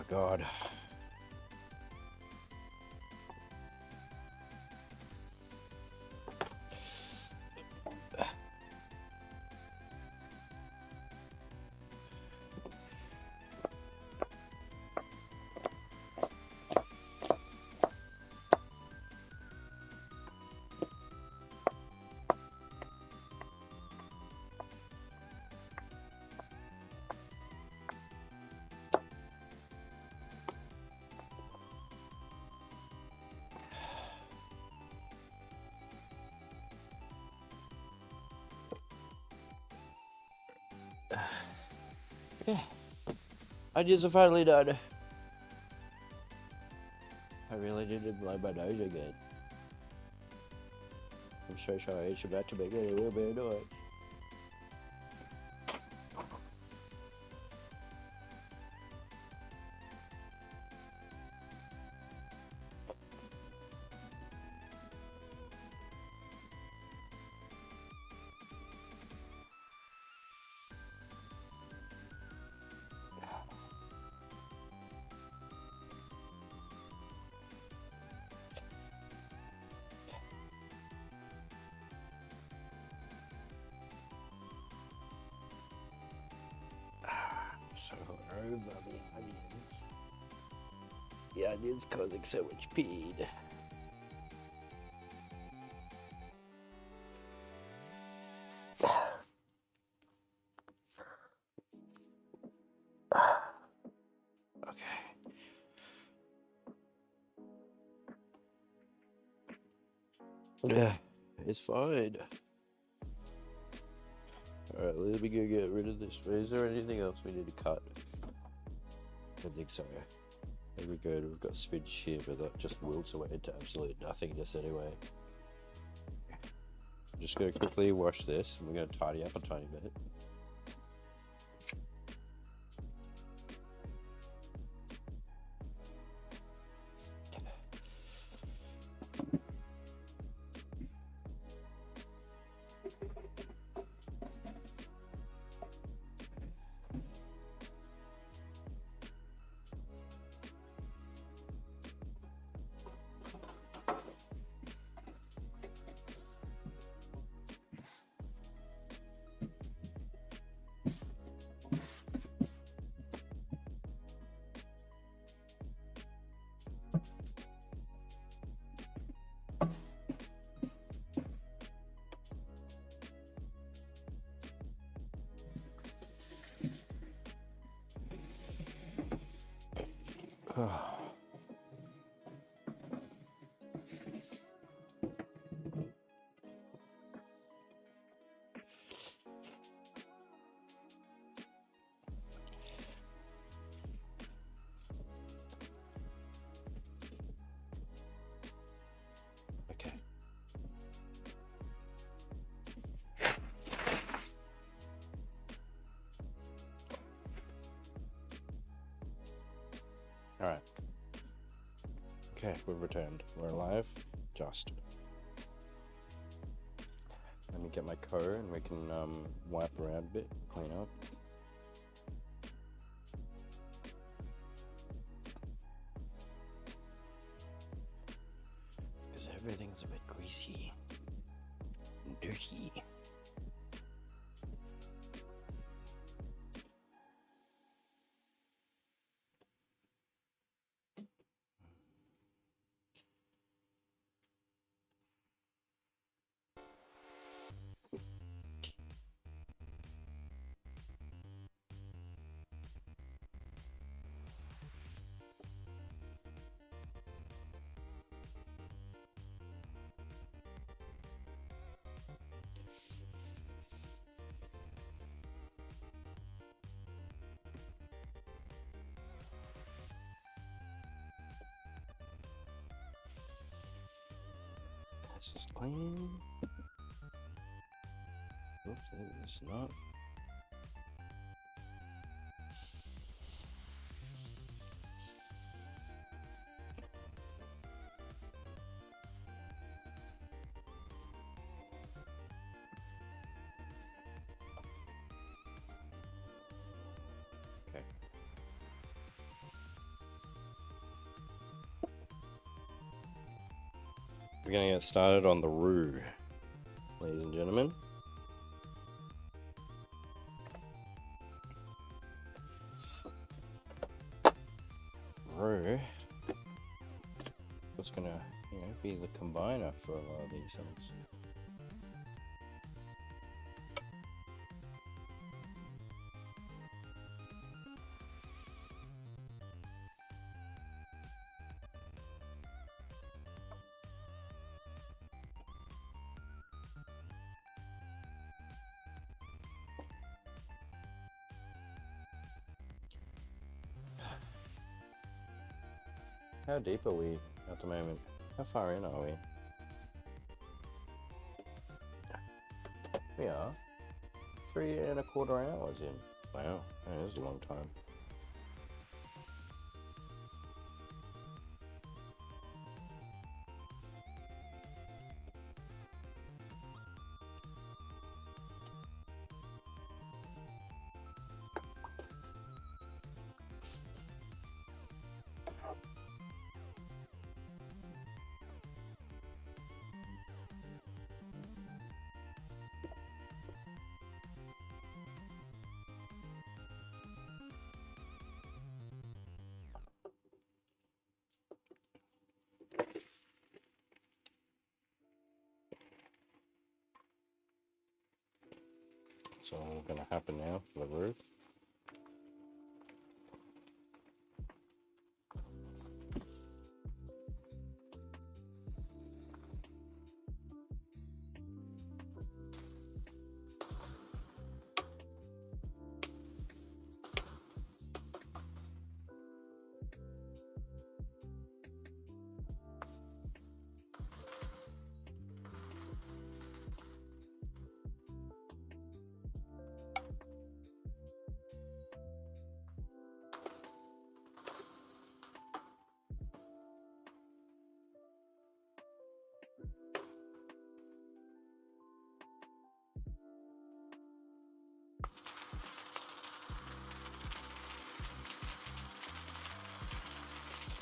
God. Okay. Ideas are finally done. I really didn't blow my nose again. I'm so sorry, it's about to make a little bit of noise. So over the onions. The onions causing so much pain. Okay. Yeah, it's fine. Alright, let me go get rid of this. Is there anything else we need to cut? I don't think so. There we go. We've got spinach here, but that just wilts away into absolute nothingness anyway. I'm just going to quickly wash this, and we're going to tidy up a tiny bit. Okay. Alright. Okay, we've returned. We're alive. Just. Let me get my car and we can wipe around a bit, clean up. Because everything's a bit greasy and dirty. That's just clean. Oops, it's not. Okay. We're gonna get started on the roux, ladies and gentlemen. Roux. What's gonna, be the combiner for a lot of these things. How deep are we at the moment? How far in are we? We are 3.25 hours in. Wow, that is a long time. So what's going to happen now for the roux?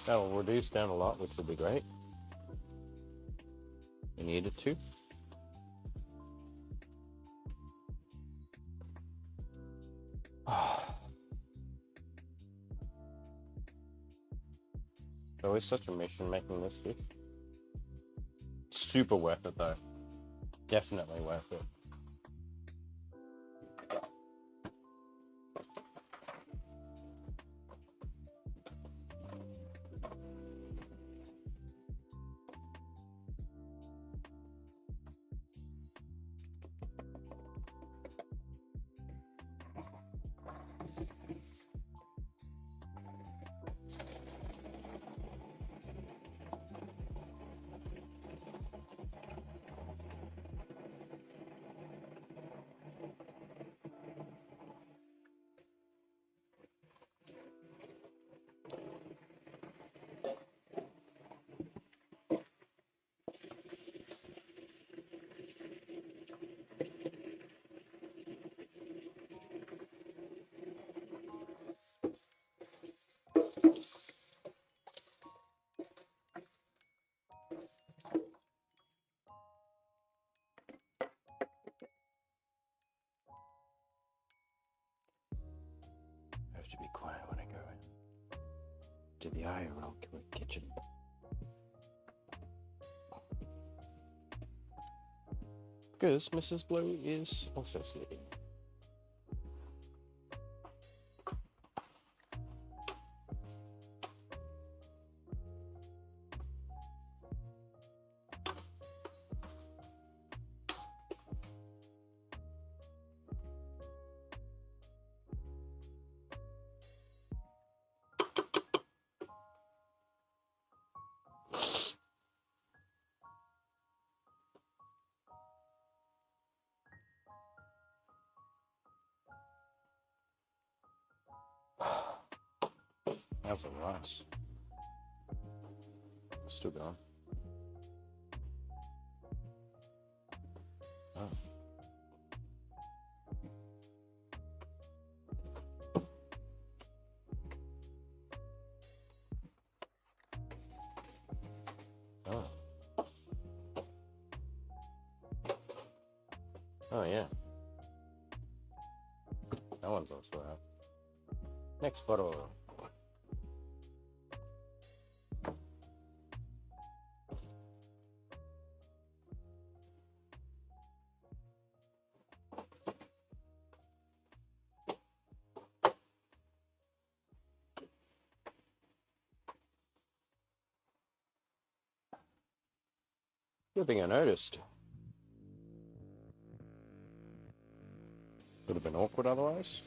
That'll reduce down a lot, which will be great. We need it to. It's always such a mission making this dish. Super worth it though. Definitely worth it. I have to be quiet when I go in to the IRL kitchen. Because Mrs. Blue is also sleeping. How's the rice? Still going. Oh. Oh. Oh, yeah. That one's also out. Next bottle. Good thing I noticed. Would have been awkward otherwise.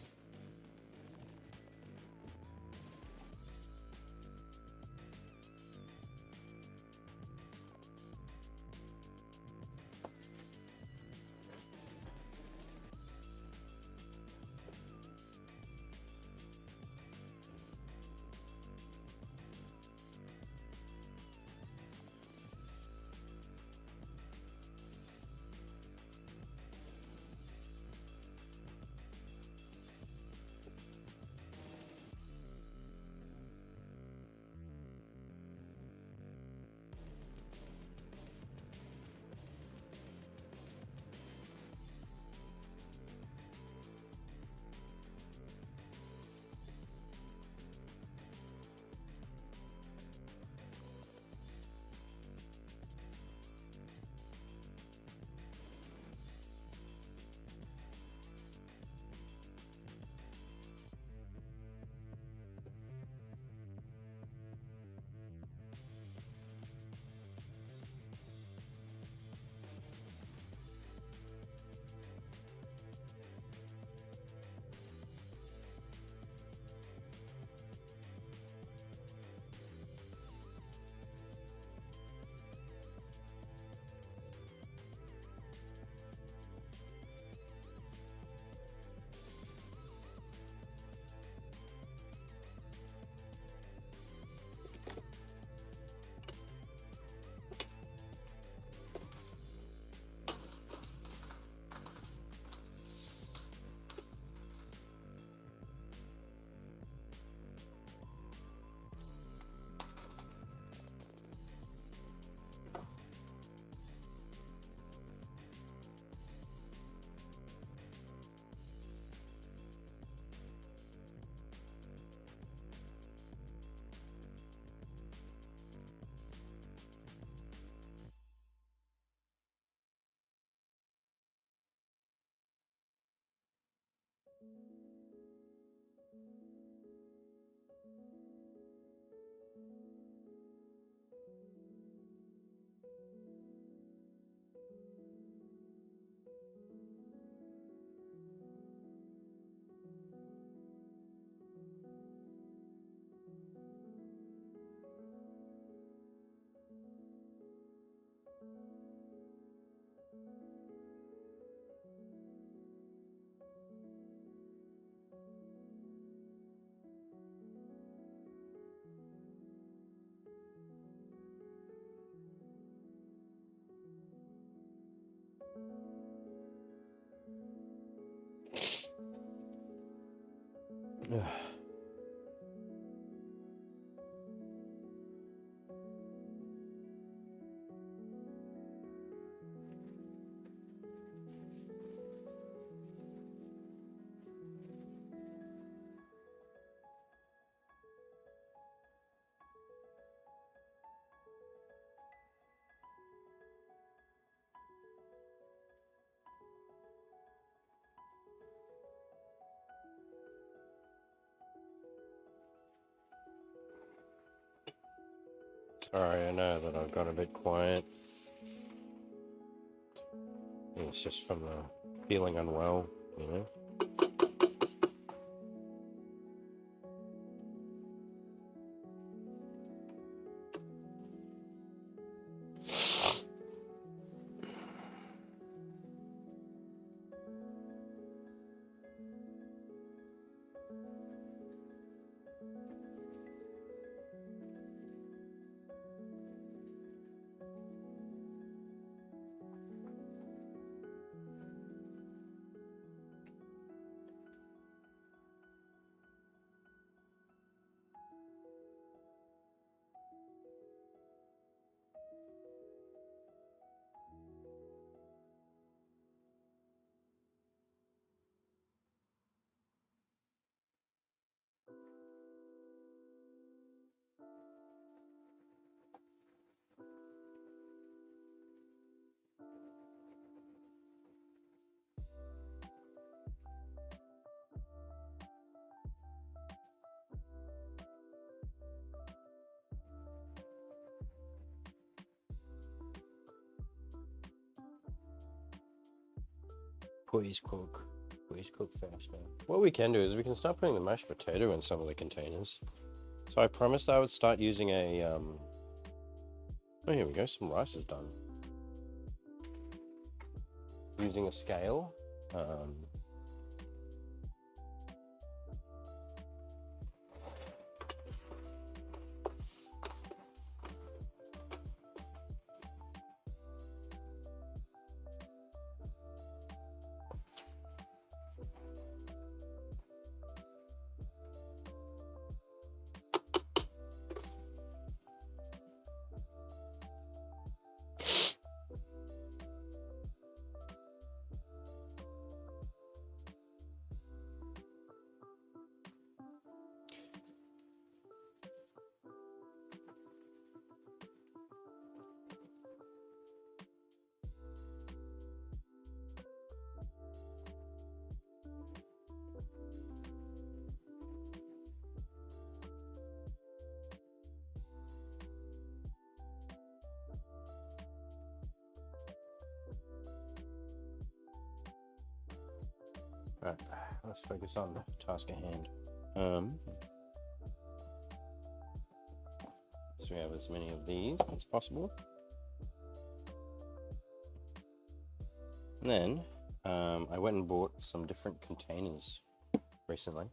Sorry, I know that I've got a bit quiet. It's just from the feeling unwell, you know? Please cook. Please cook faster. What we can do is we can start putting the mashed potato in some of the containers. So I promised I would start using a, oh, here we go, some rice is done. Using a scale. Right, let's focus on the task at hand. So we have as many of these as possible. And then I went and bought some different containers recently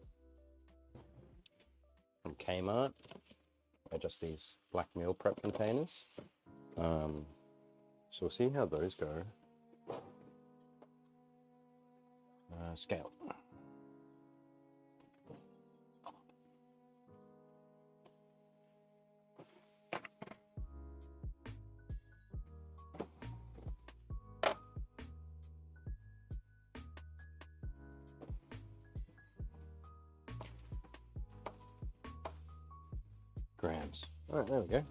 from Kmart. They're just these black meal prep containers. So we'll see how those go. Scale. Grams. All right, there we go.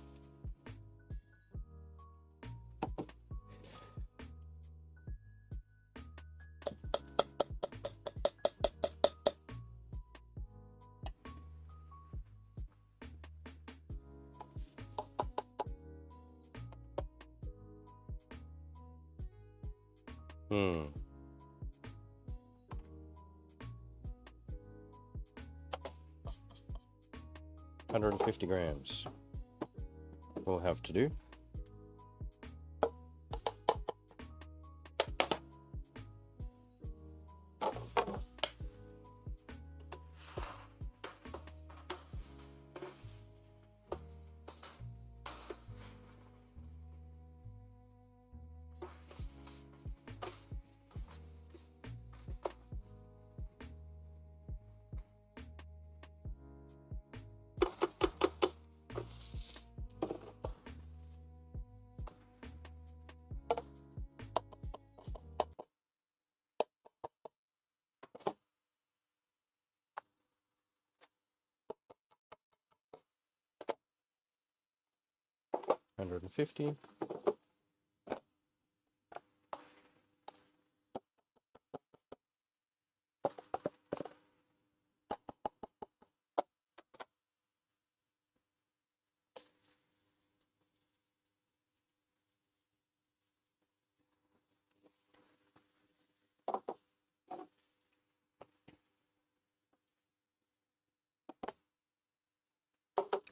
Hmm. 150 grams. We'll have to do. $150.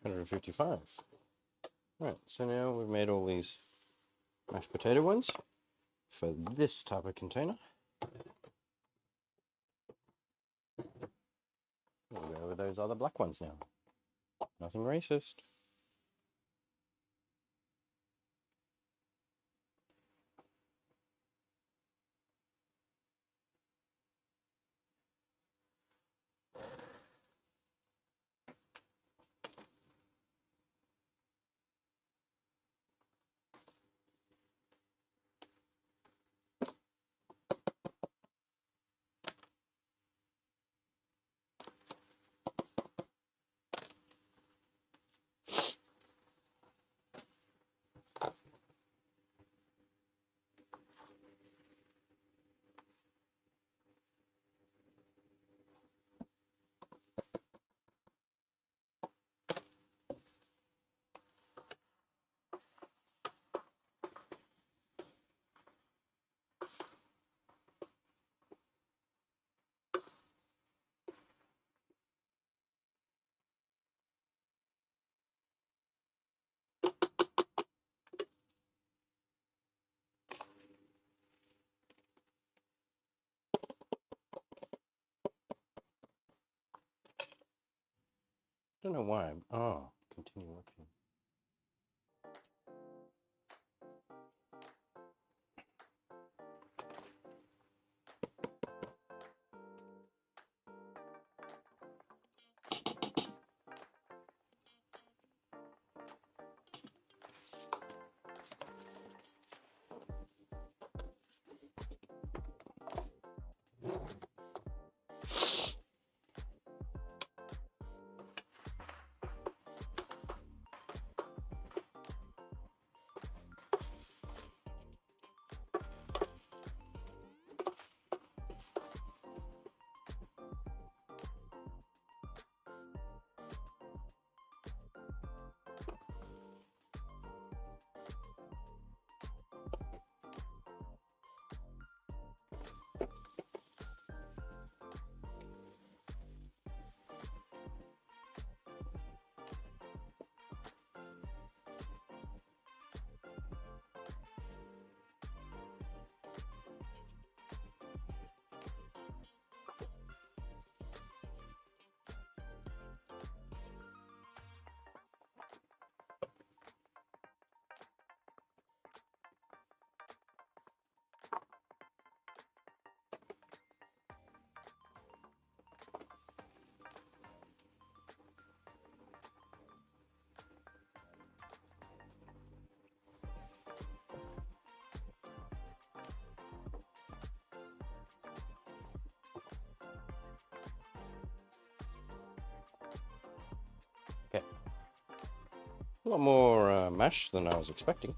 $155. Right, so now we've made all these mashed potato ones for this type of container. We'll go with those other black ones now. Nothing racist. don't know why. Oh, continue watching. Okay. A lot more mash than I was expecting.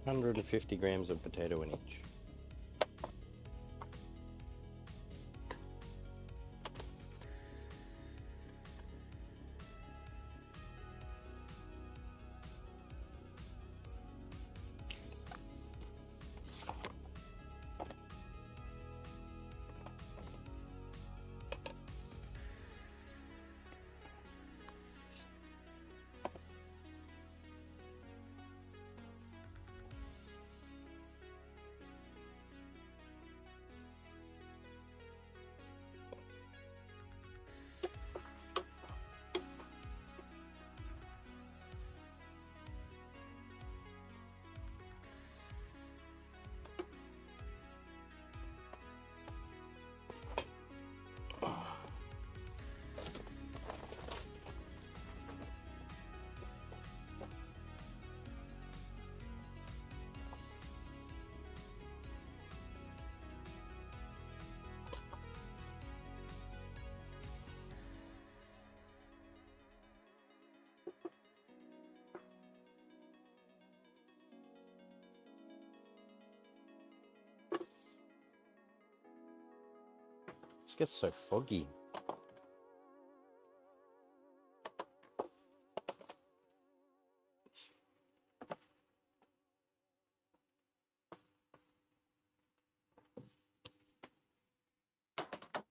Hundred and 50 grams of potato in each. This gets so foggy.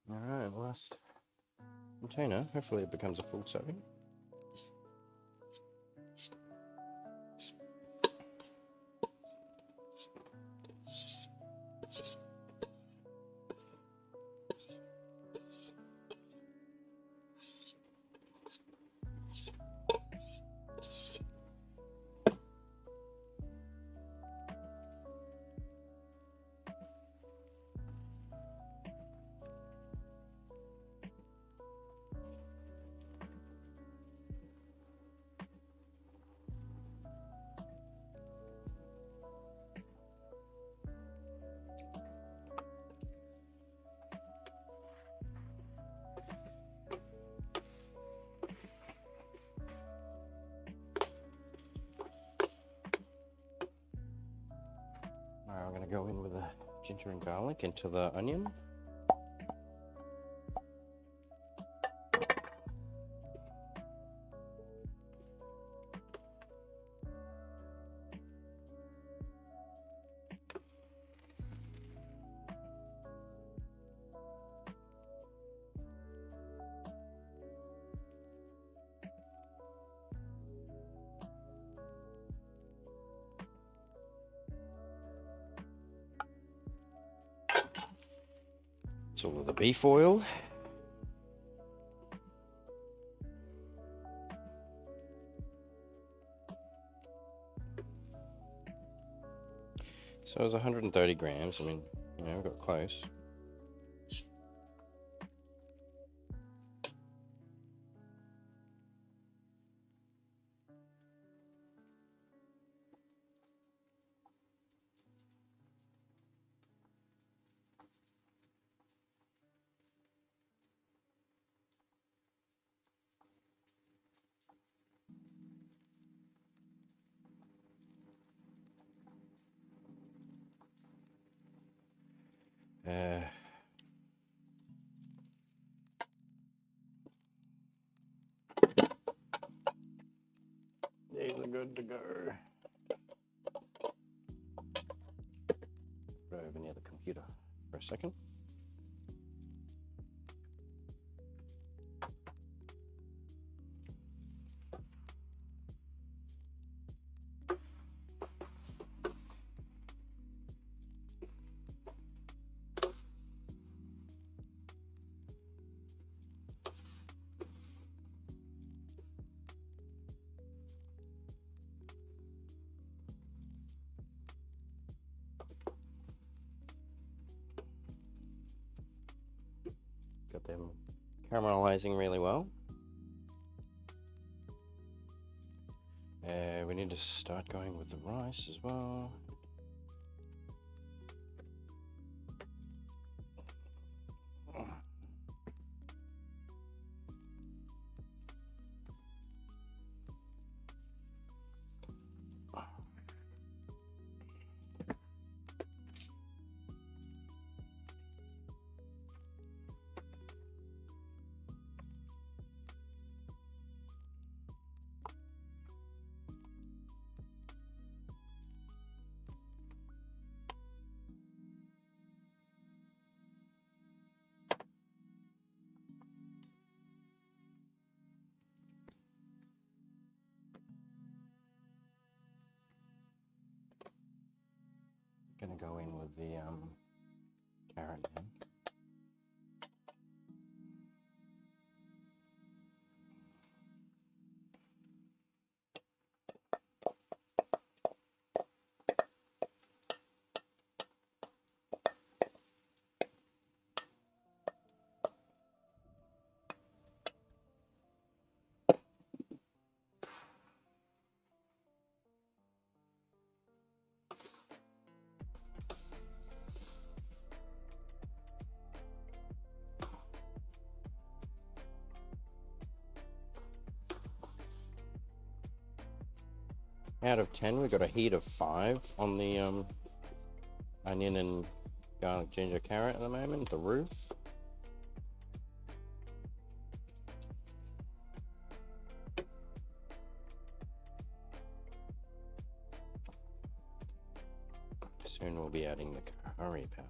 Alright, last container. Hopefully it becomes a full serving. the ginger and garlic into the onion. It's all of the beef oil. So it was 130 grams. I mean, you know, we got close. These are good to go. Put it over near the computer for a second. Got them caramelizing really well. We need to start going with the rice as well. Gonna go in with the carrot then. Out of 10, we got a heat of 5 on the onion and garlic, ginger, carrot at the moment, the roof. Soon we'll be adding the curry powder.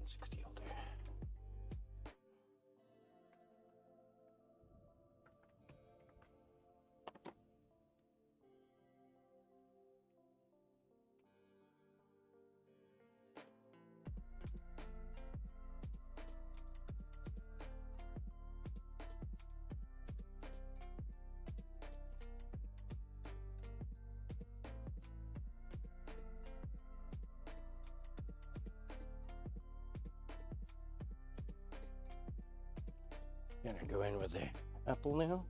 $160 will do. Gonna go in with the apple now.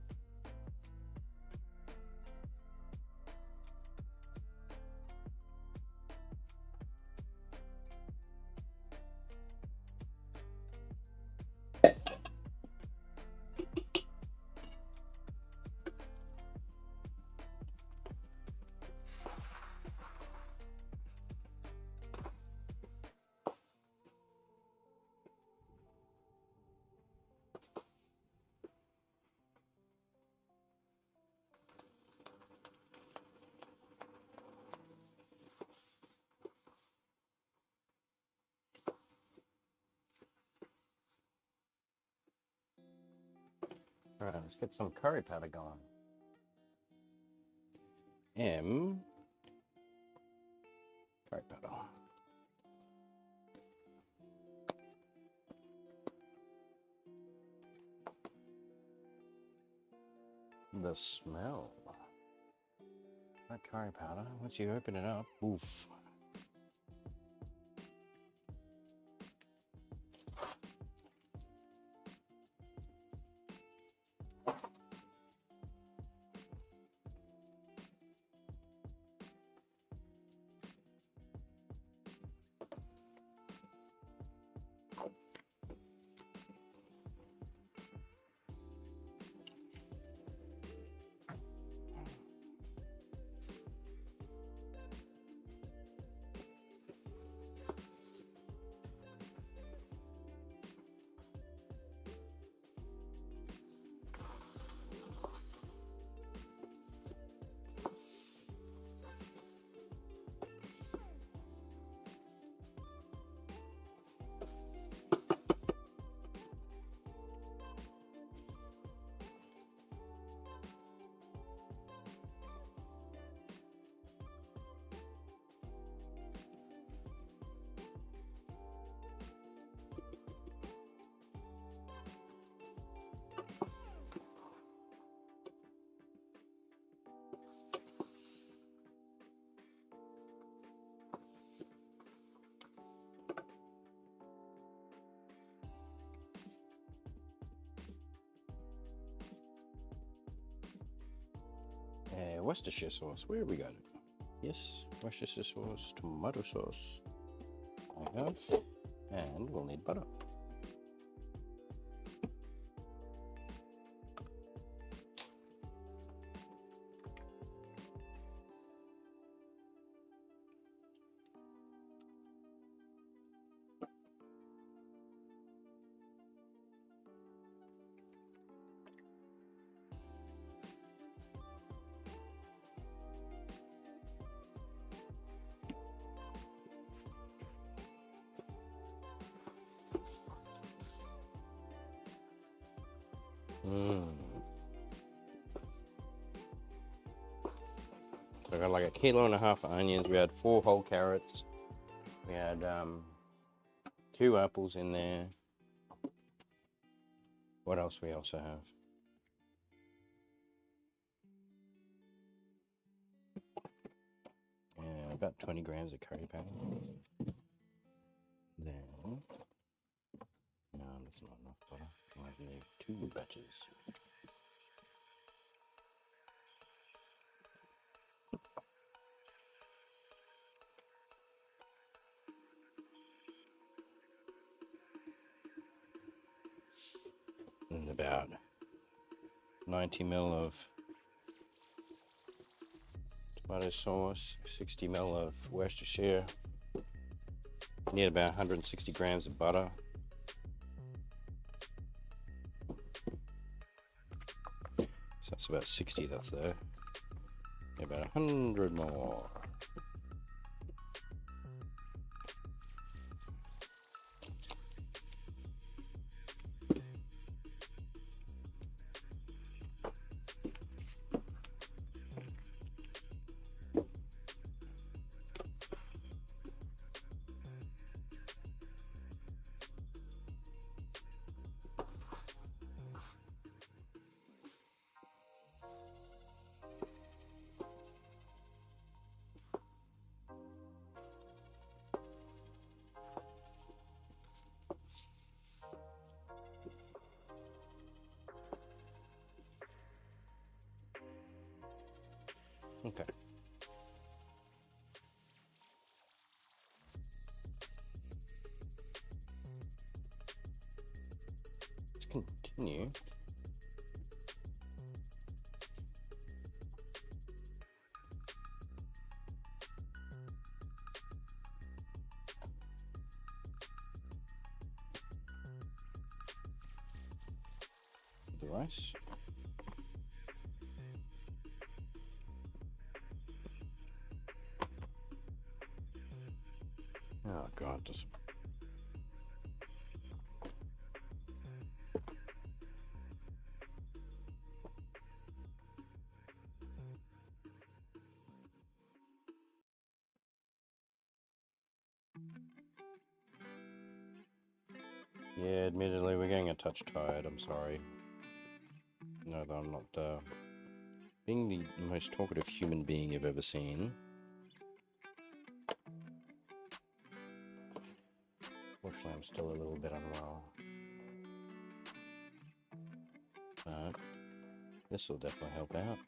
All right, let's get some curry powder going. Curry powder. The smell. That curry powder, once you open it up, oof. Worcestershire sauce. Where have we got it? Yes, Worcestershire sauce, tomato sauce. I have, and we'll need butter. So I got like 1.5 kilos of onions. We had 4 whole carrots. We had 2 apples in there. What else we also have? About 20 grams of curry powder. Then, no, that's not enough butter. I need 2 batches. And about 90 ml of tomato sauce, 60 ml of Worcestershire. Need about 160 grams of butter. So that's about 60 that's there. About 100 more. Okay. Let's continue. The rice. Oh God, just yeah. Admittedly, we're getting a touch tired. I'm sorry. No, that I'm not being the most talkative human being you've ever seen. Fortunately, I'm still a little bit unwell. But this will definitely help out.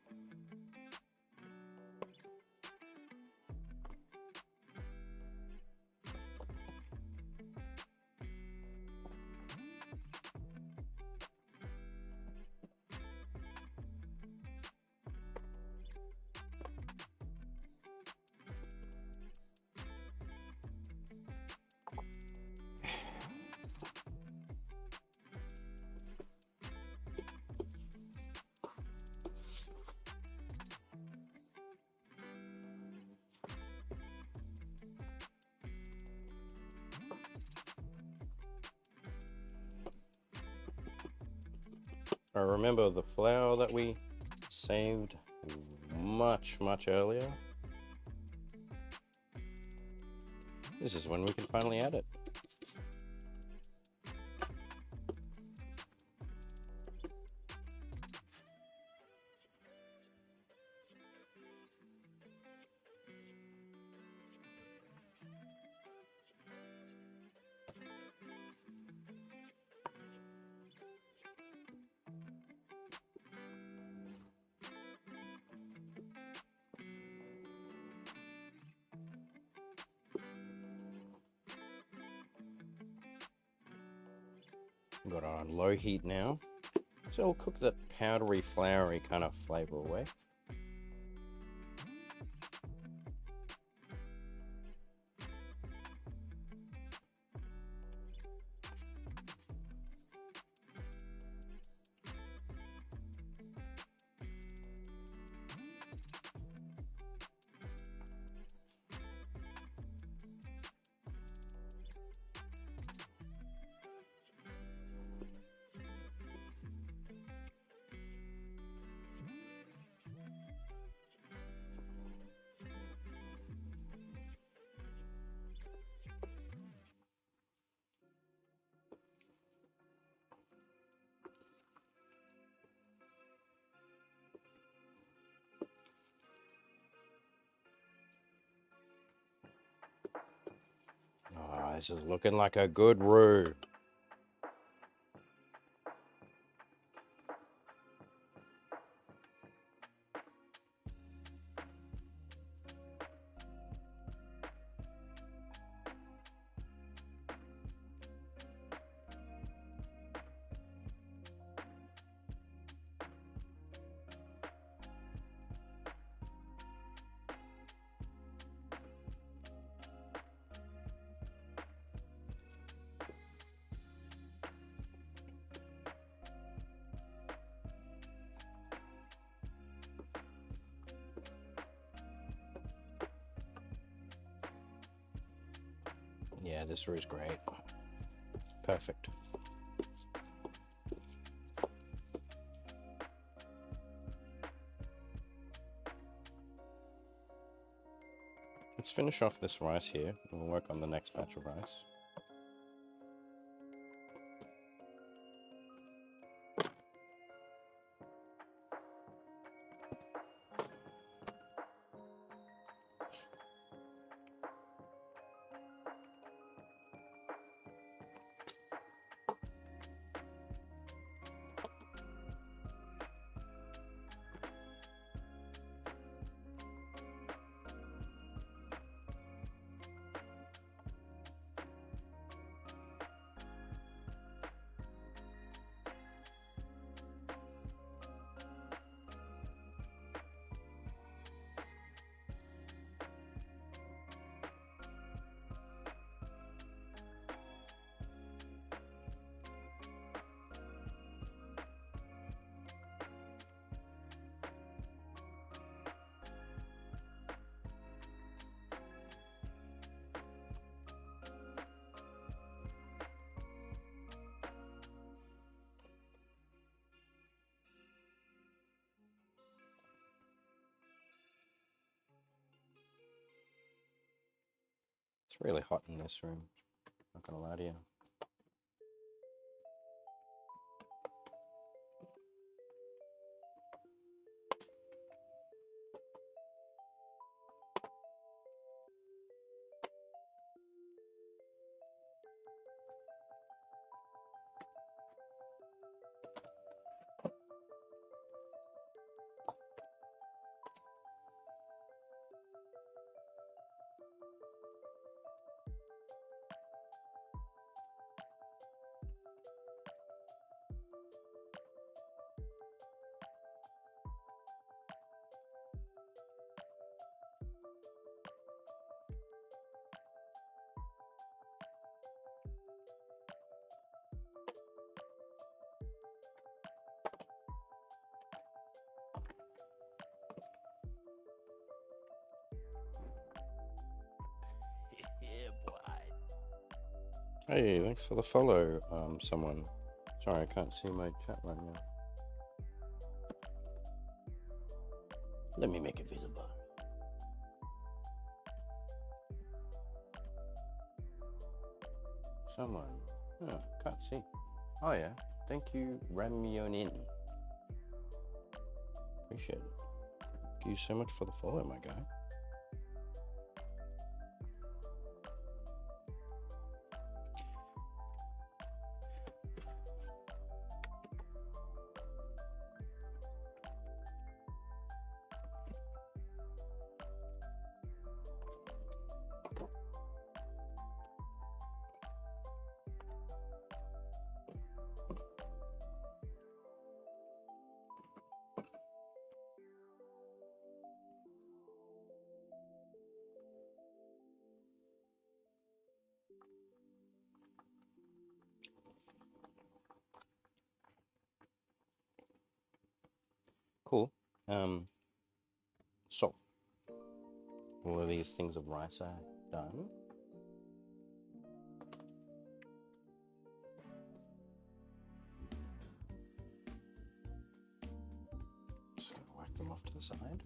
I remember the flour that we saved much earlier. This is when we can finally add it. Got it on low heat now. So we'll cook that powdery, floury kind of flavor away. Oh, this is looking like a good roux. Yeah, this roux is great. Perfect. Let's finish off this rice here, and we'll work on the next batch of rice. It's really hot in this room. Not gonna lie to you. Yeah, boy. Hey, thanks for the follow, someone. Sorry, I can't see my chat right now. Let me make it visible. Someone. Oh, can't see. Oh yeah. Thank you, Ramyonin. Appreciate it. Thank you so much for the follow, my guy. Cool. So all of these things of rice are done. So wipe them off to the side.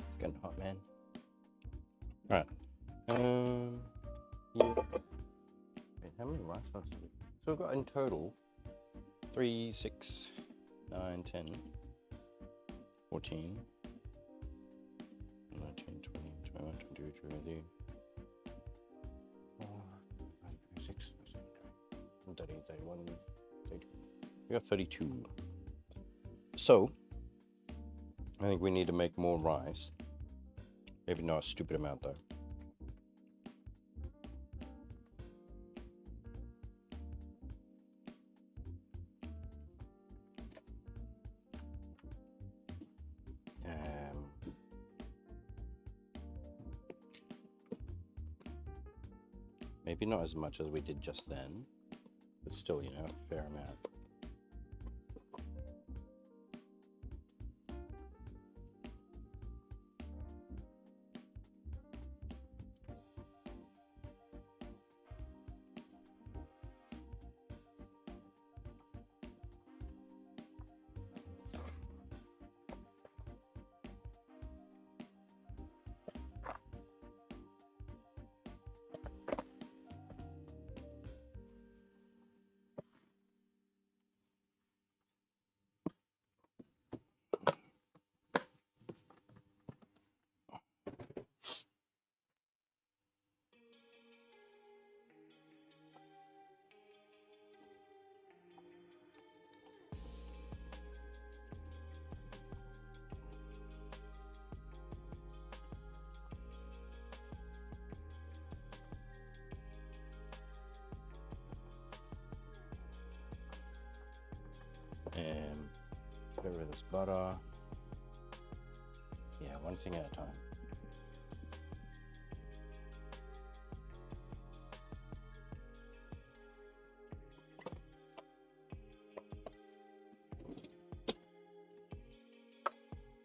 It's getting hot, man. Right. Yeah. Wait, how many rice bowls is it? So we've got in total 3, 6, 9, 10, 14, 19, 20, 21, 22, 23, 4, 5, 6, 7, 30, 31, 32. We got 32. So I think we need to make more rice. Maybe not a stupid amount though. Maybe not as much as we did just then, but still, you know, a fair amount. And get rid of this butter. Yeah, one thing at a time.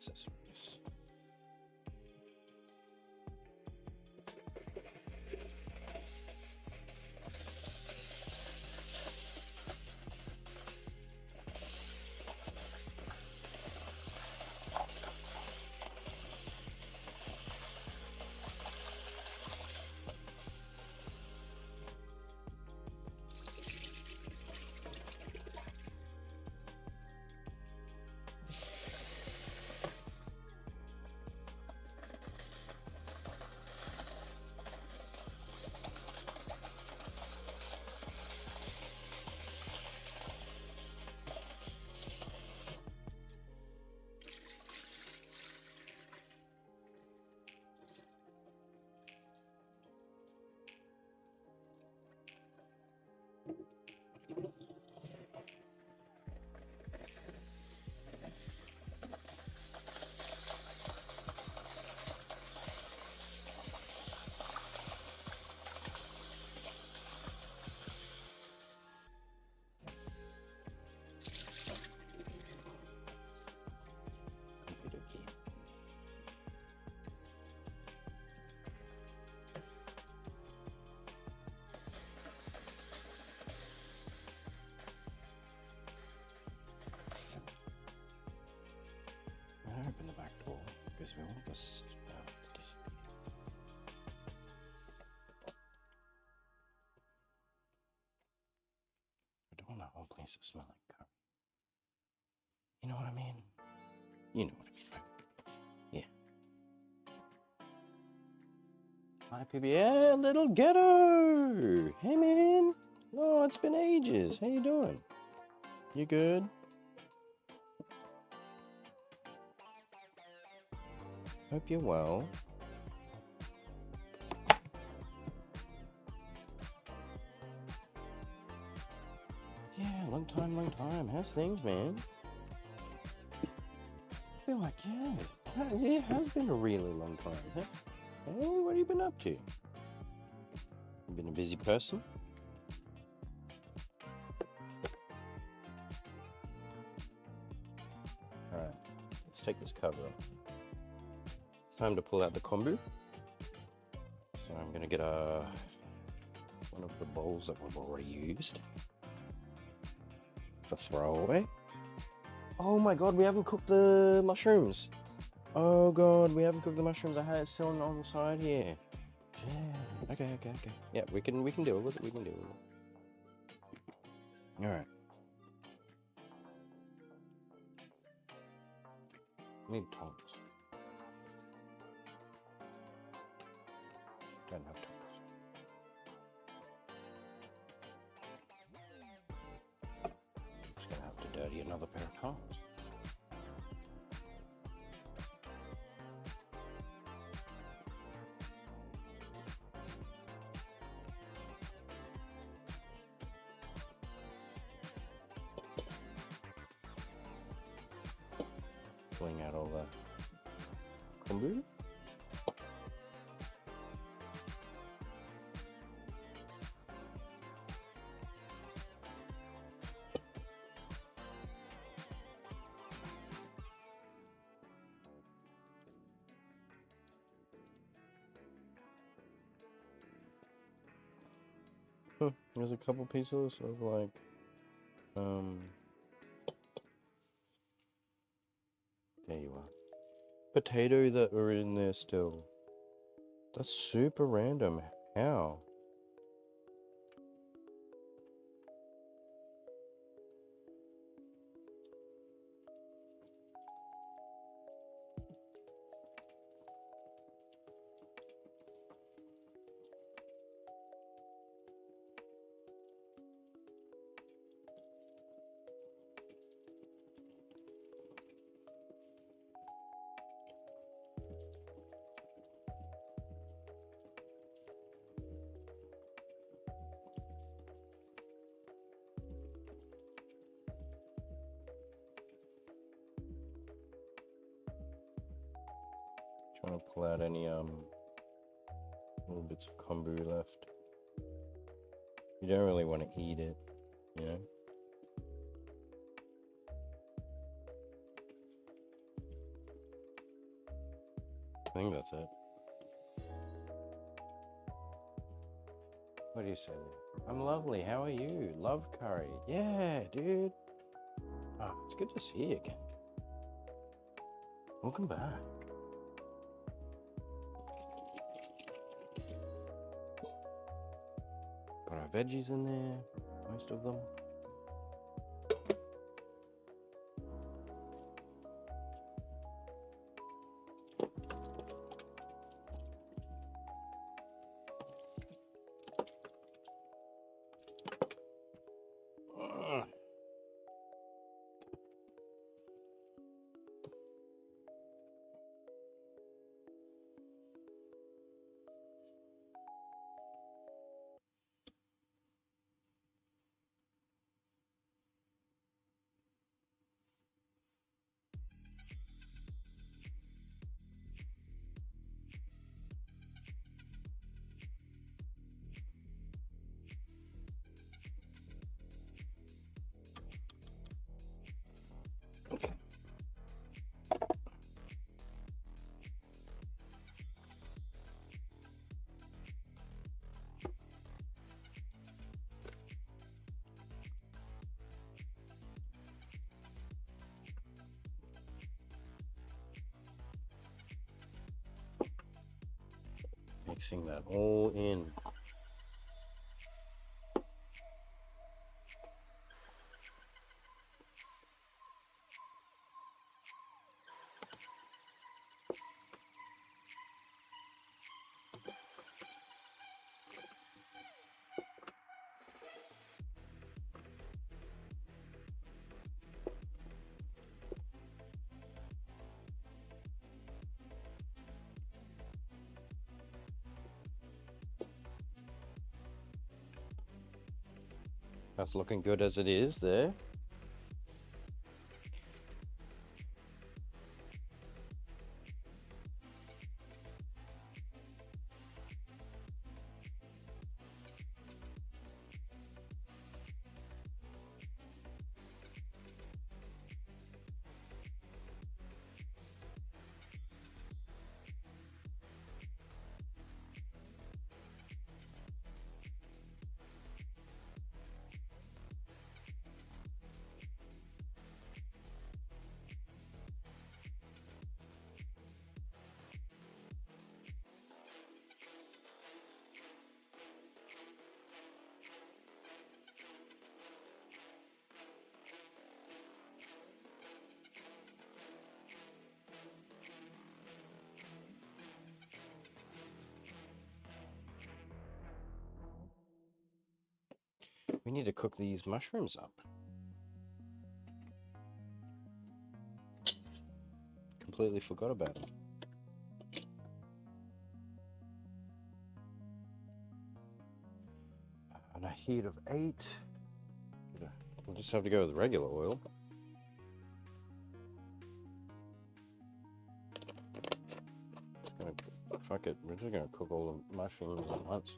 accessories. Okey-dokey. Open the back door because we want this to disappear. I don't want the whole place to smell like curry. You know what I mean? You know what I mean, right? Yeah. Hi, PB. Yeah, little ghetto. Hey, man. Oh, it's been ages. How you doing? You good? Hope you're well. Yeah, long time. How's things, man? I feel like, yeah, it has been a really long time. Huh? Hey, what have you been up to? You been a busy person? Alright, let's take this cover off. It's time to pull out the kombu. So I'm gonna get one of the bowls that we've already used for throwaway. Oh my god, we haven't cooked the mushrooms. Oh god, we haven't cooked the mushrooms. I had it still on the side here. Yeah. Okay. Yeah, we can deal with it. We can deal with it. All right. I need tongs. Don't have tongs. I'm just gonna have to dirty another pair of tongs. Pulling out all the kombu. There's a couple pieces of like there you are. Potato that are in there still. That's super random. How? Trying to pull out any little bits of kombu left. You don't really want to eat it, you know? I think that's it. What do you say? I'm lovely. How are you? Love curry. Yeah, dude. Oh, it's good to see you again. Welcome back. Got our veggies in there, most of them. Mixing that all in. That's looking good as it is there. We need to cook these mushrooms up. Completely forgot about them. On a heat of 8. We'll just have to go with regular oil. Fuck it, we're just gonna cook all the mushrooms at once.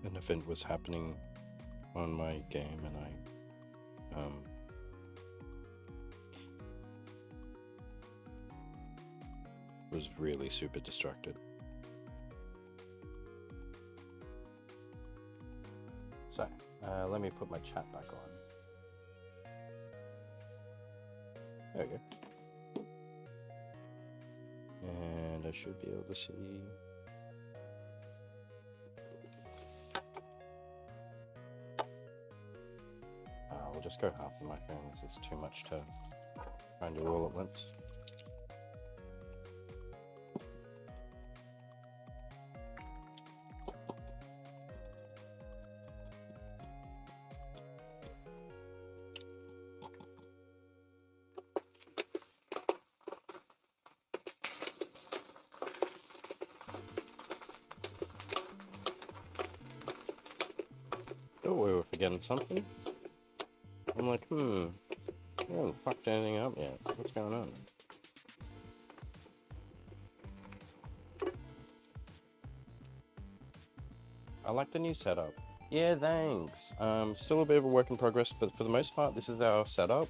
An event was happening on my game and I was really super distracted. So, let me put my chat back on. There we go. And I should be able to see. We'll just go half the mushrooms. It's too much to try and do all at once. Thought we were forgetting something. I'm like, we haven't fucked anything up yet. What's going on? I like the new setup. Yeah, thanks. Still a bit of a work in progress, but for the most part, this is our setup.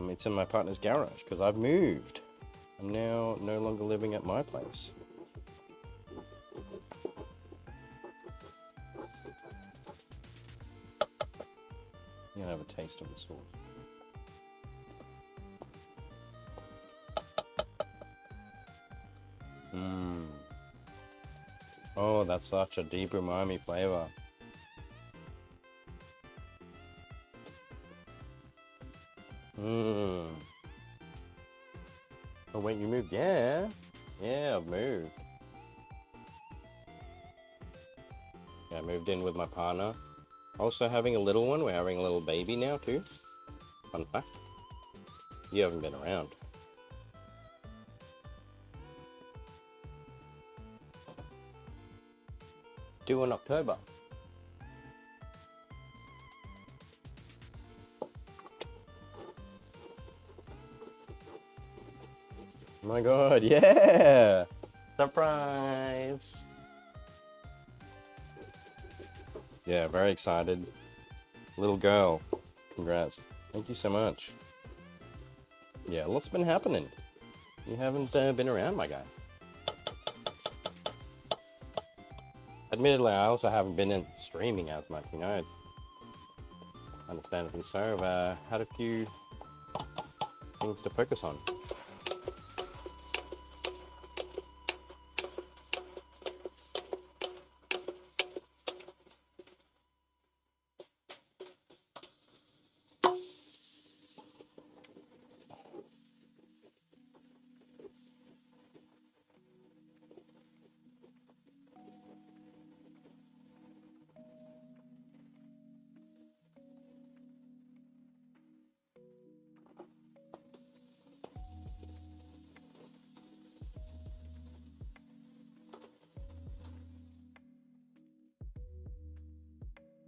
It's in my partner's garage because I've moved. I'm now no longer living at my place. You can have a taste of the sauce. Oh, that's such a deep umami flavor. Oh wait, you moved? Yeah. Yeah, I've moved. Yeah, I moved in with my partner. Also having a little one. We're having a little baby now too. Fun fact. You haven't been around. Due in October. Oh my god, yeah! Surprise! Yeah, very excited. Little girl. Congrats. Thank you so much. Yeah, what's been happening? You haven't been around, my guy. Admittedly, I also haven't been in streaming as much, you know. Understandably so. I've had a few things to focus on.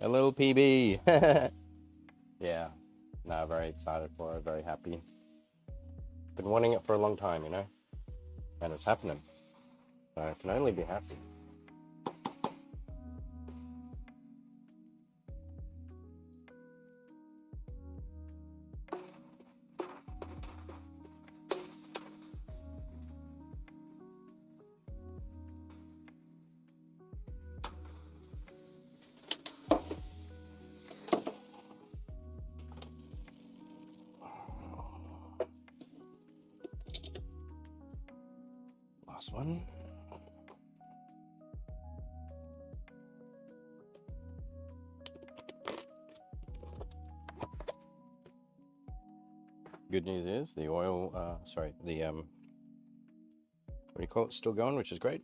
A little PB. Yeah. No, very excited for it. Very happy. Been wanting it for a long time, you know? And it's happening. So I can only be happy. Last one. Good news is the oil, what do you call it, still going, which is great.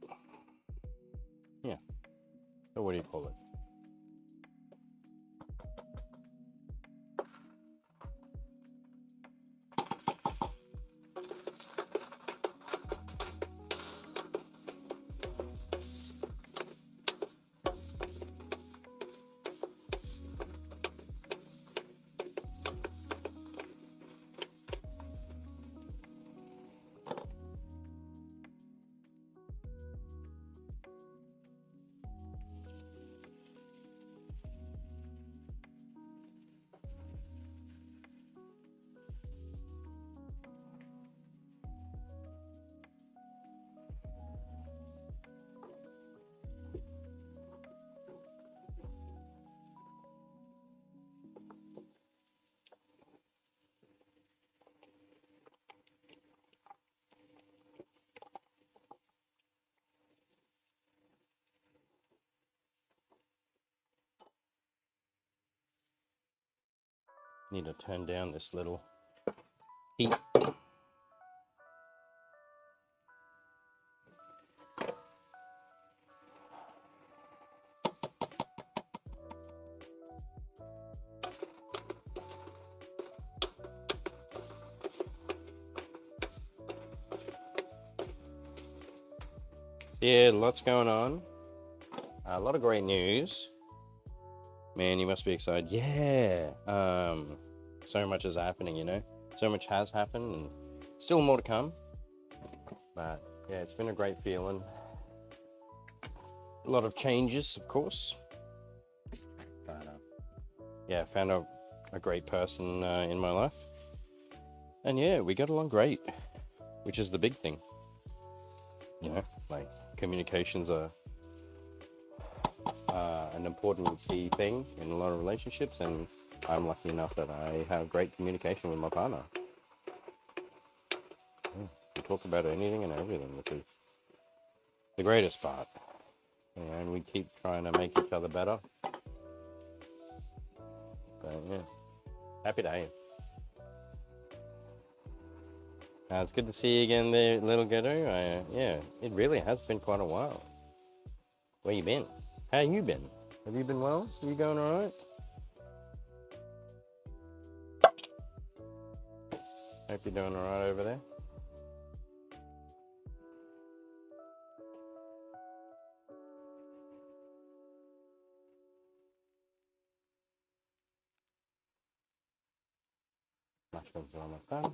Yeah. So what do you call it? Need to turn down this little heat. Yeah, lots going on. A lot of great news. Man, you must be excited. Yeah. So much is happening, you know? So much has happened and still more to come. But yeah, it's been a great feeling. A lot of changes, of course. But yeah, found a great person in my life. And yeah, we got along great, which is the big thing. You know, like communications are an important key thing in a lot of relationships, and I'm lucky enough that I have great communication with my partner. We talk about anything and everything, which is the greatest part. You know, and we keep trying to make each other better. So yeah, happy day. It's good to see you again there, little Ghetto. Yeah, it really has been quite a while. Where you been? How you been? Have you been well? Are you going alright? Hope you're doing alright over there. Mushrooms are almost done.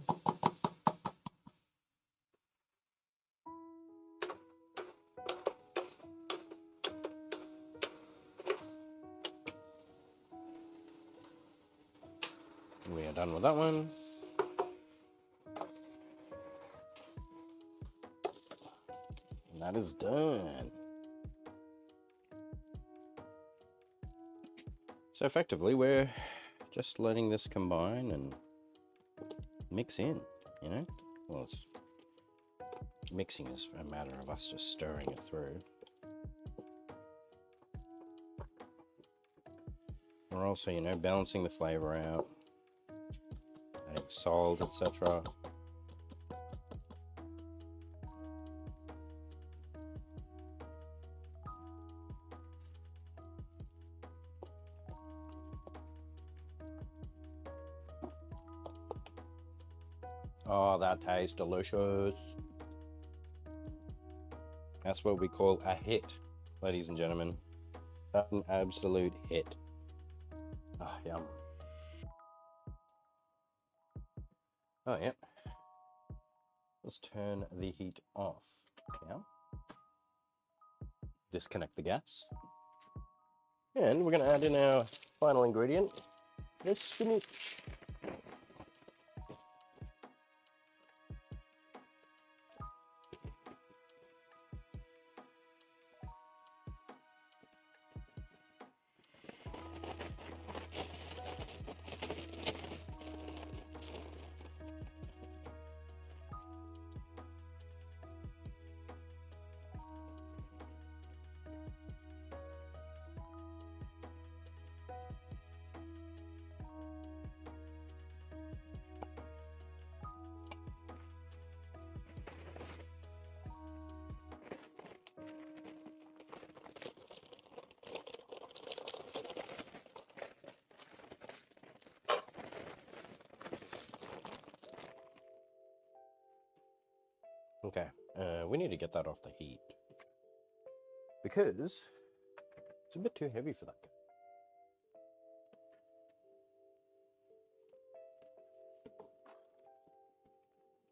We are done with that one. And that is done. So effectively, we're just letting this combine and mix in, you know? Well, mixing is a matter of us just stirring it through. We're also, you know, balancing the flavor out, adding salt, etc. Oh, that tastes delicious. That's what we call a hit, ladies and gentlemen. An absolute hit. Oh, yum. Oh, yeah. Let's turn the heat off now. Disconnect the gas. And we're going to add in our final ingredient, the spinach. Okay, we need to get that off the heat because it's a bit too heavy for that.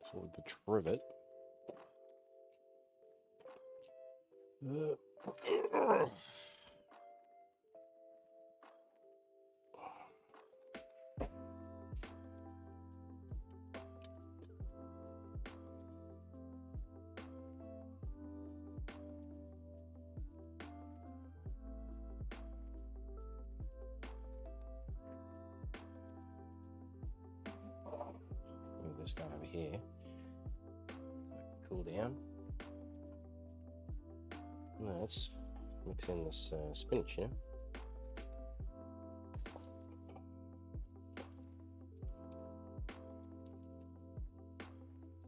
So with the trivet, move this guy over here, cool down. Now let's mix in this spinach, you know.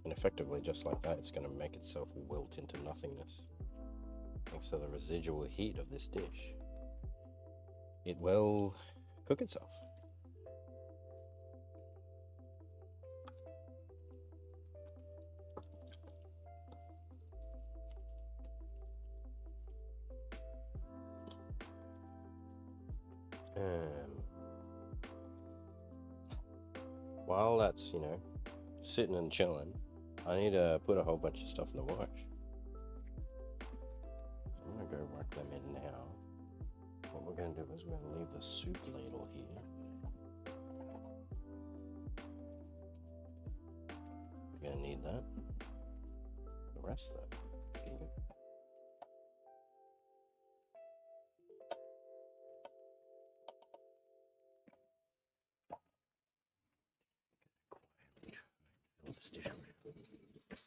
And effectively, just like that, it's going to make itself wilt into nothingness. Thanks to the residual heat of this dish, it will cook itself. While that's, sitting and chilling, I need to put a whole bunch of stuff in the wash. So I'm gonna go whack them in now. What we're gonna do is we're gonna leave the soup ladle here. We're gonna need that. The rest though, can you go? Quietly fill this dish.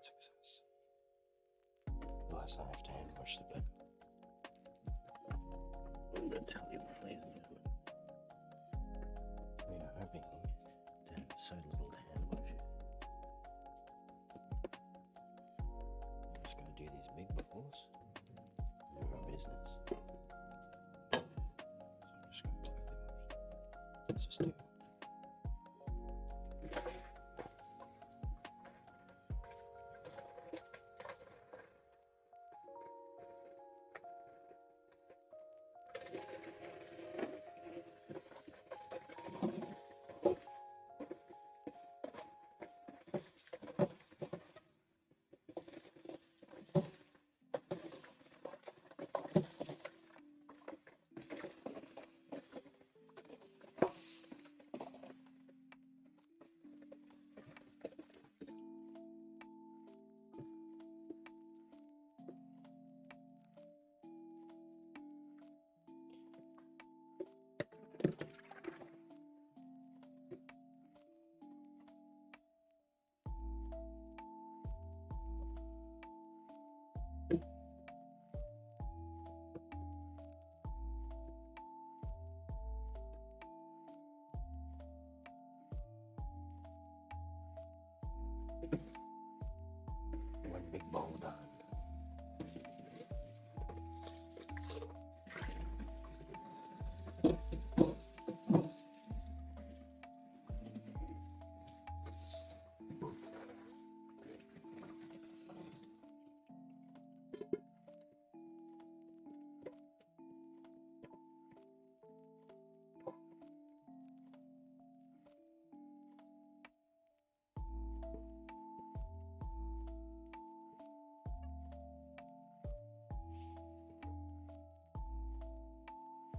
Success. Last I have to hand wash the bed. I'm gonna tell you what, ladies and gentlemen. We are hoping to have so little to hand wash. We just gotta do these big bubbles. Do our business. So I'm just gonna lightly wash. Let's just do. One big bowl done.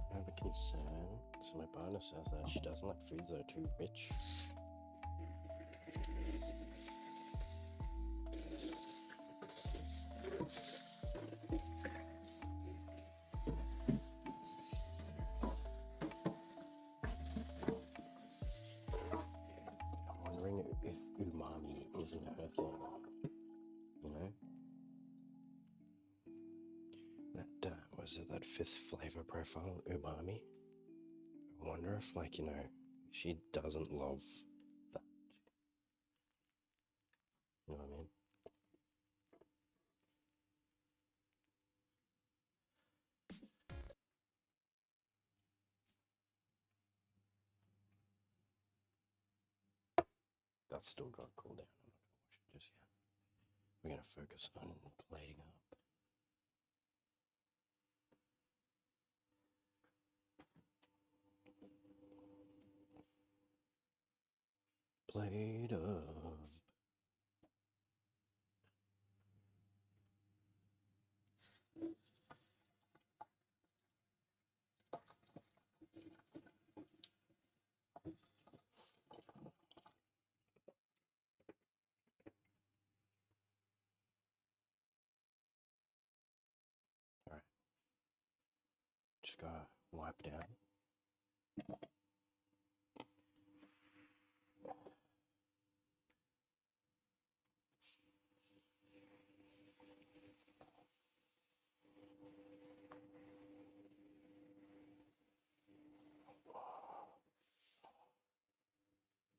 I have a concern. So my partner says that she doesn't like foods that are too rich. I'm wondering if umami isn't her thing. You know? That, was it that fifth flavor profile, umami? I wonder if, like, she doesn't love that. You know what I mean? That's still got to cool down. I'm not going to wash it just yet. We're going to focus on plating up. played up. All right. Just gotta wipe down.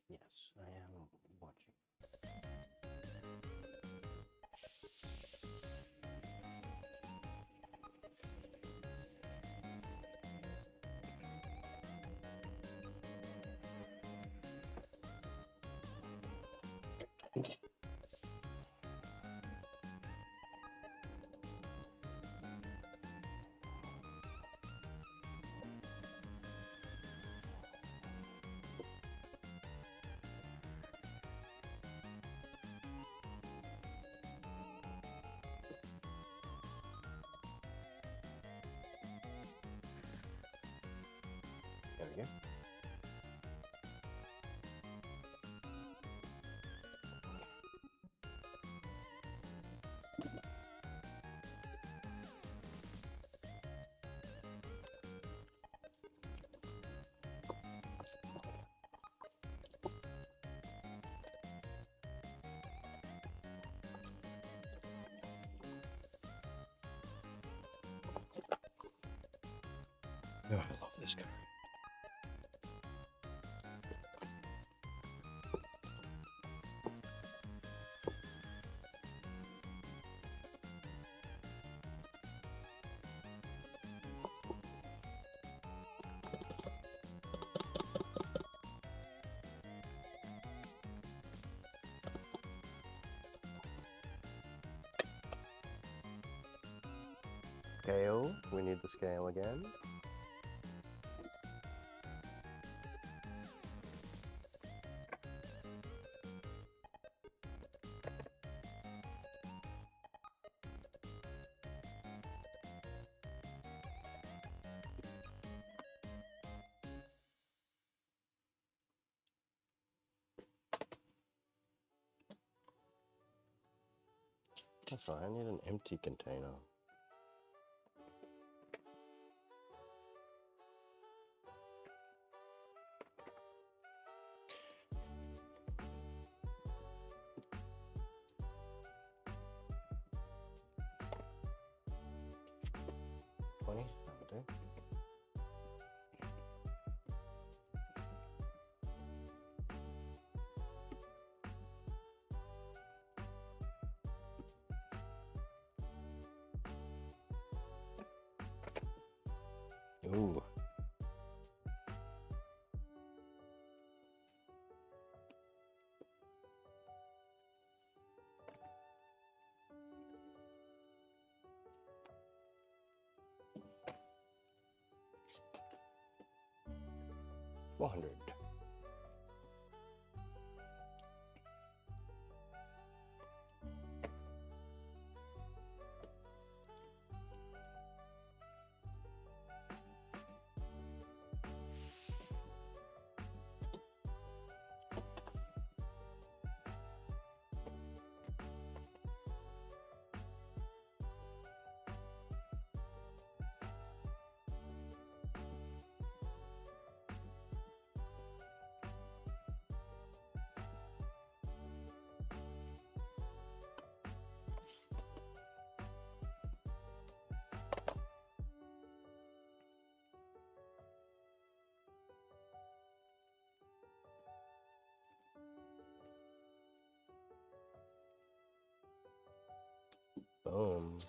Yes, I am watching. There we go. Oh, I love this curry. Scale. We need the scale again. That's right, I need an empty container. $20, that'll do. Ooh. $400. Boom.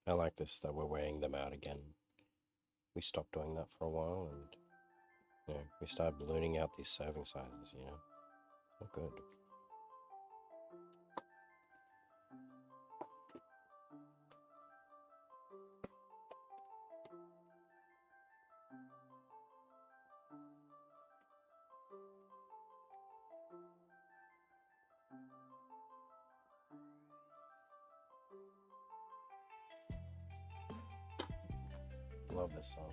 I like this that we're weighing them out again. We stopped doing that for a while and we started ballooning out these serving sizes, Not good. love this song.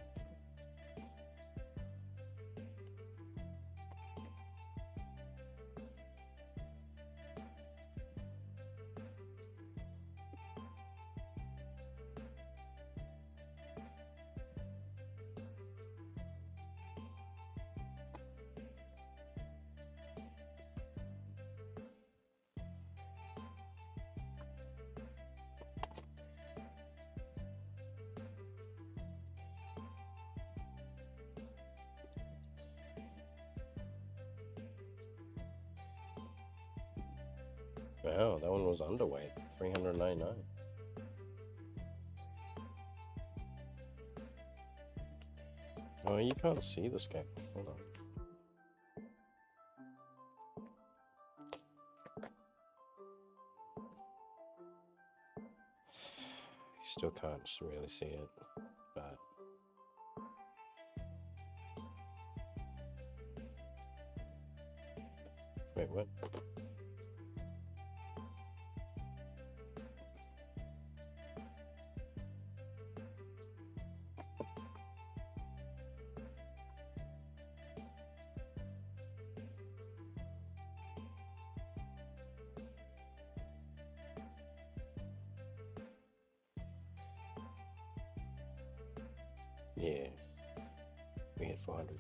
Wow, that one was underweight, 399. Oh, you can't see the scale. Hold on. You still can't really see it, but wait, what? Yeah, we hit 400.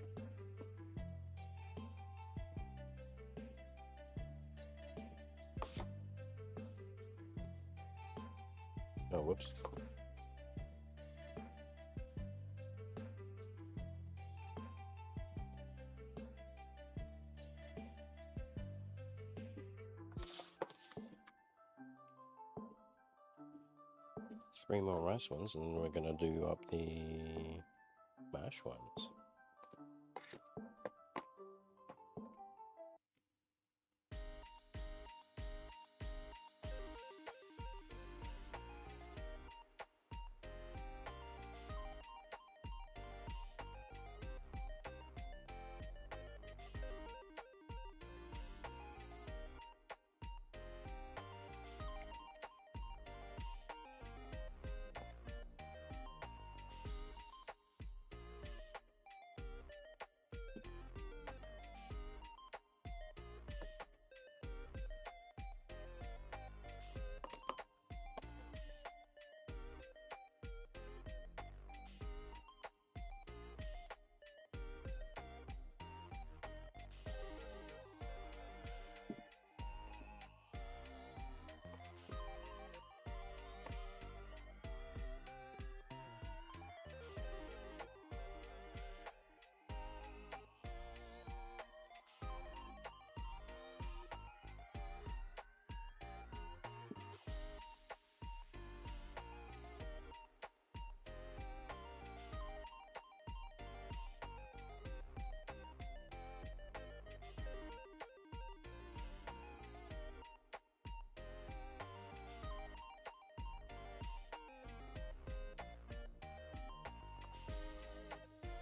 Oh, whoops. Three more rice ones, and we're gonna do up the mash ones.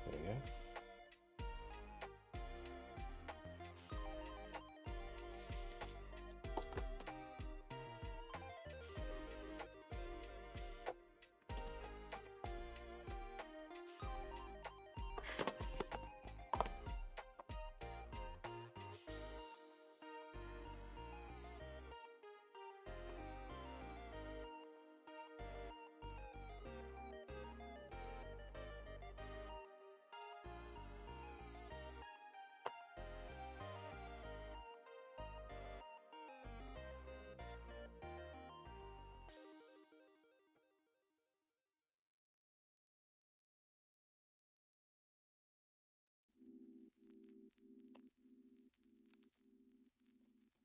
There we go.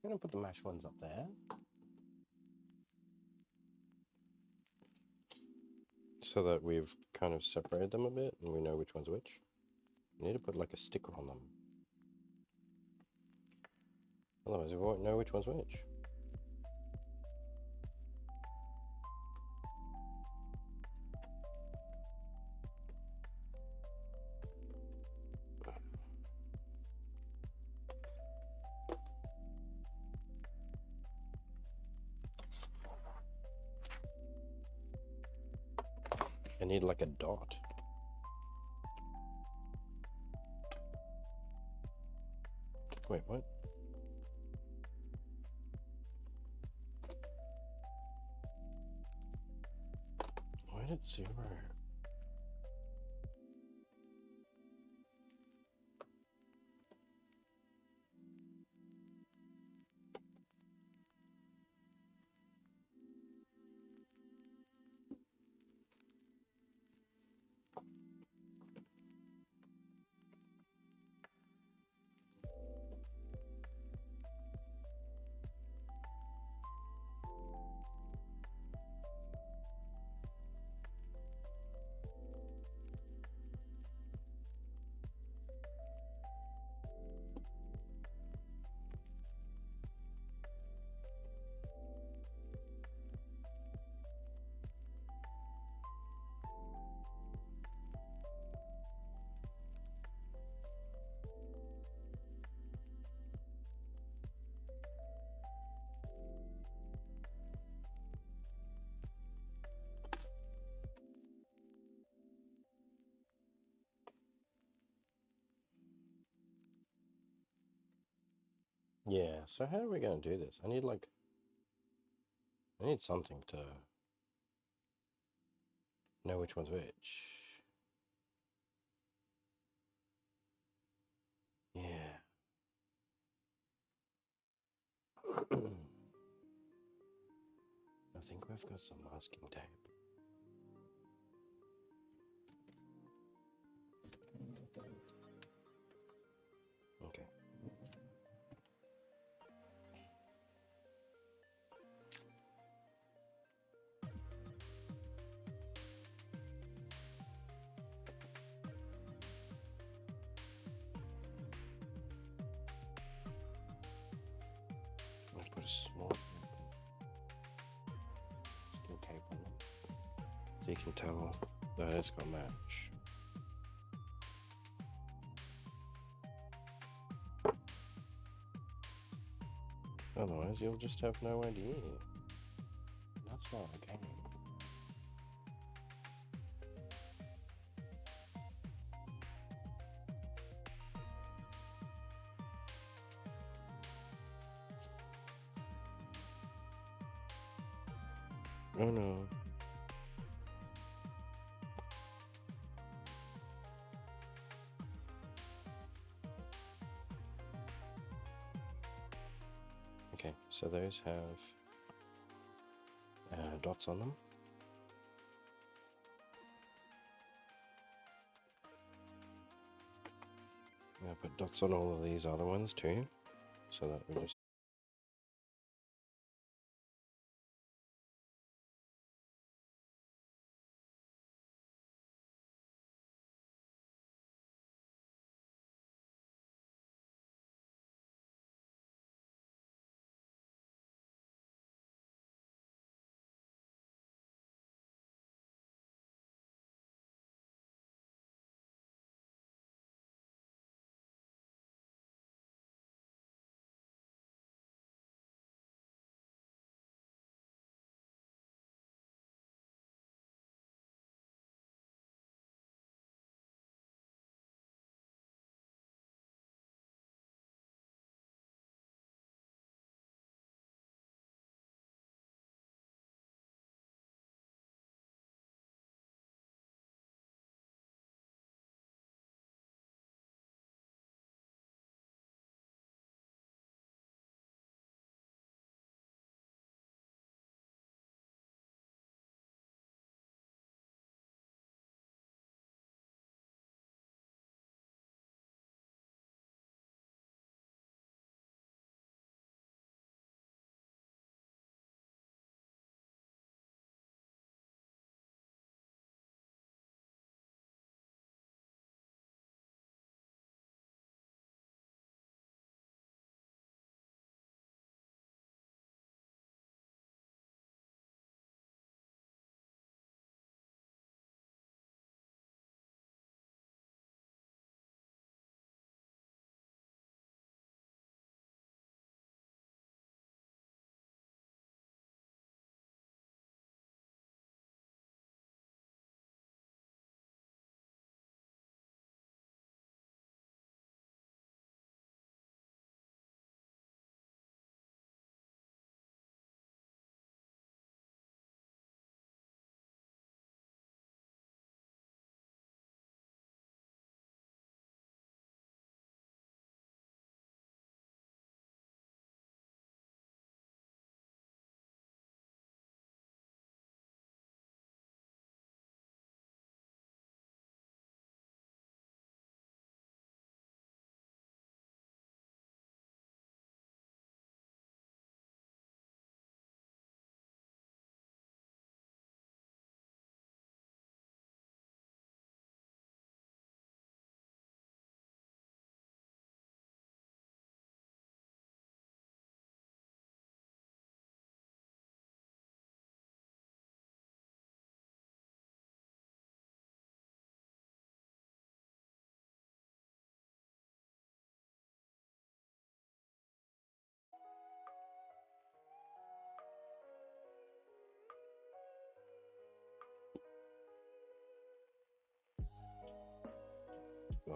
I'm gonna put the mashed ones up there, so that we've kind of separated them a bit and we know which one's which. We need to put like a sticker on them. Otherwise we won't know which one's which. I need like a dot. Wait, what? Why did 0? Yeah, so how are we going to do this? I need something to know which one's which. Yeah. I think we've got some masking tape. Okay. Let's put a small masking tape on them. So you can tell that it's got match. Otherwise, you'll just have no idea. That's not okay. Oh no. Okay, so those have dots on them. I'm going to put dots on all of these other ones too, so that we just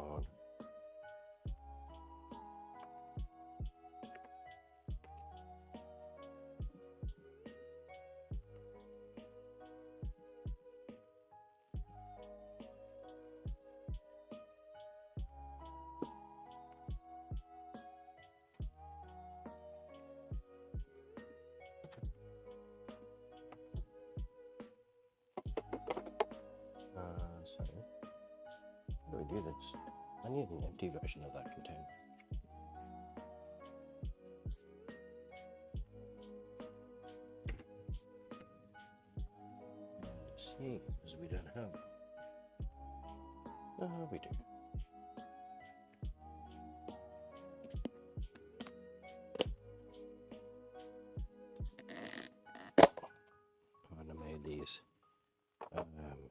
god. So, how do we do this? I need an empty version of that container. Seems we don't have. Oh, we do. I made these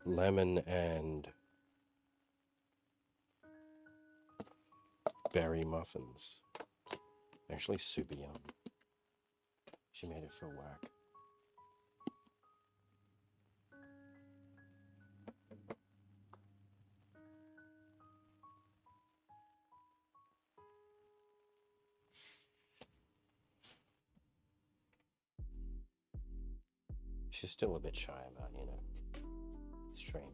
lemon and berry muffins. Actually, super yum. She made it for whack. She's still a bit shy about, streaming.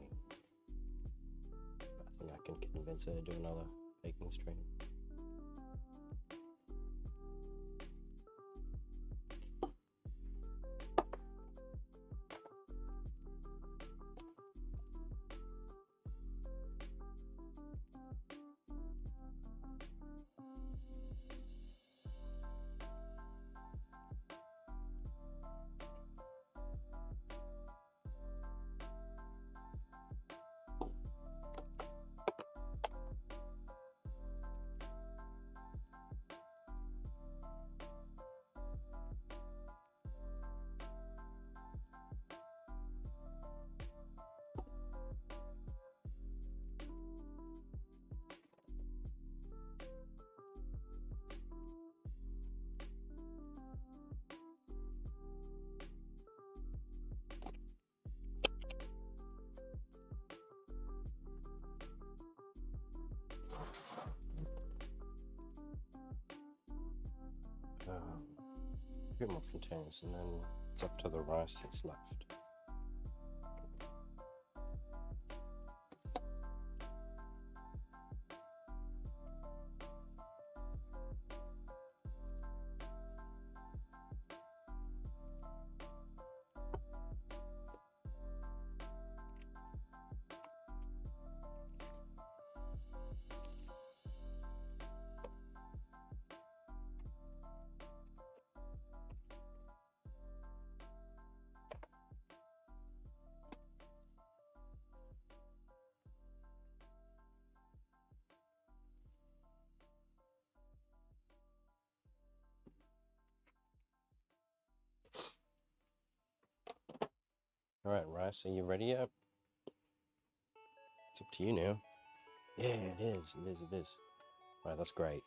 I think I can convince her to do another baking stream. A few more containers, and then it's up to the rice that's left. Alright, rice, are you ready yet? It's up to you now. Yeah, it is. Alright, that's great.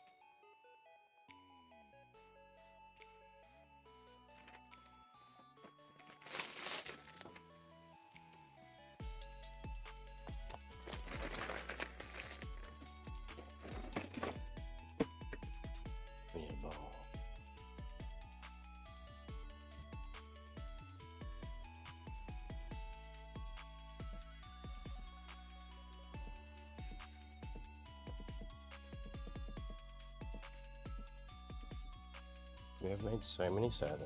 We have made so many servings.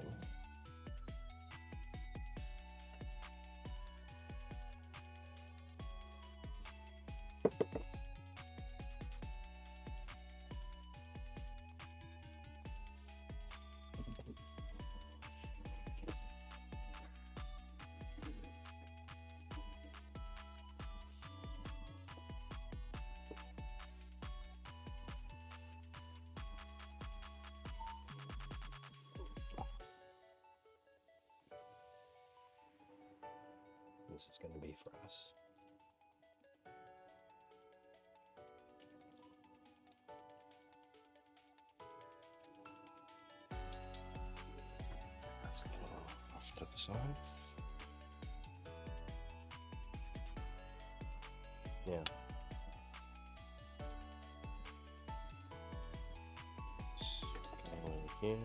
This is going to be for us. Let's get it off to the side. Yeah. here.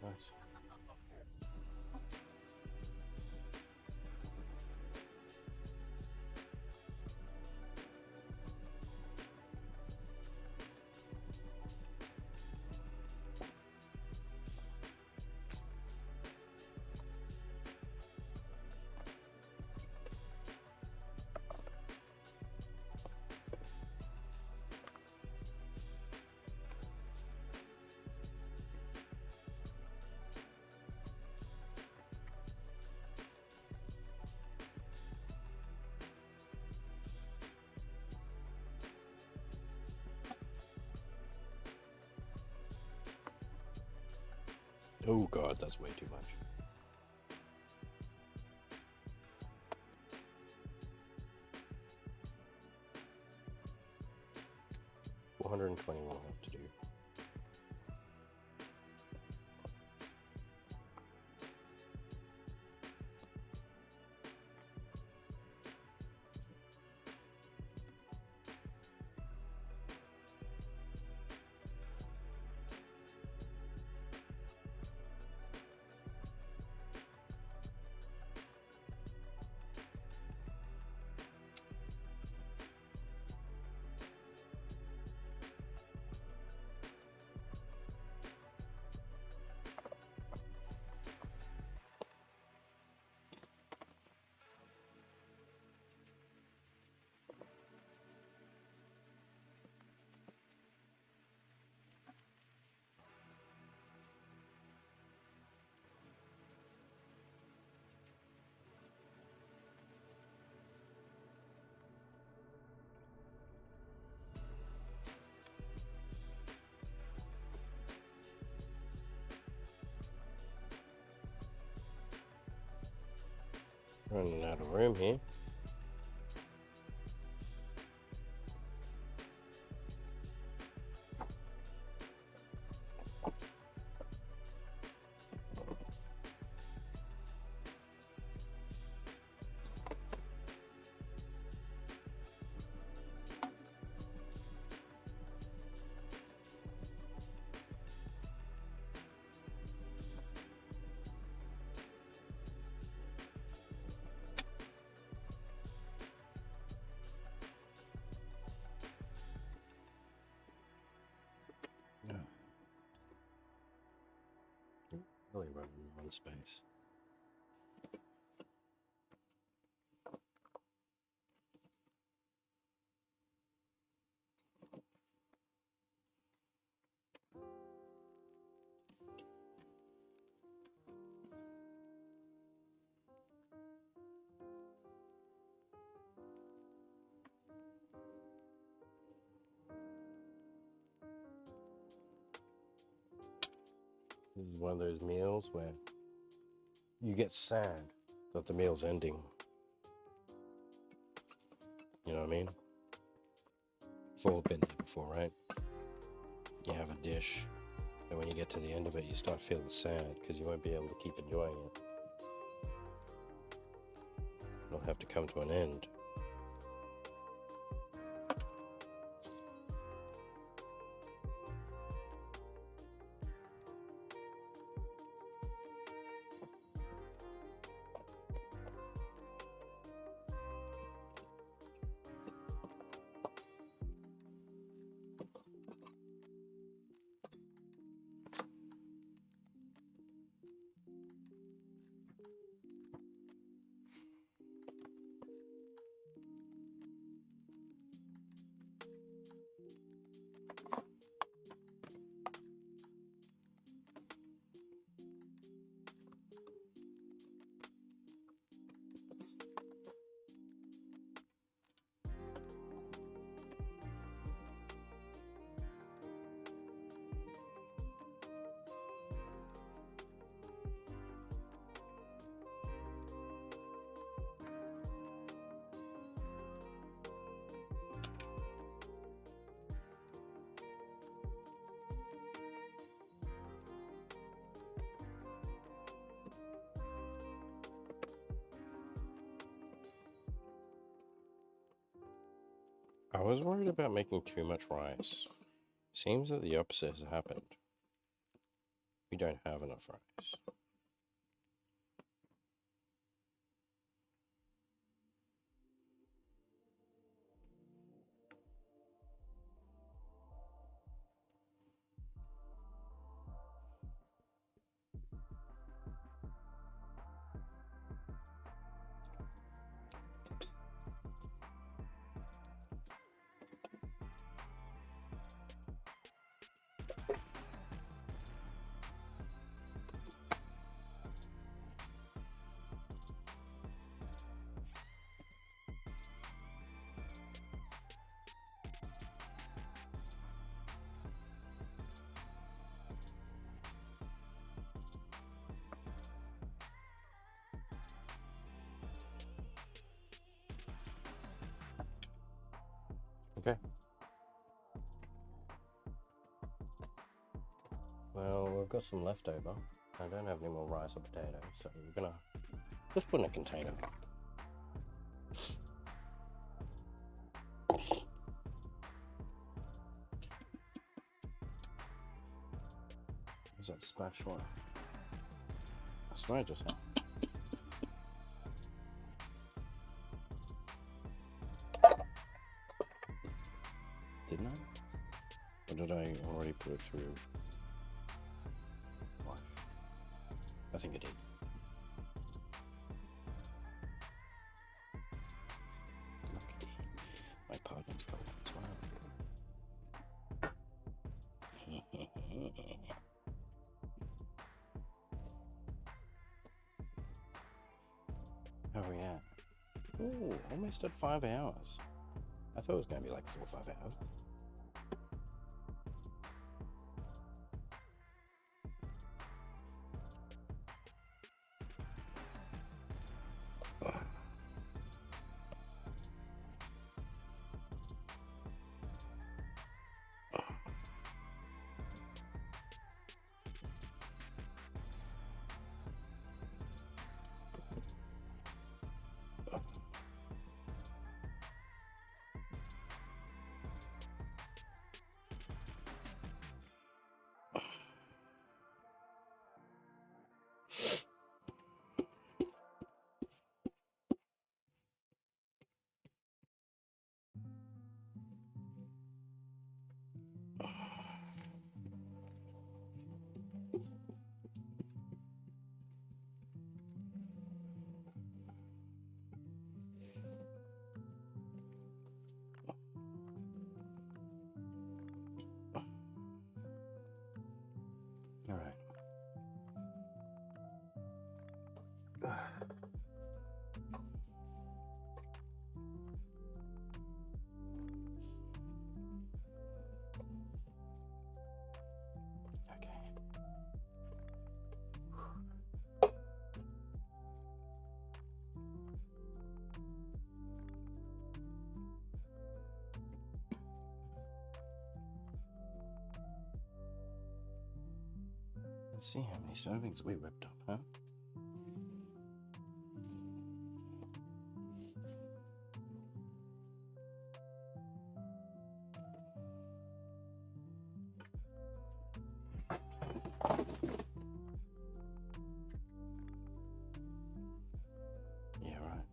Nice. Oh god, that's way too much. $420 we'll have to do. Running out of room here. No. Really running one space. This is one of those meals where you get sad that the meal's ending. You know what I mean? We've all been there before, right? You have a dish, and when you get to the end of it, you start feeling sad because you won't be able to keep enjoying it. It'll have to come to an end. I was worried about making too much rice. Seems that the opposite has happened. We don't have enough rice. Okay. Well, we've got some leftover. I don't have any more rice or potatoes, so we're gonna just put in a container. What's that splash one? I swear I just had. Didn't I? Or did I already put it through? Wash? I think I did. Lucky. My partner's got one as well. How are we at? Ooh, almost at 5 hours. I thought it was going to be like 4 or 5 hours. All right. Okay. Let's see how many servings we whipped up, huh? Yeah, right.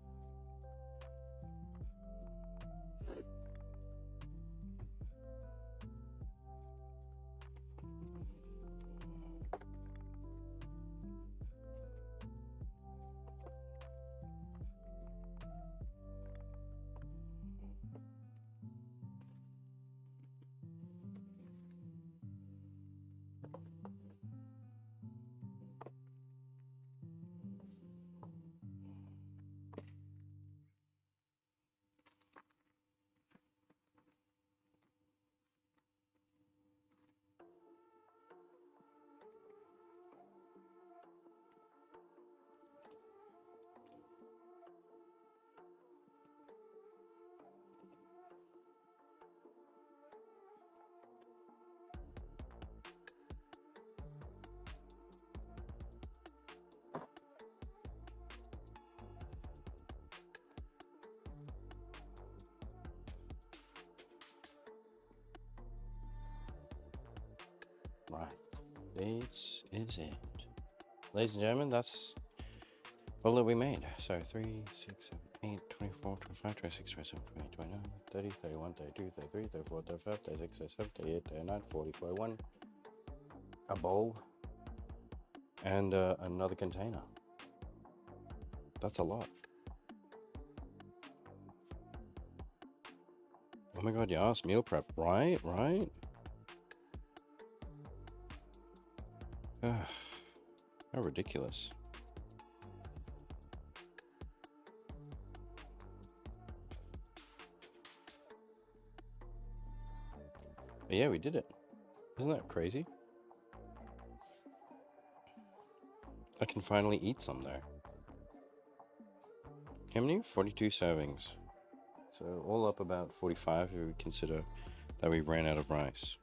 Right. This is it. Ladies and gentlemen, that's all that we made. So 3, 6, 7, 8, 24, 25, 26, 27, 28, 29, 30, 31, 32, 33, 34, 35, 36, 37, 38, 39, 40, 41. A bowl. And another container. That's a lot. Oh my god, yes, meal prep. Right? How ridiculous. But yeah, we did it. Isn't that crazy? I can finally eat some though. How many? 42 servings. So all up about 45 if we consider that we ran out of rice.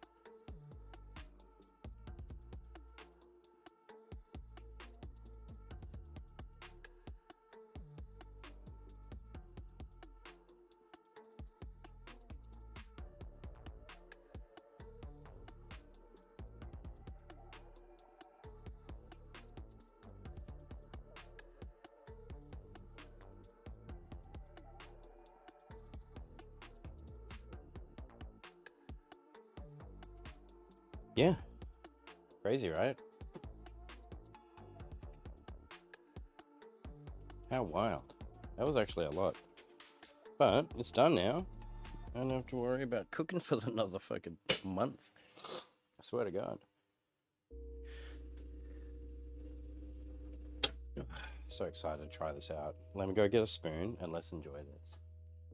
Yeah. Crazy, right? How wild. That was actually a lot. But it's done now. I don't have to worry about cooking for another fucking month. I swear to God. So excited to try this out. Let me go get a spoon and let's enjoy this.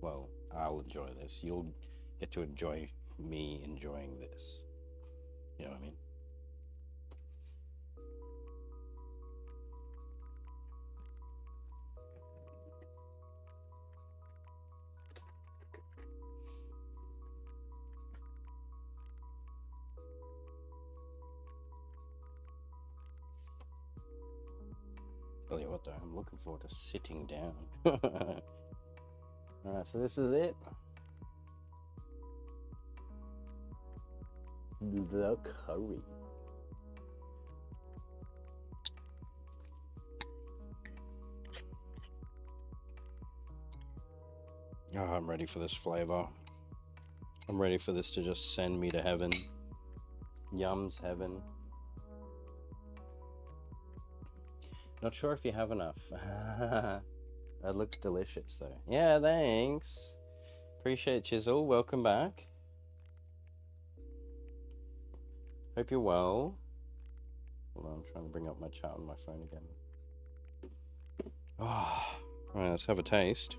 Well, I'll enjoy this. You'll get to enjoy me enjoying this. You know what I mean? Tell you what though, I'm looking forward to sitting down. Alright, so this is it. The curry. Oh, I'm ready for this flavor. I'm ready for this to just send me to heaven. Yum's heaven. Not sure if you have enough. That looks delicious though. Yeah, thanks. Appreciate Chisel. Welcome back. Hope you're well. Hold on, I'm trying to bring up my chat on my phone again. Oh, alright, let's have a taste.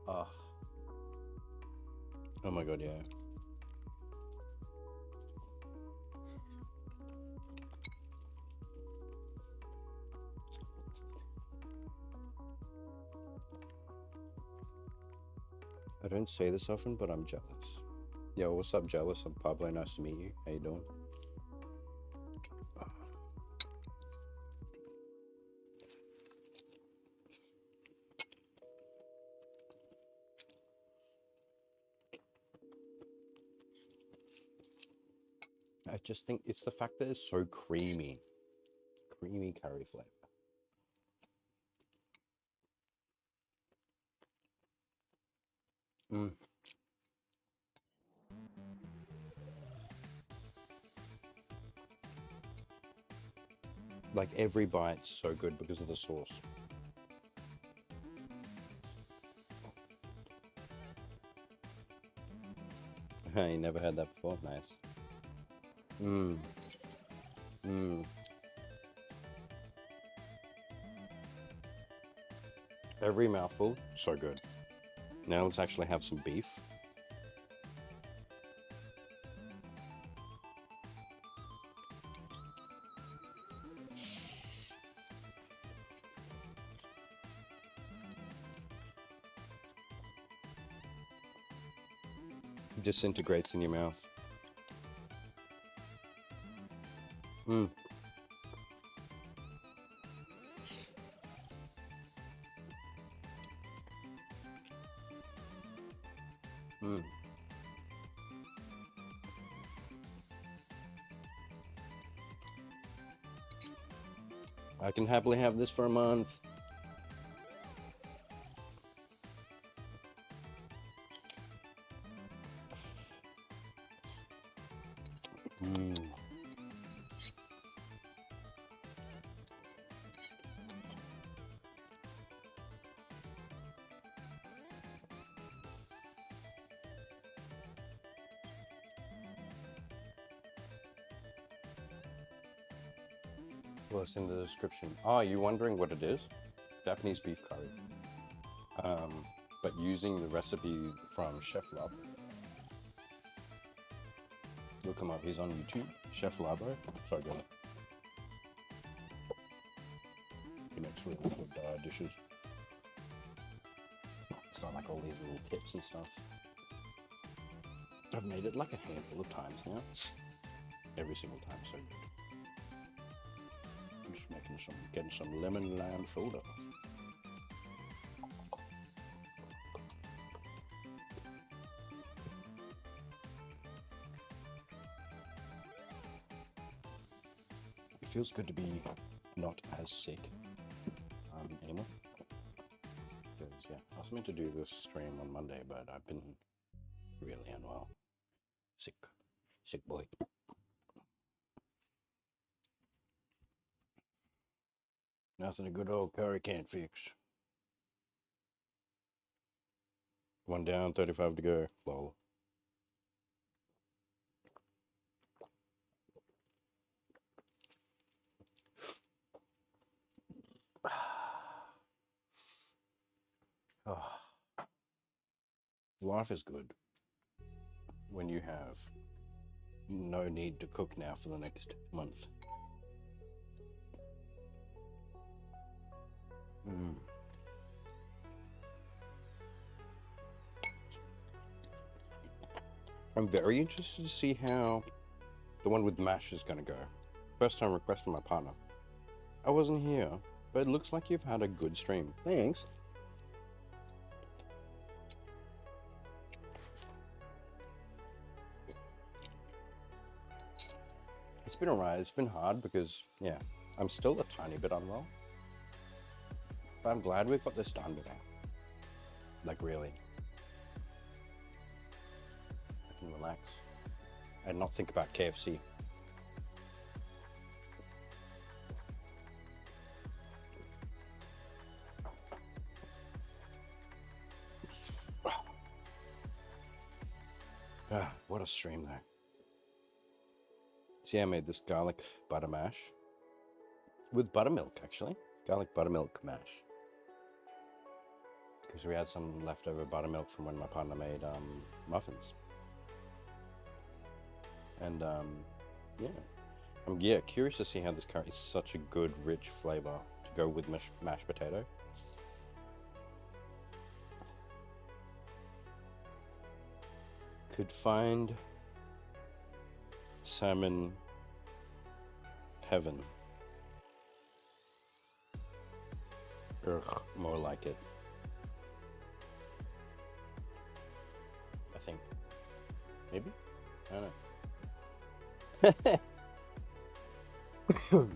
Oh. Oh my god, yeah. I don't say this often, but I'm jealous. Yo, what's up, jealous? I'm Pablo. Nice to meet you. How you doing? I just think it's the fact that it's so creamy. Creamy curry flavor. Mm. Like every bite's so good because of the sauce. You never had that before? Nice. Mmm. Mmm. Every mouthful, so good. Now let's actually have some beef. Disintegrates in your mouth. Mmm. Mm. I can happily have this for a month. Mm. Well, it's in the description. Oh, you wondering what it is? Japanese beef curry. But using the recipe from Chef Lab. Look him up. He's on YouTube. Chef Labo. Sorry, guys. He makes really good dishes. It's got like all these little tips and stuff. I've made it like a handful of times now. Every single time, so good. I'm just getting some lemon lamb shoulder. It feels good to be not as sick anymore. Because yeah, I was meant to do this stream on Monday, but I've been really unwell. Sick boy. Nothing a good old curry can't fix. One down, 35 to go. Lol. Oh. Life is good when you have no need to cook now for the next month. Mm. I'm very interested to see how the one with mash is going to go. First time request from my partner. I wasn't here, but it looks like you've had a good stream. Thanks. It's been alright. It's been hard because, yeah, I'm still a tiny bit unwell. But I'm glad we've got this done today. Like, really. I can relax and not think about KFC. What a stream though. See, I made this garlic butter mash with buttermilk, actually. Garlic buttermilk mash. Because we had some leftover buttermilk from when my partner made muffins. And yeah, I'm curious to see how this curry is such a good, rich flavor to go with mashed potato. Could find salmon heaven. Ugh, more like it. I think. Maybe? I don't know.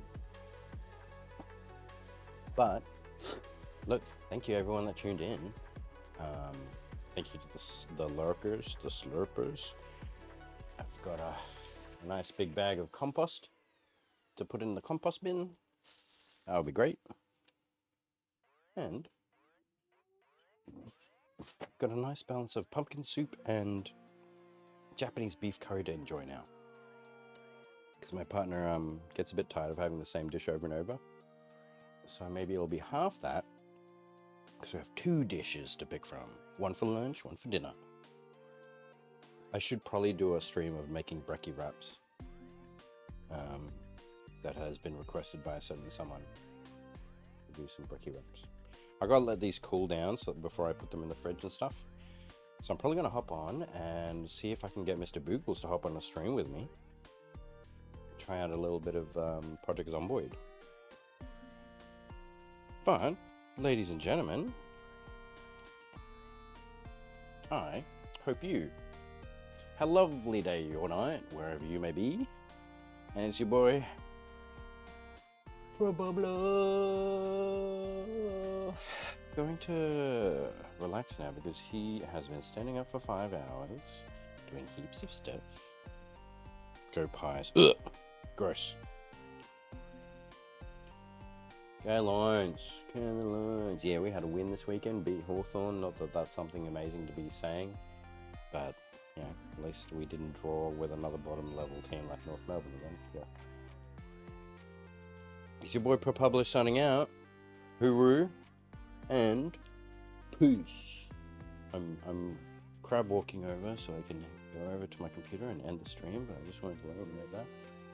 But, look, thank you everyone that tuned in. Thank you to the lurkers, the slurpers. I've got a nice big bag of compost to put in the compost bin. That'll be great. And got a nice balance of pumpkin soup and Japanese beef curry to enjoy now. Because my partner gets a bit tired of having the same dish over and over. So maybe it'll be half that. Because we have 2 dishes to pick from. One for lunch, one for dinner. I should probably do a stream of making brekkie wraps. That has been requested by a certain someone. To do some brekkie wraps. I gotta let these cool down before I put them in the fridge and stuff. So I'm probably gonna hop on and see if I can get Mr. Boogles to hop on a stream with me. Try out a little bit of Project Zomboid. But, ladies and gentlemen, I hope you have a lovely day or night, wherever you may be. And it's your boy, Pabl0's. Going to relax now because he has been standing up for 5 hours, doing heaps of stuff. Go Pies. Ugh! Gross. Go Lions. Go Lions. Yeah, we had a win this weekend, beat Hawthorn. Not that that's something amazing to be saying, but, you know, at least we didn't draw with another bottom level team like North Melbourne again. Yeah. It's your boy Pabl0's signing out. Hooroo and peace. I'm crab walking over so I can go over to my computer and end the stream, but I just wanted to let you know that.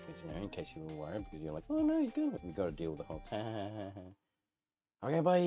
Because, you know, in case you were worried, because you're like, oh no, he's good. We got to deal with the whole time. Okay, bye.